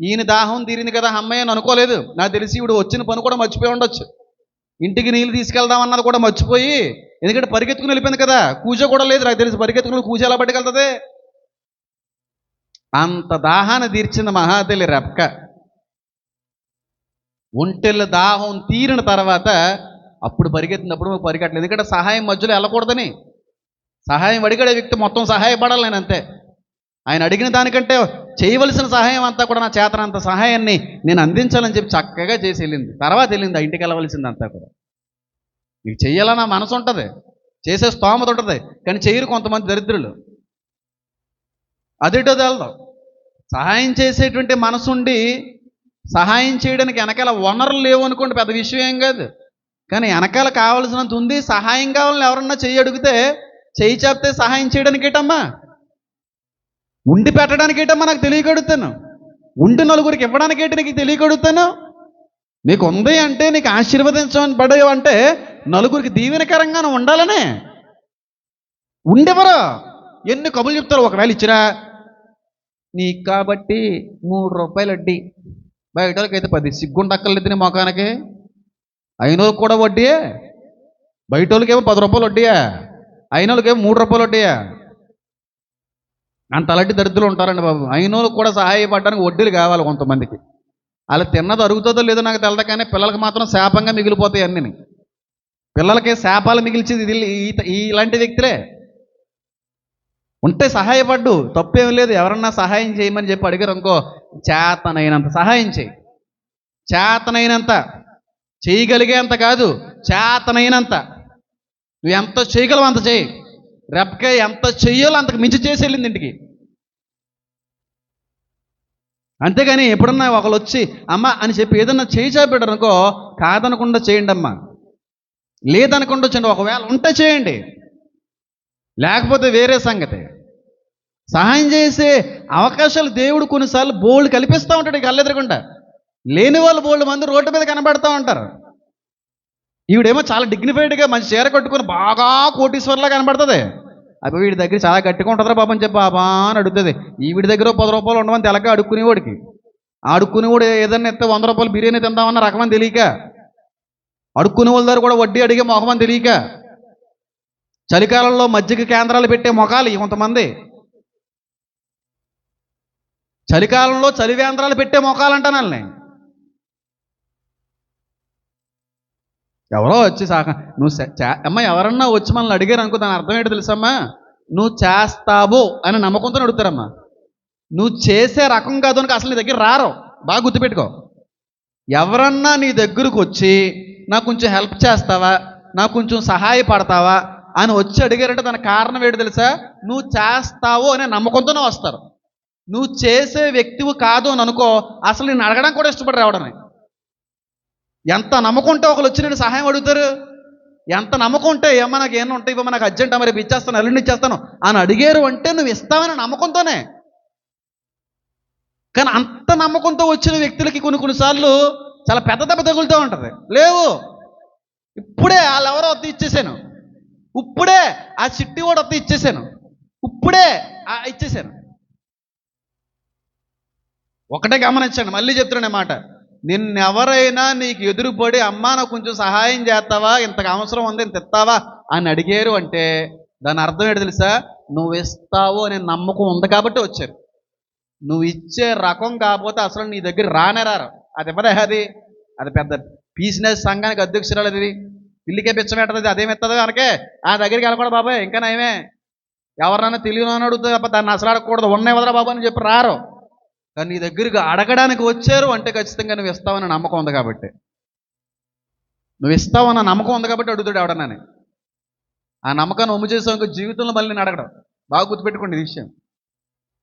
B: ఈయన దాహం తీరింది కదా అమ్మాయి అని అనుకోలేదు. నాకు తెలిసి ఇవిడు వచ్చిన పని కూడా మర్చిపోయి ఉండొచ్చు. ఇంటికి నీళ్ళు తీసుకెళ్దాం అన్నది కూడా మర్చిపోయి, ఎందుకంటే పరిగెత్తుకుని వెళ్ళిపోయింది కదా. కూజ కూడా లేదు నాకు తెలిసి. పరిగెత్తుకుని కూజ ఎలా పట్టుకెళ్తుంది? అంత దాహాన్ని తీర్చింది మహాతల్లి రెబ్కా. ఒంటెళ్ళ దాహం తీరిన తర్వాత అప్పుడు పరిగెత్తినప్పుడు పరిగెట్టలేదు. ఎందుకంటే సహాయం మధ్యలో వెళ్ళకూడదని. సహాయం అడిగాడే వ్యక్తి మొత్తం సహాయపడాలి. నేను అంతే. ఆయన అడిగిన దానికంటే చేయవలసిన సహాయం అంతా కూడా నా చేతనంత సహాయాన్ని నేను అందించాలని చెప్పి చక్కగా చేసి వెళ్ళింది. తర్వాత వెళ్ళింది ఇంటికి వెళ్ళవలసింది అంతా కూడా. మీకు చెయ్యాలన్న మనసు ఉంటుంది, చేసే స్తోమత ఉంటుంది, కానీ చేయరు కొంతమంది దరిద్రులు. అదేటో తెలదు. సహాయం చేసేటువంటి మనసుండి సహాయం చేయడానికి వెనకాల వనరులు లేవు అనుకోండి, పెద్ద విషయం ఏం కాదు. కానీ వెనకాల కావాల్సినంత ఉంది. సహాయం కావాలని ఎవరన్నా చెయ్యి అడిగితే చెయ్యి చెప్తే సహాయం చేయడానికి ఏంటమ్మా? ఉండి పెట్టడానికి ఏంటమ్మా? నాకు తెలియకడుగుతాను. ఉండి నలుగురికి ఇవ్వడానికి ఏంటి నీకు తెలియకడుగుతాను. నీకు ఉంది అంటే నీకు ఆశీర్వదించమని పడేవంటే నలుగురికి దీవెనకరంగానే ఉండాలనే. ఉండేవరా ఎన్ని కబుర్లు చెప్తారు. ఒకవేళ ఇచ్చిరా నీకు కాబట్టి 3 రూపాయలు వడ్డీ, బయట వాళ్ళకైతే 10. సిగ్గుండక్కర్లేదు నీ మొఖానికి. అయిన వాళ్ళకి కూడా వడ్డీయే. బయట వాళ్ళకేమో 10 రూపాయలు వడ్డీయా, అయిన వాళ్ళకేమో 3 రూపాయలు వడ్డీయా. అంత అలాంటి దరిద్రులు ఉంటారండి బాబు. అయిన వాళ్ళకి కూడా సహాయపడడానికి వడ్డీలు కావాలి కొంతమందికి. అలా తిన్నది అరుగుతుందో లేదో నాకు తెలదు, కానీ పిల్లలకి మాత్రం శాపంగా మిగిలిపోతాయి అన్నీ. పిల్లలకి శాపాలు మిగిల్చేది ఇలాంటి వ్యక్తులే. ఉంటే సహాయపడ్డు, తప్పేం లేదు. ఎవరన్నా సహాయం చేయమని చెప్పి అడిగారు అనుకో, చేతనైనంత సహాయం చేయి. చేతనైనంత, చేయగలిగేంత కాదు, చేతనైనంత. నువ్వు ఎంత చేయగలవు అంత చేయి. రెబ్కా ఎంత చెయ్యాలో అంతకు మించి చేసి వెళ్ళింది ఇంటికి. అంతేగాని ఎప్పుడన్నా ఒకళ్ళు వచ్చి అమ్మ అని చెప్పి ఏదన్నా చేయి చాపాడు అనుకో, కాదనకుండా చేయండి అమ్మా, లేదనకుండా వచ్చండి. ఒకవేళ ఉంటే చేయండి, లేకపోతే వేరే సంగతి. సహాయం చేసే అవకాశాలు దేవుడు కొన్నిసార్లు బోల్డ్ కల్పిస్తూ ఉంటాడు. కళ్ళెదురకుండా లేని వాళ్ళు బోల్డ్ మంది రోడ్డు మీద కనబడతా ఉంటారు. ఈవిడేమో చాలా డిగ్నిఫైడ్గా మంచి చీర కట్టుకుని బాగా కోటీశ్వర్లా కనబడుతుంది. అప్పుడు వీడి దగ్గర చాలా గట్టిగా ఉంటుందిరా బాబు అని చెప్పి బాబా అని అడుగుతుంది. ఈవిడి దగ్గర 10 రూపాయలు ఉండమని తెలక అడుక్కునేవాడికి. అడుక్కునేవాడు ఏదన్నా ఎత్తే 100 రూపాయలు బిర్యానీ తిందామన్న రకమని తెలియక, అడుక్కునే వాళ్ళ దగ్గర కూడా వడ్డీ అడిగే మొహమని తెలియక, చలికాలంలో మజ్జిగ కేంద్రాలు పెట్టే మొఖాలు కొంతమంది, చలికాలంలో చలివేంద్రాలు పెట్టే మొఖాలంటాను వాళ్ళని. ఎవరో వచ్చి నువ్వు అమ్మ ఎవరన్నా వచ్చి మనల్ని అడిగారు అనుకో, దాని అర్థం ఏంటో తెలుసమ్మా? నువ్వు చేస్తావు అని నమ్మకంతో అడుగుతారమ్మా. నువ్వు చేసే రకం కాదు అని అసలు నీ దగ్గర రారు. బాగా గుర్తుపెట్టుకో. ఎవరన్నా నీ దగ్గరకు వచ్చి నాకు కొంచెం హెల్ప్ చేస్తావా, నాకు కొంచెం సహాయపడతావా అని వచ్చి అడిగారంటే దానికి కారణం ఏంటో తెలుసా? నువ్వు చేస్తావు అనే నమ్మకంతోనే వస్తారు. నువ్వు చేసే వ్యక్తివి కాదు అని అనుకో, అసలు నేను అడగడం కూడా ఇష్టపడి రావడమే. ఎంత నమ్మకం ఉంటే ఒకరు వచ్చి నేను సహాయం అడుగుతారు. ఎంత నమ్మకం ఉంటే ఏమన్నా నాకు ఏమన్నా ఉంటాయి, ఇవ్వ నాకు అర్జెంట్, మరి ఇచ్చేస్తాను, ఎల్లుండి ఇచ్చేస్తాను అని అడిగారు అంటే నువ్వు ఇస్తావని నమ్మకంతోనే. కానీ అంత నమ్మకంతో వచ్చిన వ్యక్తులకి కొన్నిసార్లు చాలా పెద్ద దెబ్బ తగులుతూ ఉంటుంది. లేవు, ఇప్పుడే వాళ్ళు ఎవరో వద్ద ఇచ్చేసాను, ఇప్పుడే ఆ చిట్టి కూడా వద్ద ఇచ్చేసాను, ఇప్పుడే ఇచ్చేసాను. ఒకటే గమనించండి, మళ్ళీ చెప్తున్నాను మాట. నిన్నెవరైనా నీకు ఎదురుపడి అమ్మా నాకు కొంచెం సహాయం చేస్తావా, ఇంతకు అవసరం ఉంది ఇంత ఇస్తావా అని అడిగారు అంటే దాని అర్థం ఏంటో తెలుసా? నువ్వు ఇస్తావు అనే నమ్మకం ఉంది కాబట్టి వచ్చారు. నువ్వు ఇచ్చే రకం కాకపోతే అసలు నీ దగ్గర రారు. అది ఇవ్వదే, అది పెద్ద బిజినెస్ సంఘానికి అధ్యక్షురాలు. అది పిల్లికే పిచ్చం పెట్టదు, అదేమిస్తుంది అనకే ఆ దగ్గరికి వెళ్ళకూడదు బాబాయ్, ఇంకా నయమే. ఎవరన్నా తెలియని అని అడుగుతుంది, దాన్ని అసలు అడగకూడదు, ఉన్నాయి వదరా బాబు అని చెప్పి రారు. కానీ నీ దగ్గరికి అడగడానికి వచ్చారు అంటే ఖచ్చితంగా నువ్వు ఇస్తావన్న నమ్మకం ఉంది కాబట్టి, నువ్వు ఇస్తావన్న నమ్మకం ఉంది కాబట్టి అడుగుతాడు ఎవడన్నాని. ఆ నమ్మకాన్ని ఒమ్ము చేసావు జీవితంలో మళ్ళీ నేను అడగడం. బాగా గుర్తుపెట్టుకోండి ఈ విషయం.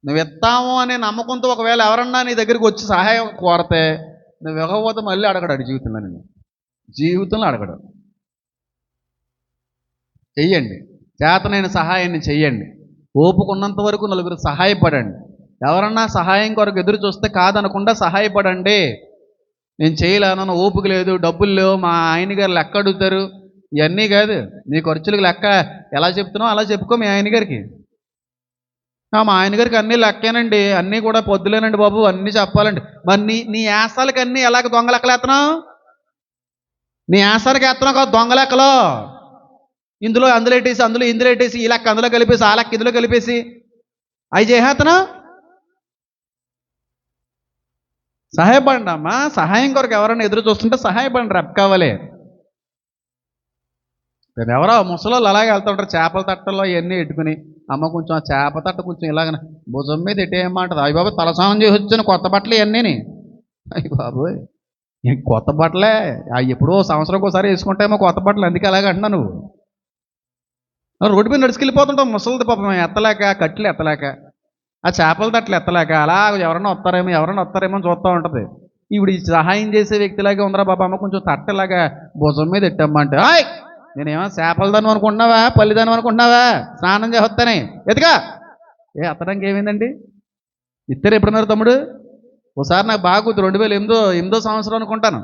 B: నువ్వు ఇస్తావు అనే నమ్మకంతో ఒకవేళ ఎవరన్నా నీ దగ్గరికి వచ్చి సహాయం కోరితే
A: నువ్వు ఇవ్వకపోతే మళ్ళీ అడగడాడు జీవితంలో అడగడు. చెయ్యండి, చేతనైన సహాయాన్ని చెయ్యండి. ఓపుకున్నంత వరకు నలుగురు సహాయపడండి. ఎవరన్నా సహాయం కొరకు ఎదురు చూస్తే కాదనకుండా సహాయపడండి. నేను చేయలేను, ఓపిక లేదు, డబ్బులు లేవు, మా ఆయన గారు లెక్క అడుగుతారు, ఇవన్నీ కాదు. నీ ఖర్చులకు లెక్క ఎలా చెప్తున్నావు అలా చెప్పుకో మీ ఆయన గారికి. మా ఆయన గారికి అన్నీ లెక్కేనండి, అన్నీ కూడా పొద్దులేనండి బాబు, అన్నీ చెప్పాలండి. మరి నీ యాసాలకి అన్నీ ఎలాగ దొంగ లెక్కలు ఎత్తనావు? నీ యాసాలకి ఎత్తనావు కాదు దొంగ లెక్కలో. అందులో ఎట్టేసి ఇందులో ఎట్టేసి ఈ లెక్క అందులో కలిపేసి ఆ లెక్క ఇందులో కలిపేసి అవి చేసేతనా? సహాయపడండి అమ్మా. సహాయం కొరకు ఎవరైనా ఎదురు చూస్తుంటే సహాయపడండి. రెప్ కావాలి. ఎవరో ముసలోళ్ళు అలాగే వెళ్తుంటారు చేపల తట్టలో ఇవన్నీ పెట్టుకుని, అమ్మ కొంచెం ఆ చేప తట్ట కొంచెం ఇలాగ భుజం మీద ఎట్టేయమంటది. అయ్యి బాబు తలస్నానం చేసి వచ్చిన కొత్త బట్టలు ఇవన్నీ. అయ్యి బాబోయ్ కొత్త బట్టలే అవి ఎప్పుడో సంవత్సరంకి ఒకసారి వేసుకుంటామో కొత్త బట్టలు, అందుకే అలాగే అంటున్నా. నువ్వు రోడ్డు మీద నడుచుకెళ్ళిపోతుంటావు ముసలిది పాపం ఎత్తలేక, కట్లు ఎత్తలేక, ఆ చేపల తట్టలు ఎత్తలేక అలా ఎవరైనా వస్తారేమో అని చూస్తూ ఉంటుంది. ఇప్పుడు ఈ సహాయం చేసే వ్యక్తిలాగే ఉందరా బాబా, అమ్మ కొంచెం తట్టలాగా భుజం మీద ఎట్టమ్మంటే, హాయ్ నేనేమో చేపలదానం అనుకుంటున్నావా, పల్లిదానం అనుకుంటున్నావా, స్నానం చేస్తానే ఎదుగా ఎత్తడానికి ఏమైందండి? ఇద్దరు ఎప్పుడున్నారు తమ్ముడు? ఒకసారి నాకు బాగా గుర్తు, 2008 సంవత్సరం అనుకుంటాను,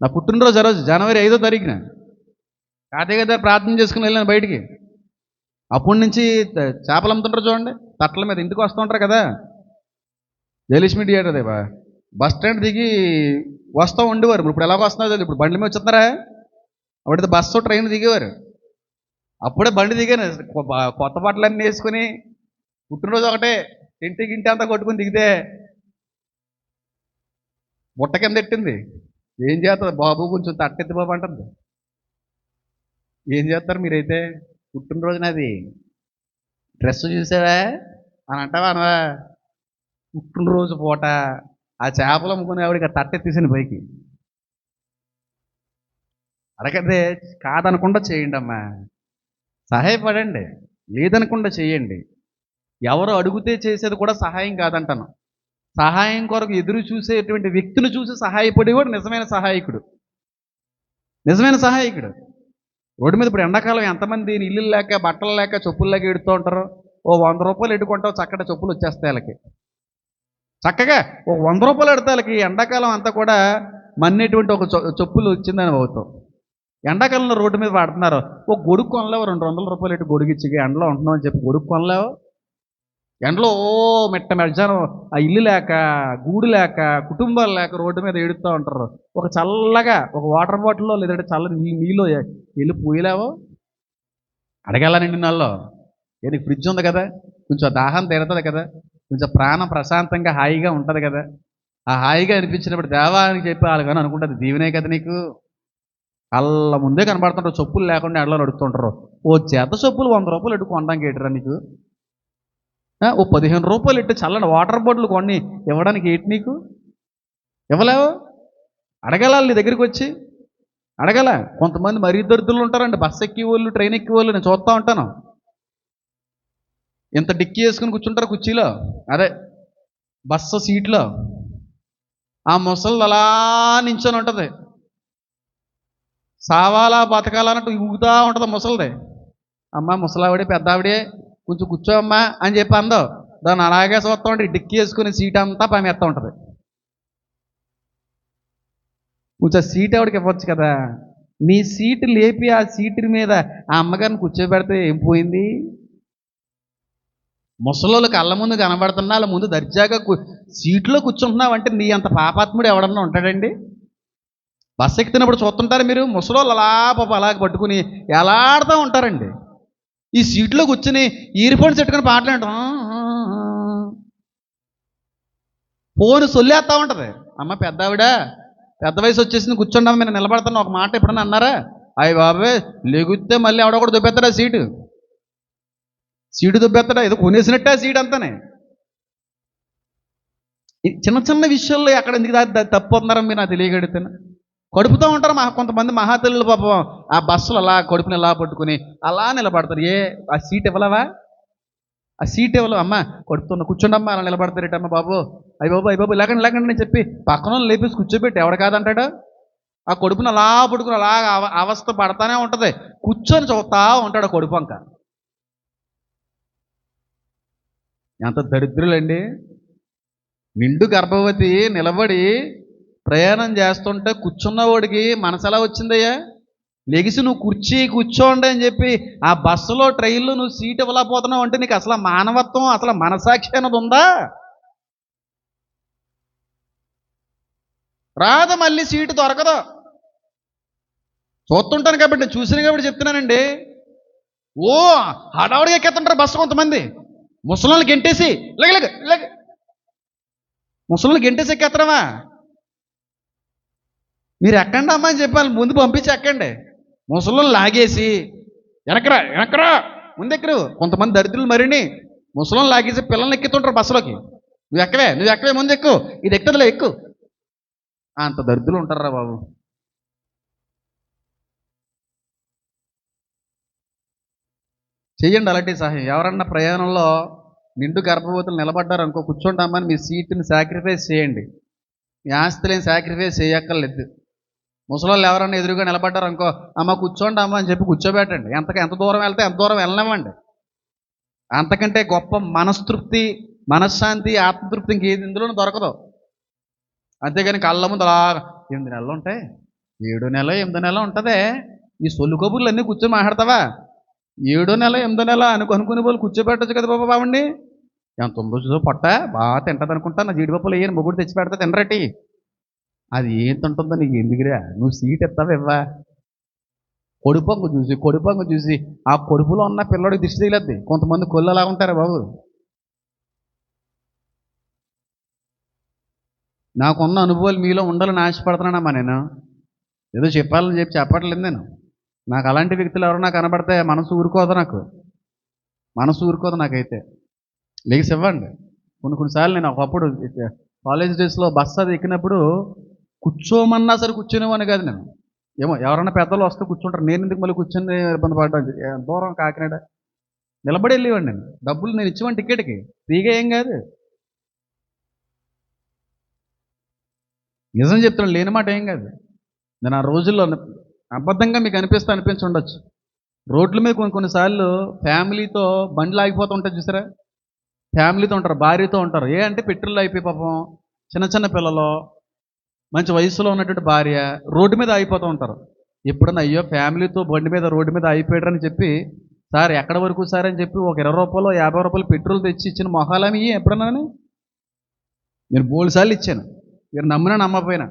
A: నా పుట్టినరోజు ఆ రోజు జనవరి 5వ తారీఖున కార్తీక దగ్గర ప్రార్థన చేసుకుని వెళ్ళాను బయటికి. అప్పటి నుంచి చేపలు అమ్ముతుంటారు చూడండి తట్టల మీద, ఇంటికి వస్తూ ఉంటారు కదా, జయలక్ష్మి థియేటర్ దేవా బస్ స్టాండ్ దిగి వస్తూ ఉండేవారు. ఇప్పుడు ఎలాగో వస్తున్నారు, ఇప్పుడు బండి మీద వచ్చేస్తున్నారా? అప్పుడైతే బస్సు ట్రైన్ దిగేవారు. అప్పుడే బండి దిగాను, కొత్త బట్టలన్నీ వేసుకుని, పుట్టినరోజు ఒకటే ఇంటి అంతా కొట్టుకుని దిగితే బుట్ట కింద ఎట్టింది. ఏం చేస్తుంది బాబు, కొంచెం తట్టెత్తి బాబు అంటుంది. ఏం చేస్తారు మీరైతే? పుట్టినరోజునది డ్రెస్ చూసావా అని అంటావా అనవా? పుట్టినరోజు పూట ఆ చేపలు అమ్ముకునే ఆవిడకి ఆ తట్టెత్తేసింది పైకి. అడగదే కాదనకుండా చేయండి అమ్మా, సహాయపడండి, లేదనకుండా చేయండి. ఎవరు అడిగితే చేసేది కూడా సహాయం కాదంటాను. సహాయం కొరకు ఎదురు చూసేటువంటి వ్యక్తిని చూసి సహాయపడేవాడు నిజమైన సహాయకుడు. రోడ్డు మీద ఇప్పుడు ఎండాకాలం ఎంతమంది ఇల్లు లేక, బట్టలు లేక, చెప్పులు లేక ఎడుతూ ఉంటారు. ఓ 100 రూపాయలు ఎడుకుంటావు, చక్కటి చెప్పులు వచ్చేస్తాయి వాళ్ళకి. చక్కగా ఒక 100 రూపాయలు ఎడితే వాళ్ళకి ఎండాకాలం అంతా కూడా మన్నేటువంటి ఒక చెప్పులు వచ్చిందని అవుతాం. ఎండాకాలంలో రోడ్డు మీద వాడుతున్నారు. ఒక గొడుగు కొనలేవు, 200 రూపాయలు ఎట్టి గొడుగు ఇచ్చి ఎండలో ఉంటున్నావు అని చెప్పి గొడుగు కొనలేవు. ఎండలో మధ్యాహ్నం ఆ ఇల్లు లేక, గూడు లేక, కుటుంబాలు లేక రోడ్డు మీద ఏడుస్తూ ఉంటారు. ఒక చల్లగా ఒక వాటర్ బాటిల్లో లేదంటే చల్ల నీళ్ళు వెళ్ళి పోయలేవో అడగాలండి. నాలో నీకు ఫ్రిడ్జ్ ఉంది కదా, కొంచెం దాహం తీరుతుంది కదా, కొంచెం ప్రాణం ప్రశాంతంగా హాయిగా ఉంటుంది కదా, ఆ హాయిగా అనిపించినప్పుడు దేవానికి చెప్పి వాళ్ళు కానీ అనుకుంటుంది దీవెనే కదా నీకు. అల్ల ముందే కనబడుతుంటారు, చెప్పులు లేకుండా ఎండలో నడుస్తుంటారు. ఓ జత చెప్పులు 100 రూపాయలు ఎట్టు కొనడానికి ఏంటరా నీకు? ఓ 15 రూపాయలు ఎట్టు చల్లని వాటర్ బాటిల్ కొని ఇవ్వడానికి ఏంటి నీకు? ఇవ్వలేవు. అడగల నీ దగ్గరికి వచ్చి అడగల. కొంతమంది మరీ దరిద్రులు ఉంటారండి, బస్సు ఎక్కి వాళ్ళు, ట్రైన్ ఎక్కి వాళ్ళు, నేను చూస్తూ ఉంటాను. ఇంత డిక్కీ వేసుకుని కూర్చుంటారు కుర్చీలో, అదే బస్సు సీట్లో. ఆ ముసలి అలా నించొని ఉంటుంది, సావాలా బతకాలన్నట్టు ఊగుతూ ఉంటుంది ముసలిది. అమ్మ ముసలావిడే పెద్ద ఆవిడే కొంచెం కూర్చోమ్మా అని చెప్పి అందో, దాన్ని అలాగే చూస్తూ ఉంటే డిక్కీ వేసుకుని సీట్ అంతా పమేస్తూ ఉంటుంది. కొంచెం సీట్ ఆవిడకి ఇవ్వచ్చు కదా. నీ సీటు లేపి ఆ సీటు మీద ఆ అమ్మగారిని కూర్చోబెడితే ఏం పోయింది? ముసలోళ్ళు కళ్ళ ముందు కనబడుతున్నా వాళ్ళ ముందు దర్జాగా సీట్లో కూర్చుంటున్నావు అంటే నీ అంత పాపాత్ముడు ఎవడన్నా ఉంటాడండి? బస్సు ఎక్కుతున్నప్పుడు చూస్తుంటారు మీరు, ముసలోళ్ళు అలా పాప అలాగ పట్టుకుని ఎలాడుతూ ఉంటారండి. ఈ సీట్లో కూర్చుని ఇయర్ ఫోన్స్ పెట్టుకుని పాటలాడటం, ఫోన్ సొల్లేస్తూ ఉంటుంది. అమ్మ పెద్దావిడ పెద్ద వయసు వచ్చేసింది, కూర్చుంటాం మీరు నిలబడతాను ఒక మాట ఎప్పుడన్నా అన్నారా? అయ్యి బాబే లెగుస్తే మళ్ళీ ఎవడొకడు దుబ్బెత్తాడా సీటు దుబ్బెత్తాడా? ఏదో కొనేసినట్టే ఆ సీట్ అంతానే. చిన్న చిన్న విషయాల్లో ఎక్కడ ఎందుకు తప్పు అవుతున్నారో మీరు నాకు తెలియగడుగుతాను. కడుపుతూ ఉంటారు కొంతమంది మహాతల్లులు పాపం, ఆ బస్సులు అలా కడుపుని ఎలా పట్టుకుని అలా నిలబడతారు. ఆ సీట్ ఇవ్వలేవా? ఆ సీట్ ఇవ్వలేవు. అమ్మ కడుపుతున్న కూర్చోండమ్మా అలా నిలబడతారేటమ్మా బాబు
B: అయ్యబాబు లేకండి అని చెప్పి పక్కన వాళ్ళు లేపేసి కూర్చోబెట్టి ఎవడు కాదంటాడు. ఆ కొడుకుని అలా పడుకుని అలా అవస్థ పడతానే ఉంటుంది. కూర్చొని చూస్తా ఉంటాడు ఆ కొడుకు అంక. ఎంత దరిద్రులండి. నిండు గర్భవతి నిలబడి ప్రయాణం చేస్తుంటే కూర్చున్నవాడికి మనసు ఎలా వచ్చిందయ్యా? లెగిసి నువ్వు కూర్చోండి అని చెప్పి ఆ బస్సులో ట్రైన్లో నువ్వు సీట్ ఇవ్వలేకపోతున్నావు అంటే నీకు అసలు మానవత్వం, అసలు మనసాక్షి అన్నది ఉందా? రాదు, మళ్ళీ సీటు దొరకదు. చూస్తుంటాను కాబట్టి, నేను చూసిన కాబట్టి చెప్తున్నానండి. ఓ హడావుడిగా ఎక్కేస్తుంటారు బస్సు కొంతమంది. ముసలోళ్ళు గెంటేసి ఇలాగ ముసలోళ్ళు గెంటేసి ఎక్కేస్తారమా? మీరు ఎక్కండి అమ్మా అని చెప్పాలి, ముందు పంపించి ఎక్కండి. ముసలోళ్ళు లాగేసి వెనకరా ముందు ఎక్కరు. కొంతమంది దరిద్రులు మరిని ముసలోళ్ళు లాగేసి పిల్లల్ని ఎక్కుతుంటారు బస్సులోకి. నువ్వు ఎక్కవే ముందు ఎక్కు, ఇది ఎక్కుదులే ఎక్కు. అంత దరిద్రులు ఉంటారా బాబు. చెయ్యండి అలాంటి సహాయం. ఎవరన్నా ప్రయాణంలో నిండు గర్భవతులు నిలబడ్డారు అనుకో, కూర్చుంటామని మీ సీట్ని సాక్రిఫైస్ చేయండి. మీ ఆస్తులేని సాక్రిఫైస్ చేయక్కర్లేదు. ముసలోళ్ళు ఎవరన్నా ఎదురుగా నిలబడ్డారు అనుకో, అమ్మ కూర్చోండి అమ్మ అని చెప్పి కూర్చోబెట్టండి. ఎంత దూరం వెళ్తే అంత దూరం వెళ్ళలేమండి. అంతకంటే గొప్ప మనస్తృప్తి, మనశ్శాంతి, ఆత్మతృప్తి ఇంకేది ఇందులోనూ దొరకదు. అంతేగాని కళ్ళ ముందు అలా 8 నెలలు ఉంటాయి, 7 నెల 8 నెల ఉంటుంది. ఈ సొల్లు కబుర్లు అన్నీ కూర్చొని మాట్లాడతావా? 7 నెల 8 నెల అనుకునే వాళ్ళు కూర్చోబెట్టచ్చు కదా బాబా. బావండి ఎంత ఉందో చూసో, పొట్ట బాగా తింటుంది అనుకుంటా. నా జీడిపప్పులు వేయని మొగుడు తెచ్చి పెడతా తినరటి. అది ఏంత ఉంటుందో నీకు ఎందుకురా? నువ్వు సీట్ ఎత్తావా ఇవ్వా? కొడుపంగు చూసి ఆ కొడుపులో ఉన్న పిల్లడికి దిష్టి తగిలేద్ది. కొంతమంది కొళ్ళు అలా ఉంటారా బాబు. నాకున్న అనుభవాలు మీలో ఉండాలని ఆశపడుతున్నానమ్మా. నేను ఏదో చెప్పాలని చెప్పట్లేదు. నాకు అలాంటి వ్యక్తులు ఎవరన్నా కనబడితే మనసు ఊరుకోదు నాకైతే. లెగిసి ఇవ్వండి. కొన్నిసార్లు నేను ఒకప్పుడు కాలేజ్ డేస్లో బస్సు అది ఎక్కినప్పుడు కూర్చోమన్నా సరే కూర్చునేవాడిని కాదు నేను. ఏమో ఎవరన్నా పెద్దలు వస్తే కూర్చుంటారు, నేను ఎందుకు మళ్ళీ కూర్చొని ఇబ్బంది పడ్డాను. దూరం కాకినాడ నిలబడి వెళ్ళేవాడిని నేను. డబ్బులు నేను ఇచ్చేవాడిని టికెట్కి, ఫ్రీగా ఏం కాదు. నిజం చెప్తున్నాను, లేని మాట ఏం కాదు. నేను ఆ రోజుల్లో అబద్ధంగా మీకు అనిపించి ఉండొచ్చు. రోడ్ల మీద కొన్నిసార్లు ఫ్యామిలీతో బండ్లు ఆగిపోతూ ఉంటాయి చూసారా? ఫ్యామిలీతో ఉంటారు, భార్యతో ఉంటారు. అంటే పెట్రోల్ అయిపోయి పాపం చిన్న పిల్లలు, మంచి వయసులో ఉన్నటువంటి భార్య రోడ్డు మీద ఆగిపోతూ ఉంటారు. ఎప్పుడన్నా అయ్యో ఫ్యామిలీతో బండి మీద రోడ్డు మీద అయిపోయాడని చెప్పి, సార్ ఎక్కడ వరకు సార్ అని చెప్పి ఒక 20 రూపాయలు 50 రూపాయలు పెట్రోల్ తెచ్చి ఇచ్చిన మొహాలమి ఎప్పుడన్నా నేను బోల్సార్లు ఇచ్చాను. మీరు నమ్మినా నమ్మకపోయినా.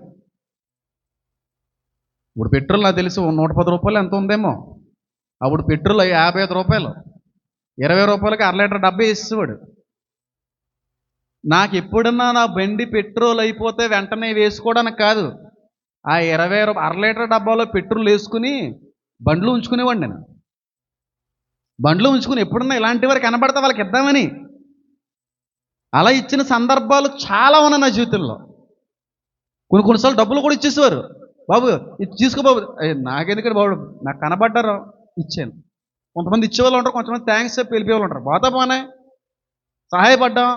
B: ఇప్పుడు పెట్రోల్ నాకు తెలిసి 110 రూపాయలు ఎంత ఉందేమో. అప్పుడు పెట్రోల్ 55 రూపాయలు, 20 రూపాయలకి 1/2 లీటర్ డబ్బా వేసేవాడు. నాకు ఎప్పుడన్నా నా బండి పెట్రోల్ అయిపోతే వెంటనే వేసుకోవడానికి కాదు, ఆ 1/2 లీటర్ డబ్బాలో పెట్రోల్ వేసుకుని బండ్లు ఉంచుకునేవాడిని నేను. బండ్లు ఉంచుకుని ఎప్పుడన్నా ఇలాంటి వారికి కనబడితే వాళ్ళకి ఇద్దామని అలా ఇచ్చిన సందర్భాలు చాలా ఉన్నాయి నా జీవితంలో. కొన్నిసార్లు డబ్బులు కూడా ఇచ్చేసేవారు. బాబు ఇది తీసుకో బాబు, నాకెందుకంటే బాబు నాకు కనబడ్డారు ఇచ్చాను. కొంతమంది ఇచ్చేవాళ్ళు ఉంటారు, కొంతమంది థ్యాంక్స్ చెప్పి వెళ్ళిపోయేవాళ్ళు ఉంటారు. పోనే సహాయపడ్డాం.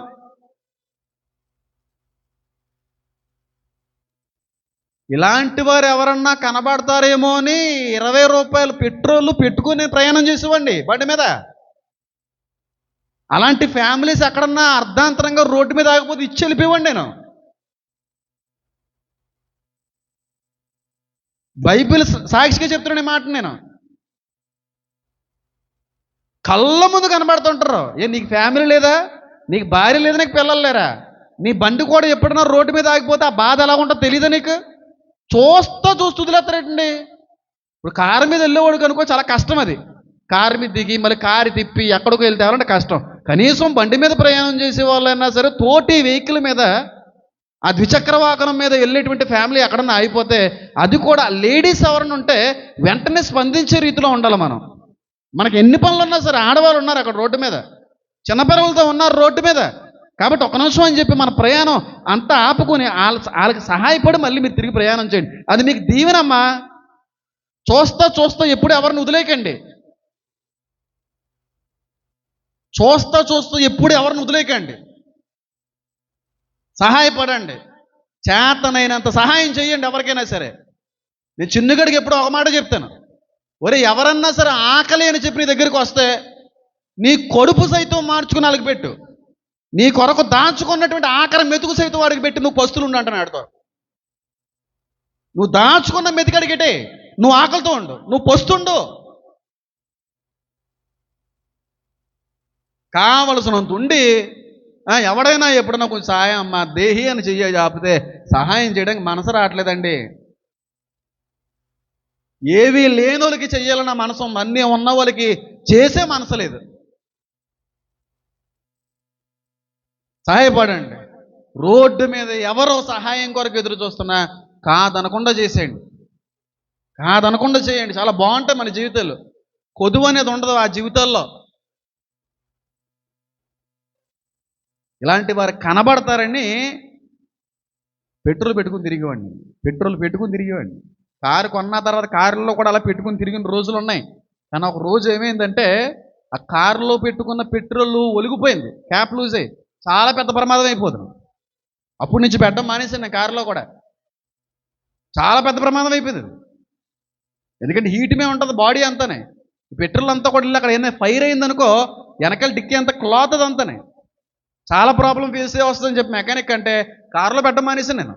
B: ఇలాంటి వారు ఎవరన్నా కనబడతారేమో అని 20 రూపాయలు పెట్రోల్ పెట్టుకుని ప్రయాణం చేసేవాడిని బండి మీద. అలాంటి ఫ్యామిలీస్ ఎక్కడన్నా అర్ధాంతరంగా రోడ్డు మీద ఆగిపోతే ఇచ్చి వెళ్ళిపోయేవాడిని నేను. బైబిల్ సాక్షిగా చెప్తున్నాను ఈ మాట. నేను కళ్ళ ముందు కనబడుతుంటారు. నీకు ఫ్యామిలీ లేదా, నీకు భార్య లేదా, నీకు పిల్లలు లేరా? నీ బండి కూడా ఎప్పుడన్నా రోడ్డు మీద ఆగిపోతే ఆ బాధ ఎలా ఉంటుందో తెలియదా నీకు? చూస్తూ వదిలేస్తారండి. ఇప్పుడు కారు మీద వెళ్ళేవాడు కనుకో చాలా కష్టం. అది కారు మీద దిగి మళ్ళీ కారు తిప్పి ఎక్కడికో వెళ్తే ఎవరంటే కష్టం. కనీసం బండి మీద ప్రయాణం చేసే వాళ్ళైనా సరే తోటి వెహికల్ మీద, ఆ ద్విచక్ర వాహనం మీద వెళ్ళేటువంటి ఫ్యామిలీ ఎక్కడన్నా ఆగిపోతే, అది కూడా లేడీస్ ఎవరైనా ఉంటే వెంటనే స్పందించే రీతిలో ఉండాలి మనం. మనకి ఎన్ని పనులు ఉన్నా సరే ఆడవాళ్ళు ఉన్నారు అక్కడ రోడ్డు మీద, చిన్నపిల్లలతో ఉన్నారు రోడ్డు మీద. కాబట్టి ఒక నిమిషం అని చెప్పి మన ప్రయాణం అంతా ఆపుకొని వాళ్ళకి సహాయపడి మళ్ళీ మీరు తిరిగి ప్రయాణం చేయండి. అది మీకు దీవెనమ్మా. చూస్తా ఎప్పుడు ఎవరిని వదిలేయకండి. చూస్తా ఎప్పుడు ఎవరిని వదిలేయకండి. సహాయపడండి, చేతనైనంత సహాయం చేయండి ఎవరికైనా సరే. నేను చిన్నగడికి ఎప్పుడు ఒక మాట చెప్తాను, ఒరే ఎవరన్నా సరే ఆకలి అని చెప్పి నీ దగ్గరికి వస్తే నీ కడుపు సైతం మార్చుకుని వాళ్ళకి పెట్టు. నీ కొరకు దాచుకున్నటువంటి ఆఖరి మెతుకు సైతం వాడికి పెట్టి నువ్వు పస్తులు ఉండు అంటాను ఆడితో. నువ్వు దాచుకున్న మెతికడిగిటే నువ్వు ఆకలితో ఉండు, నువ్వు పస్తుండు. కావలసినంత ఉండి ఎవడైనా ఎప్పుడన్నా కొంచెం సహాయం అమ్మా దేహి అని చెయ్య చాపితే సహాయం చేయడానికి మనసు రావట్లేదండి. ఏవీ లేని వాళ్ళకి చెయ్యాలన్న మనసు, అన్నీ ఉన్న వాళ్ళకి చేసే మనసు లేదు. సహాయపడండి. రోడ్డు మీద ఎవరో సహాయం కొరకు ఎదురు చూస్తున్నా కాదనకుండా చేసేయండి, కాదనకుండా చేయండి. చాలా బాగుంటాయి మన జీవితాలు. కొదువు అనేది ఉండదు ఆ జీవితాల్లో. ఇలాంటి వారు కనబడతారని పెట్రోల్ పెట్టుకుని తిరిగేవాడిని. కారు కొన్న తర్వాత కారులో కూడా అలా పెట్టుకుని తిరిగిన రోజులు ఉన్నాయి. కానీ ఒక రోజు ఏమైందంటే ఆ కారులో పెట్టుకున్న పెట్రోల్ ఒలిగిపోయింది, క్యాప్ లూజ్ అయ్యి చాలా పెద్ద ప్రమాదం అయిపోతుంది. అప్పటి నుంచి పెట్టడం మానేసాను నేను కారులో కూడా. చాలా పెద్ద ప్రమాదం అయిపోయింది. ఎందుకంటే హీట్ మీద ఉంటుంది బాడీ అంతానే. పెట్రోల్ అంతా కూడా వెళ్ళి అక్కడ ఏదైనా ఫైర్ అయిందనుకో వెనకాల డిక్కీ అంతా క్లాత్ అదంతానే చాలా ప్రాబ్లం ఫేస్ వస్తుందని చెప్పి మెకానిక్ అంటే కారులో పెట్టడం మానేసాను నేను.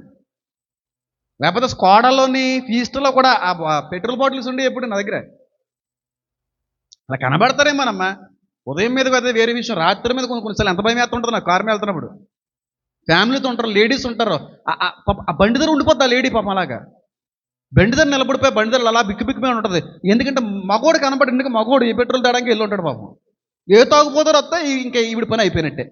B: లేకపోతే స్కోడాలోని ఫీస్ట్లో కూడా ఆ పెట్రోల్ బాటిల్స్ ఉండి ఎప్పుడు నా దగ్గర అలా కనబడతారేమోనమ్మా. ఉదయం మీద అయితే వేరే విషయం, రాత్రి మీద కొన్నిసార్లు ఎంత భయం వేస్తుంటుంది నాకు కారు మీద వెళ్తున్నప్పుడు. ఫ్యామిలీతో ఉంటారు, లేడీస్ ఉంటారు, ఆ బండి దగ్గర ఉండిపోద్ది ఆ లేడీ పాపం. అలాగా బండి దగ్గర నిలబడిపోయి బండి దగ్గర అలా బిక్కు ఉంటుంది. ఎందుకంటే మగోడు కనబడి, ఎందుకంటే మగోడు ఈ పెట్రోల్ తేడానికి వెళ్ళి ఉంటాడు పాపం. ఏ తాగుపోతారో వస్తే ఇంకా ఈవిడ పని అయిపోయినట్టే.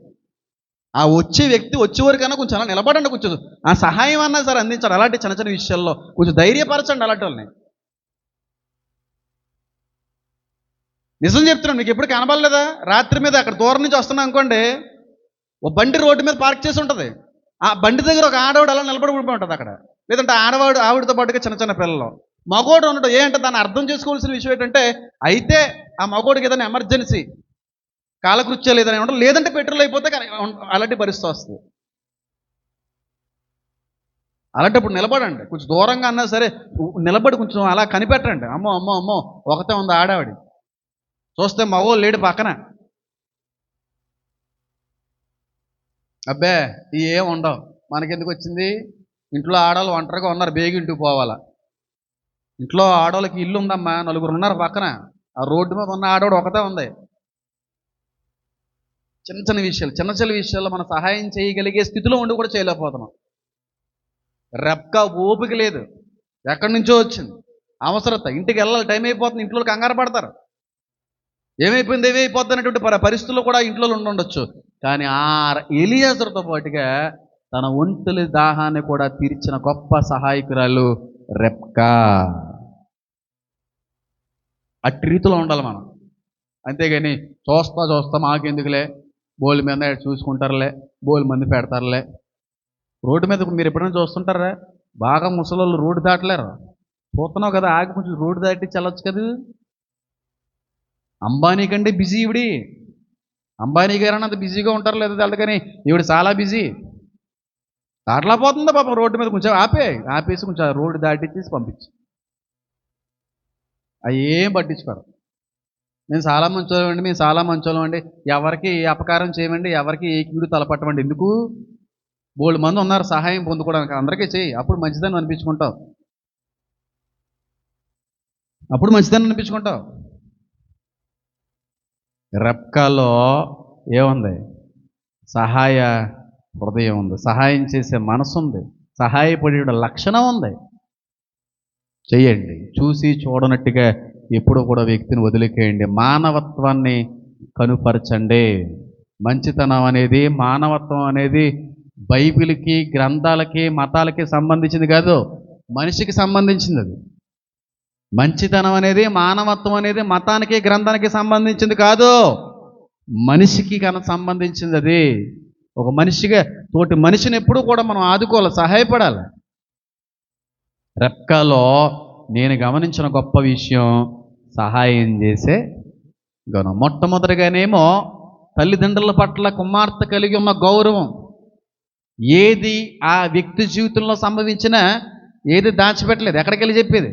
B: ఆ వచ్చే వ్యక్తి వచ్చేవరకైనా కొంచెం అలా నిలబడండి, కొంచెం ఆ సహాయం అన్నా సరే అందించాడు. అలాంటి చిన్న చిన్న విషయాల్లో కొంచెం ధైర్యపరచండి అలాంటి వాళ్ళని. నిజం చెప్తున్నాను, మీకు ఎప్పుడు కనబడలేదా? రాత్రి మీద అక్కడ దూరం నుంచి వస్తున్నా అనుకోండి, ఓ బండి రోడ్డు మీద పార్క్ చేసి ఉంటుంది. ఆ బండి దగ్గర ఒక ఆడవాడు అలా నిలబడి ఉంటుంది అక్కడ. లేదంటే ఆవిడతో పాటుగా చిన్న చిన్న పిల్లలు. మగోడు ఉండడం ఏంటంటే దాన్ని అర్థం చేసుకోవాల్సిన విషయం ఏంటంటే, అయితే ఆ మగోడికి ఏదైనా ఎమర్జెన్సీ కాలకృత్యాలు ఏదైనా ఉండదు, లేదంటే పెట్రోల్ అయిపోతే అలాంటి పరిస్థితి వస్తుంది. అలాంటప్పుడు నిలబడండి, కొంచెం దూరంగా అన్నా సరే నిలబడి కొంచెం అలా కనిపెట్టండి. అమ్మో అమ్మో అమ్మో ఒకతే ఉంది ఆడావిడి, చూస్తే మగోళ్ళు లేడు పక్కన. అబ్బే ఏం ఉండవు, మనకెందుకు వచ్చింది, ఇంట్లో ఆడవాళ్ళు ఒంటరిగా ఉన్నారు, బేగి ఇంటికి పోవాలా. ఇంట్లో ఆడవాళ్ళకి ఇల్లు ఉందమ్మా, నలుగురు ఉన్నారు పక్కన. ఆ రోడ్డు మీద ఉన్న ఆడవాడు ఒకతే ఉంది. చిన్న చిన్న విషయాల్లో మనం సహాయం చేయగలిగే స్థితిలో ఉండి కూడా చేయలేకపోతున్నాం. రెప్కా ఓపిక లేదు, ఎక్కడి నుంచో వచ్చింది అవసరత, ఇంటికి వెళ్ళాలి, టైం అయిపోతుంది, ఇంట్లో కంగారు పడతారు. ఏమైపోద్ది అనేటువంటి పరిస్థితుల్లో కూడా ఇంట్లో ఉండొచ్చు. కానీ ఆ ఎలియాజరుతో పాటుగా తన ఒంటలి దాహాన్ని కూడా తీర్చిన గొప్ప సహాయకురాలు రెప్కా. అట్టి రీతిలో ఉండాలి మనం. అంతేగాని చూస్తా మాకెందుకులే, బోల్ మీద చూసుకుంటారులే, బోల్ మంది పెడతారులే. రోడ్డు మీద మీరు ఎప్పుడైనా చూస్తుంటారా? బాగా ముసలోళ్ళు రోడ్డు దాటలేరు. చూస్తున్నావు కదా, ఆగి కొంచెం రోడ్డు దాటి చల్లొచ్చు కదా. అంబానీ కంటే బిజీ ఈవిడి. అంబానీ గారు అంత బిజీగా ఉంటారు లేదా తెలదు, కానీ ఈవిడ చాలా బిజీ. దాటలా పోతుందా పాపం రోడ్డు మీద, కొంచెం ఆపేసి కొంచెం రోడ్డు దాటిచ్చేసి పంపించి అవి ఏం పట్టించుకోరు. మేము చాలా మంచోళ్ళం అండి, ఎవరికి అపకారం చేయమండి, ఎవరికి ఏ కీడు తలపట్టమండి. ఎందుకు? బోల్డ్ మంది ఉన్నారు సహాయం పొందుకోవడానికి, అందరికీ చేయి, అప్పుడు మంచిదని అనిపించుకుంటావు. రెప్కాలో ఏముంది? సహాయ హృదయం ఉంది, సహాయం చేసే మనసు ఉంది, సహాయపడే లక్షణం ఉంది. చెయ్యండి. చూసి చూడనట్టుగా ఎప్పుడూ కూడా వ్యక్తిని వదిలికేయండి. మానవత్వాన్ని కనుపరచండి. మంచితనం అనేది, మానవత్వం అనేది బైబిల్కి, గ్రంథాలకి, మతాలకి సంబంధించింది కాదు, మనిషికి సంబంధించింది. అది మంచితనం అనేది, మానవత్వం అనేది మతానికి, గ్రంథానికి సంబంధించింది కాదు, మనిషికి సంబంధించింది. అది ఒక మనిషిగా తోటి మనిషిని ఎప్పుడూ కూడా మనం ఆదుకోవాలి, సహాయపడాలి. రెప్కాలో నేను గమనించిన గొప్ప విషయం సహాయం చేసే గుణం. మొట్టమొదటిగానేమో తల్లిదండ్రుల పట్ల కుమార్తె కలిగి ఉన్న గౌరవం.
A: ఏది ఆ వ్యక్తి జీవితంలో సంభవించినా ఏది దాచిపెట్టలేదు. ఎక్కడికి వెళ్ళి చెప్పేది?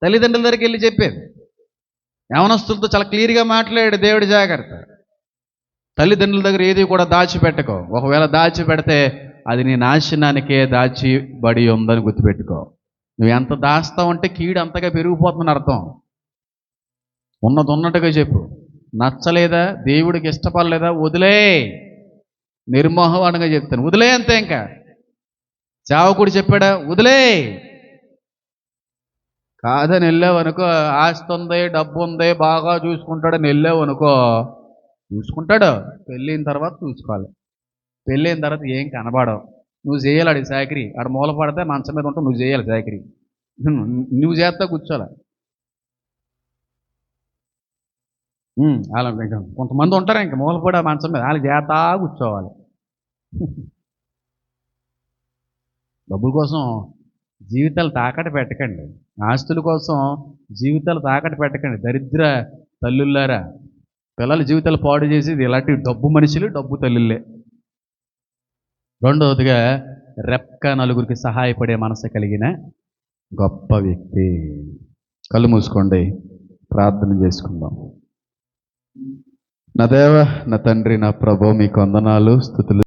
A: తల్లిదండ్రుల దగ్గరికి వెళ్ళి చెప్పేది. యవనస్తులతో చాలా క్లియర్గా మాట్లాడాడు దేవుడి. జాగ్రత్త, తల్లిదండ్రుల దగ్గర ఏది కూడా దాచిపెట్టుకో. ఒకవేళ దాచిపెడితే అది నీ నాశనానికే దాచిబడి ఉందని గుర్తుపెట్టుకో. నువ్వు ఎంత దాస్తావు అంటే కీడు అంతగా పెరిగిపోతుందని అర్థం. ఉన్నది ఉన్నట్టుగా చెప్పు. నచ్చలేదా, దేవుడికి ఇష్టపడలేదా, వదిలే. నిర్మోహమానంగా చెప్తాను, వదిలే, అంతే. ఇంకా సేవకుడు చెప్పాడా, వదిలే. కాదని వెళ్ళావనుకో, ఆస్తి ఉంది, డబ్బు ఉంది, బాగా చూసుకుంటాడని వెళ్ళావనుకో, చూసుకుంటాడు. పెళ్ళైన తర్వాత చూసుకోవాలి. పెళ్ళైన తర్వాత ఏం కనబడవు. నువ్వు చేయాలి ఆడికి చాకరీ. ఆడ మూల పడితే మంచం మీద ఉంటావు, నువ్వు చేయాలి చాకరీ. నువ్వు చేస్తా కూర్చోాలి. అలా ఇంకా కొంతమంది ఉంటారు, ఇంకా మూలపడి ఆ మంచం మీద వాళ్ళు చేస్తా కూర్చోవాలి. డబ్బుల కోసం జీవితాలు తాకట్టు పెట్టకండి. ఆస్తుల కోసం జీవితాలు తాకట్టు పెట్టకండి. దరిద్ర తల్లులారా, పిల్లల జీవితాలు పాడు చేసేది ఇలాంటి డబ్బు మనుషులు, డబ్బు తల్లులే. రెండవదిగా, రెప్కా నలుగురికి సహాయపడే మనసు కలిగిన గొప్ప వ్యక్తి. కళ్ళు మూసుకోండి, ప్రార్థన చేసుకుందాం. నా దేవ, నా తండ్రి, నా ప్రభు, మీకు వందనాలు, స్తుతులు.